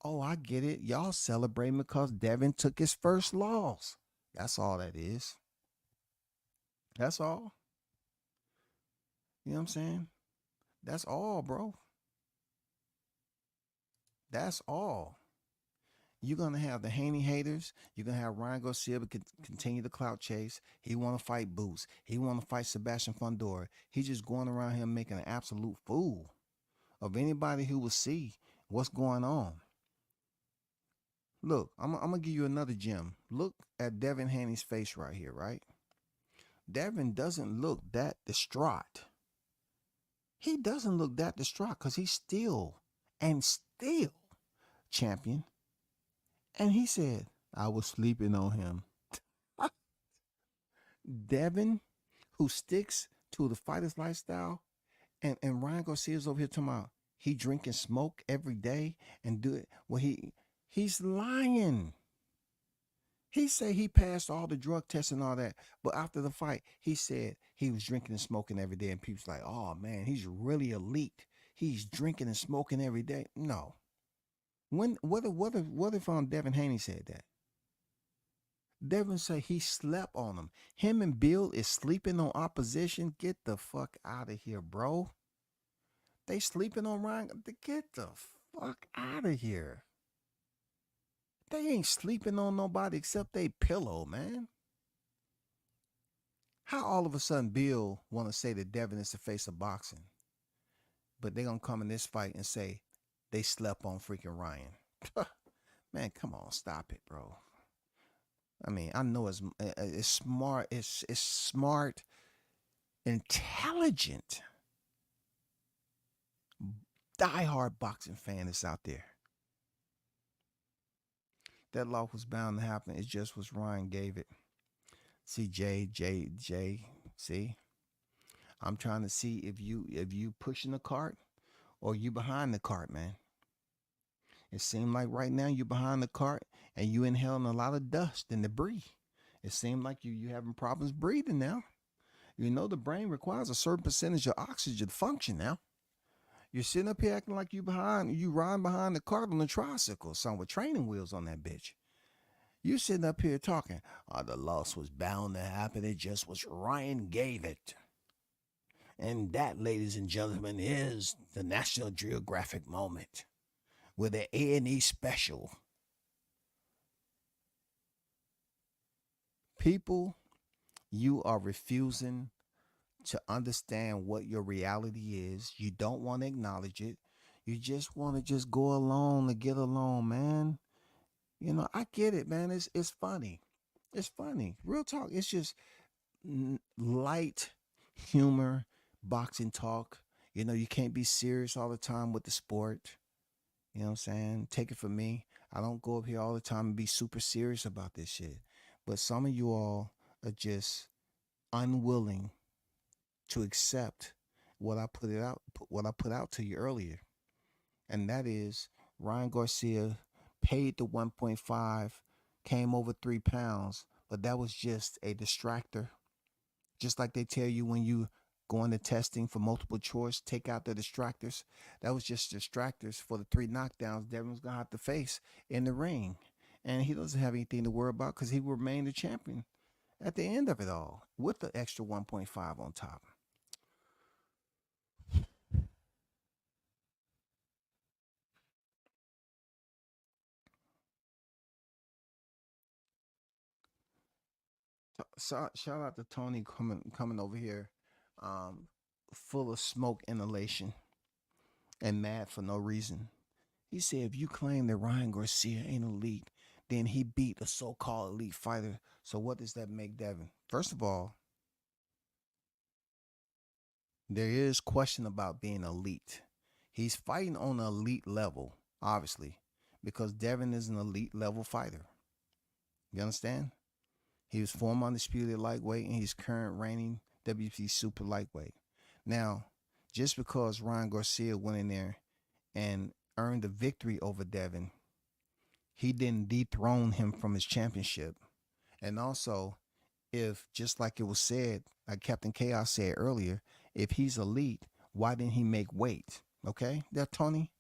Oh, I get it. Y'all celebrating because Devin took his first loss. That's all that is. That's all. You know what I'm saying? That's all, bro. That's all. You're going to have the Haney haters. You're going to have Ryan Garcia continue the clout chase. He want to fight Boots. He want to fight Sebastian Fundora. He's just going around here making an absolute fool of anybody who will see what's going on. Look, I'm going to give you another gem. Look at Devin Haney's face right here, right? Devin doesn't look that distraught. He doesn't look that distraught because he's still champion. And he said, I was sleeping on him. Devin, who sticks to the fighter's lifestyle, and Ryan Garcia's over here talking about he drink and smoke every day and do it. Well, he's lying. He said he passed all the drug tests and all that, but after the fight, he said he was drinking and smoking every day, and people's like, "Oh man, he's really elite. He's drinking and smoking every day." No. When what if Devin Haney said that? Devin said he slept on him. Him and Bill is sleeping on opposition. Get the fuck out of here, bro. They sleeping on Ryan. Get the fuck out of here. They ain't sleeping on nobody except they pillow, man. How all of a sudden Bill want to say that Devin is the face of boxing, but they gonna come in this fight and say they slept on freaking Ryan? Man, come on, stop it, bro. I mean, I know it's smart. It's smart, intelligent, diehard boxing fan that's out there. That loss was bound to happen. It just was Ryan gave it. See, Jay. See, I'm trying to see if you pushing the cart or you behind the cart, man. It seemed like right now you behind the cart and you inhaling a lot of dust and debris. It seemed like you having problems breathing now. You know the brain requires a certain percentage of oxygen to function now. You're sitting up here acting like you riding behind the cart on a tricycle, son, with training wheels on that bitch. You sitting up here talking, oh, the loss was bound to happen. It just was Ryan gave it. And that, ladies and gentlemen, is the National Geographic moment with the A&E special. People, you are refusing to understand what your reality is. You don't want to acknowledge it. You just want to just go along to get along, man. You know, I get it, man. It's funny. It's funny. Real talk. It's just light humor, boxing talk. You know, you can't be serious all the time with the sport. You know what I'm saying? Take it from me. I don't go up here all the time and be super serious about this shit. But some of you all are just unwilling to accept what I put out to you earlier. And that is Ryan Garcia paid the 1.5, came over 3 pounds, but that was just a distractor. Just like they tell you when you go into testing for multiple choice, take out the distractors. That was just distractors for the 3 knockdowns Devin was going to have to face in the ring. And he doesn't have anything to worry about because he will remain the champion at the end of it all with the extra 1.5 on top. So, shout out to Tony coming over here, full of smoke inhalation and mad for no reason. He said, if you claim that Ryan Garcia ain't elite, then he beat a so-called elite fighter. So what does that make Devin? First of all, there is question about being elite. He's fighting on an elite level, obviously, because Devin is an elite level fighter. You understand? He was former undisputed lightweight and he's current reigning WBC super lightweight. Now, just because Ryan Garcia went in there and earned a victory over Devin, he didn't dethrone him from his championship. And also, if just like it was said, like Captain Chaos said earlier, if he's elite, why didn't he make weight? Okay, that Tony.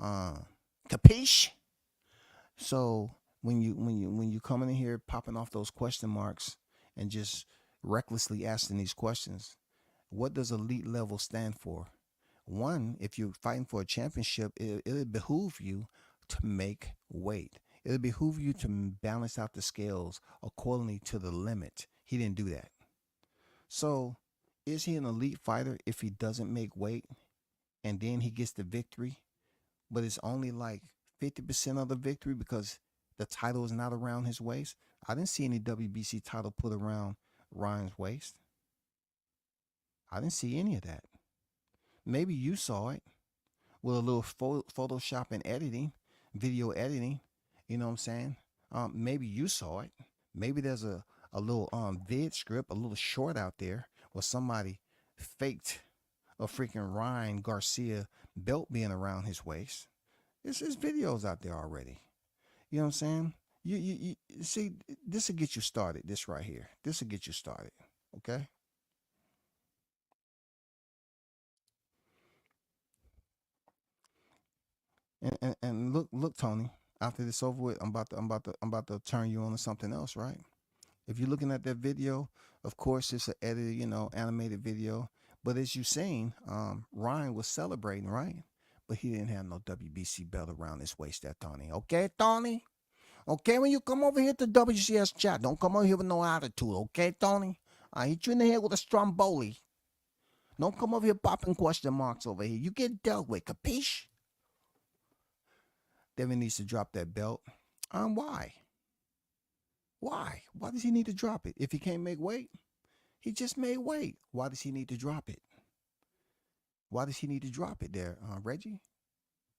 Capiche? So when you coming in here popping off those question marks and just recklessly asking these questions, what does elite level stand for? One, if you're fighting for a championship, it'll behoove you to make weight. It'll behoove you to balance out the scales accordingly to the limit. He didn't do that. So is he an elite fighter if he doesn't make weight and then he gets the victory, but it's only like 50% of the victory because the title is not around his waist? I didn't see any WBC title put around Ryan's waist. I didn't see any of that. Maybe you saw it with a little Photoshop and editing, video editing. You know what I'm saying? Maybe you saw it. Maybe there's a little vid script, a little short out there where somebody faked of freaking Ryan Garcia belt being around his waist. There's videos out there already. You know what I'm saying? You see, this will get you started. This right here. This will get you started. Okay. And look, Tony. After this over with, I'm about to turn you on to something else, right? If you're looking at that video, of course it's an edited, animated video. But as you seen, Ryan was celebrating, right? But he didn't have no WBC belt around his waist, there, Tony. Okay, Tony? Okay, when you come over here to WCS chat, don't come over here with no attitude, okay, Tony? I hit you in the head with a stromboli. Don't come over here popping question marks over here. You get dealt with, capiche? Devin needs to drop that belt. Why? Why? Why does he need to drop it? If he can't make weight, he just made weight. Why does he need to drop it? Why does he need to drop it there, Reggie?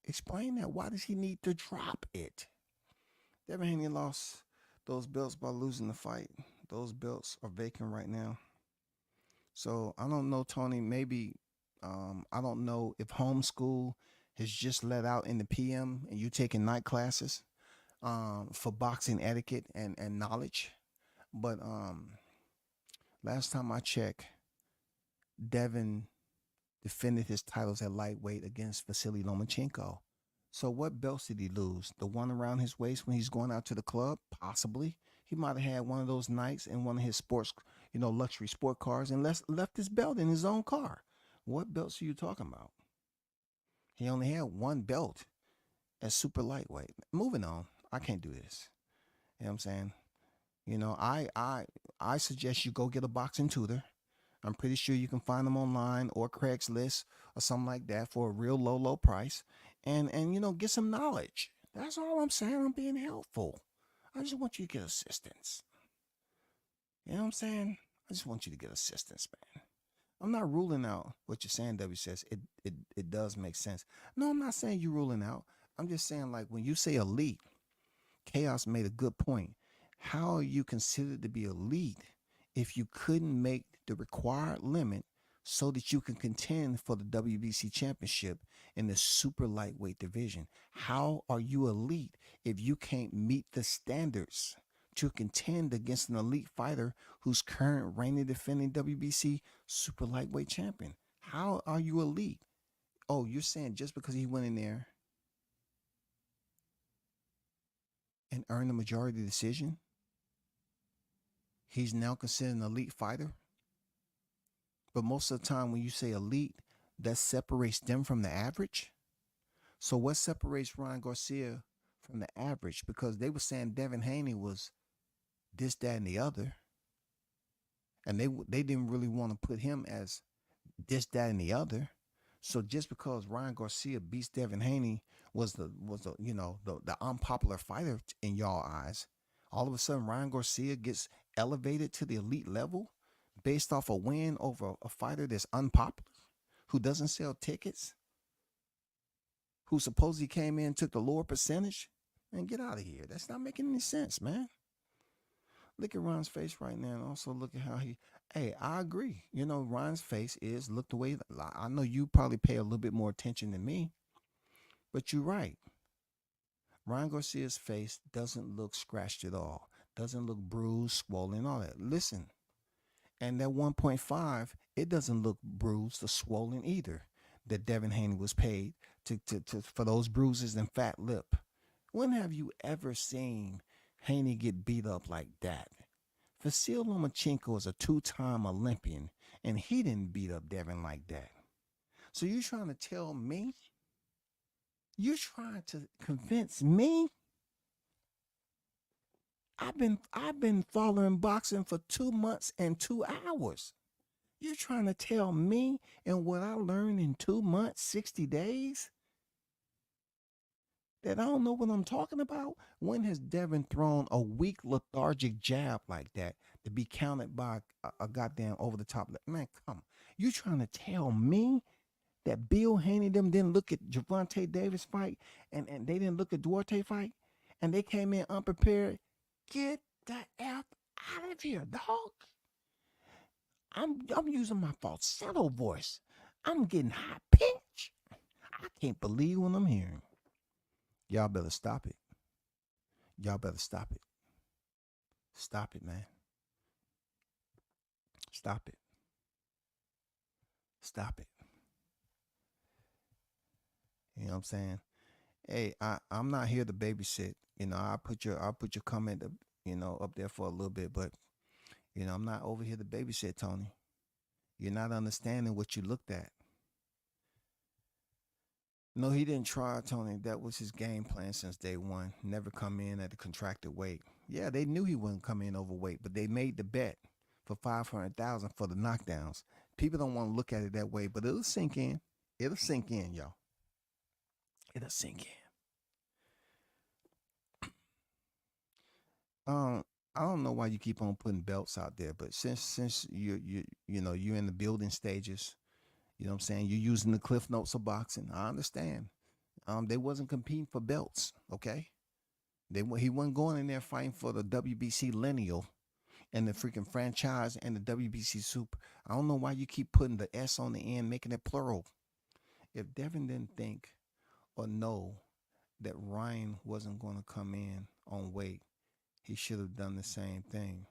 Explain that. Why does he need to drop it? Devin Haney lost those belts by losing the fight. Those belts are vacant right now. So I don't know, Tony. Maybe I don't know if homeschool has just let out in the PM and you taking night classes for boxing etiquette and knowledge. But last time I checked, Devin defended his titles at lightweight against Vasily Lomachenko. So what belts did he lose? The one around his waist when he's going out to the club? Possibly. He might have had one of those nights in one of his sports, luxury sport cars and left his belt in his own car. What belts are you talking about? He only had one belt at super lightweight. Moving on. I can't do this. You know what I'm saying? I suggest you go get a boxing tutor. I'm pretty sure you can find them online or Craigslist or something like that for a real low price. And get some knowledge. That's all I'm saying. I'm being helpful. I just want you to get assistance. You know what I'm saying? I just want you to get assistance, man. I'm not ruling out what you're saying, W says. It does make sense. No, I'm not saying you're ruling out. I'm just saying, like, when you say elite, Chaos made a good point. How are you considered to be elite if you couldn't make the required limit so that you can contend for the WBC championship in the super lightweight division? How are you elite if you can't meet the standards to contend against an elite fighter who's current reigning defending WBC super lightweight champion? How are you elite? Oh, you're saying just because he went in there and earned a majority decision, he's now considered an elite fighter? But most of the time when you say elite, that separates them from the average. So what separates Ryan Garcia from the average? Because they were saying Devin Haney was this, that, and the other. And they didn't really want to put him as this, that, and the other. So just because Ryan Garcia beats Devin Haney was the unpopular fighter in y'all eyes, all of a sudden Ryan Garcia gets elevated to the elite level based off a win over a fighter that's unpopular, who doesn't sell tickets, who supposedly came in and took the lower percentage? Man, get out of here. That's not making any sense, man. Look at Ryan's face right now, and also look at how hey, I agree. Ryan's face look the way, I know you probably pay a little bit more attention than me, but you're right. Ryan Garcia's face doesn't look scratched at all. Doesn't look bruised, swollen, all that. Listen, and that 1.5, it doesn't look bruised or swollen either, that Devin Haney was paid to for those bruises and fat lip. When have you ever seen Haney get beat up like that? Vasily Lomachenko is a 2-time Olympian, and he didn't beat up Devin like that. So you're trying to tell me? You're trying to convince me? I've been following boxing for 2 months and 2 hours. You're trying to tell me and what I learned in 2 months, 60 days, that I don't know what I'm talking about? When has Devin thrown a weak, lethargic jab like that to be counted by a goddamn over-the-top? Man, come on. You trying to tell me that Bill Haney them didn't look at Gervonta Davis fight and they didn't look at Duarte fight and they came in unprepared? Get the F out of here, dog. I'm using my falsetto voice. I'm getting high pitch. I can't believe what I'm hearing. Y'all better stop it. Y'all better stop it. Stop it, man. Stop it. Stop it. You know what I'm saying? Hey, I'm not here to babysit. You know, I'll put your comment up there for a little bit, but I'm not over here to babysit, Tony. You're not understanding what you looked at. No, he didn't try, Tony. That was his game plan since day one. Never come in at a contracted weight. Yeah, they knew he wouldn't come in overweight, but they made the bet for 500,000 for the knockdowns. People don't want to look at it that way, but it'll sink in. It'll sink in, y'all. It'll sink in. I don't know why you keep on putting belts out there, but since you're in the building stages, you know what I'm saying, you're using the cliff notes of boxing. I understand. They wasn't competing for belts, okay? He wasn't going in there fighting for the WBC lineal and the freaking franchise and the WBC super. I don't know why you keep putting the S on the end, making it plural. If Devin didn't think or know that Ryan wasn't going to come in on weight, he should have done the same thing.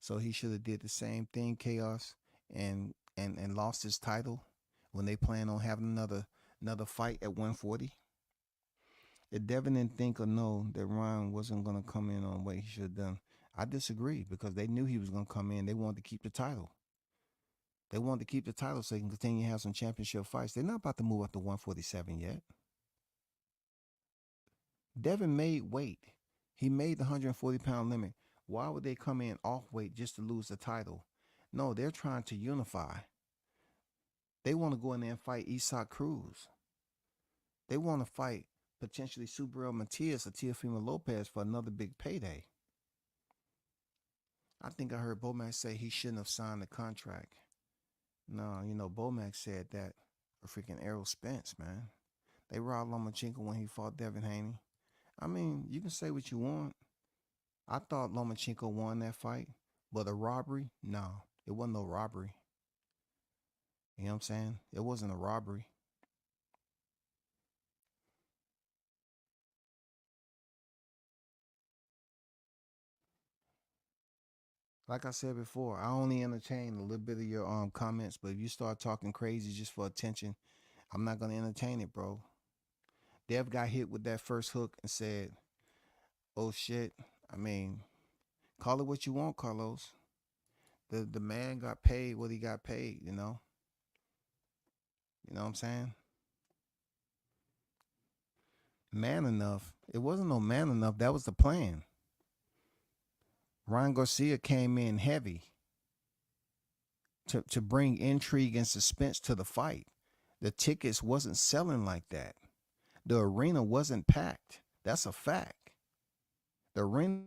So he should have did the same thing, Chaos, and lost his title when they plan on having another fight at 140. If Devin didn't think or know that Ryan wasn't going to come in on weight, he should have done. I disagree because they knew he was going to come in. They wanted to keep the title. They wanted to keep the title so they can continue to have some championship fights. They're not about to move up to 147 yet. Devin made weight. He made the 140-pound limit. Why would they come in off weight just to lose the title? No, they're trying to unify. They want to go in there and fight Isaac Cruz. They want to fight potentially Subriel Matias or Teofimo Lopez for another big payday. I think I heard Bomac say he shouldn't have signed the contract. No, Bomac said that for freaking Errol Spence, man. They robbed Lomachenko when he fought Devin Haney. I mean, you can say what you want. I thought Lomachenko won that fight, but a robbery? No, it wasn't no robbery. You know what I'm saying? It wasn't a robbery. Like I said before, I only entertain a little bit of your comments, but if you start talking crazy just for attention, I'm not gonna entertain it, bro. Dev got hit with that first hook and said, "Oh shit." I mean, call it what you want, Carlos. The man got paid what he got paid, You know what I'm saying? Man enough. It wasn't no man enough. That was the plan. Ryan Garcia came in heavy to bring intrigue and suspense to the fight. The tickets wasn't selling like that. The arena wasn't packed. That's a fact. The arena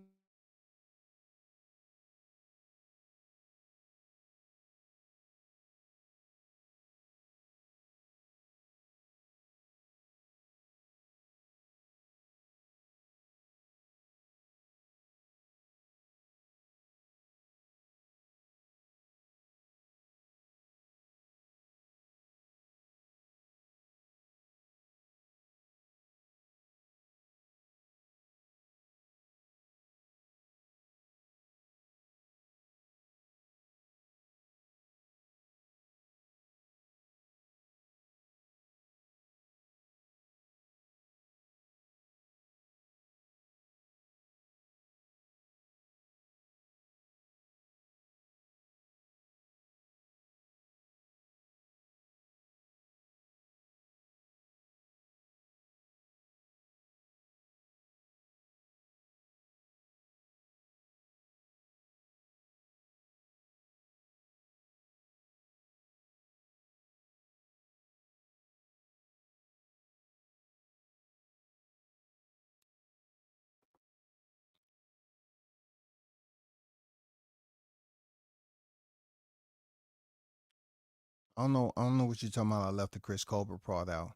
I don't know what you're talking about. I left the Chris Colbert part out.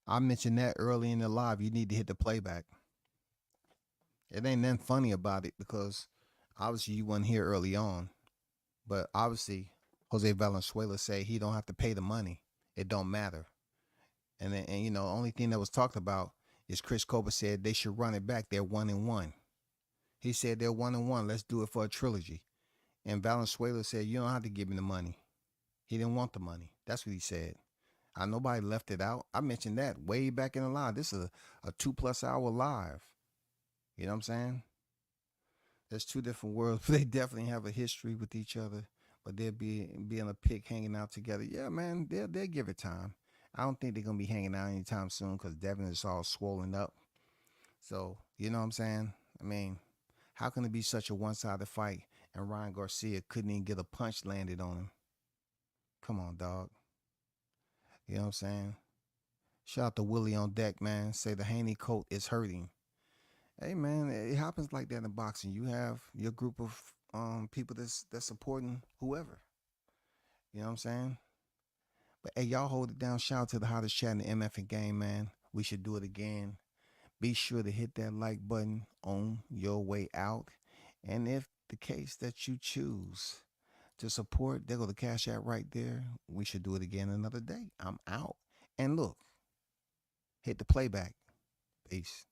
I mentioned that early in the live. You need to hit the playback. It ain't nothing funny about it because obviously you weren't here early on, but obviously Jose Valenzuela said he don't have to pay the money. It don't matter. And you know, only thing that was talked about is Chris Cobra said they should run it back. They're 1-1. He said they're 1-1. Let's do it for a trilogy. And Valenzuela said, you don't have to give me the money. He didn't want the money. That's what he said. Nobody left it out. I mentioned that way back in the live. This is a 2+ hour live. You know what I'm saying? There's two different worlds. They definitely have a history with each other, but they'll be in a pic hanging out together. Yeah, man, they'll give it time. I don't think they're going to be hanging out anytime soon because Devin is all swollen up. So, you know what I'm saying? I mean, how can it be such a one-sided fight and Ryan Garcia couldn't even get a punch landed on him? Come on, dog. You know what I'm saying? Shout out to Willie on deck, man. Say the Haney coat is hurting. Hey, man, it happens like that in boxing. You have your group of people that's supporting whoever. You know what I'm saying? But hey, y'all hold it down. Shout out to the hottest chat in the MF and game, man. We should do it again. Be sure to hit that like button on your way out. And if the case that you choose to support, there go the Cash App right there. We should do it again another day. I'm out. And look, hit the playback. Peace.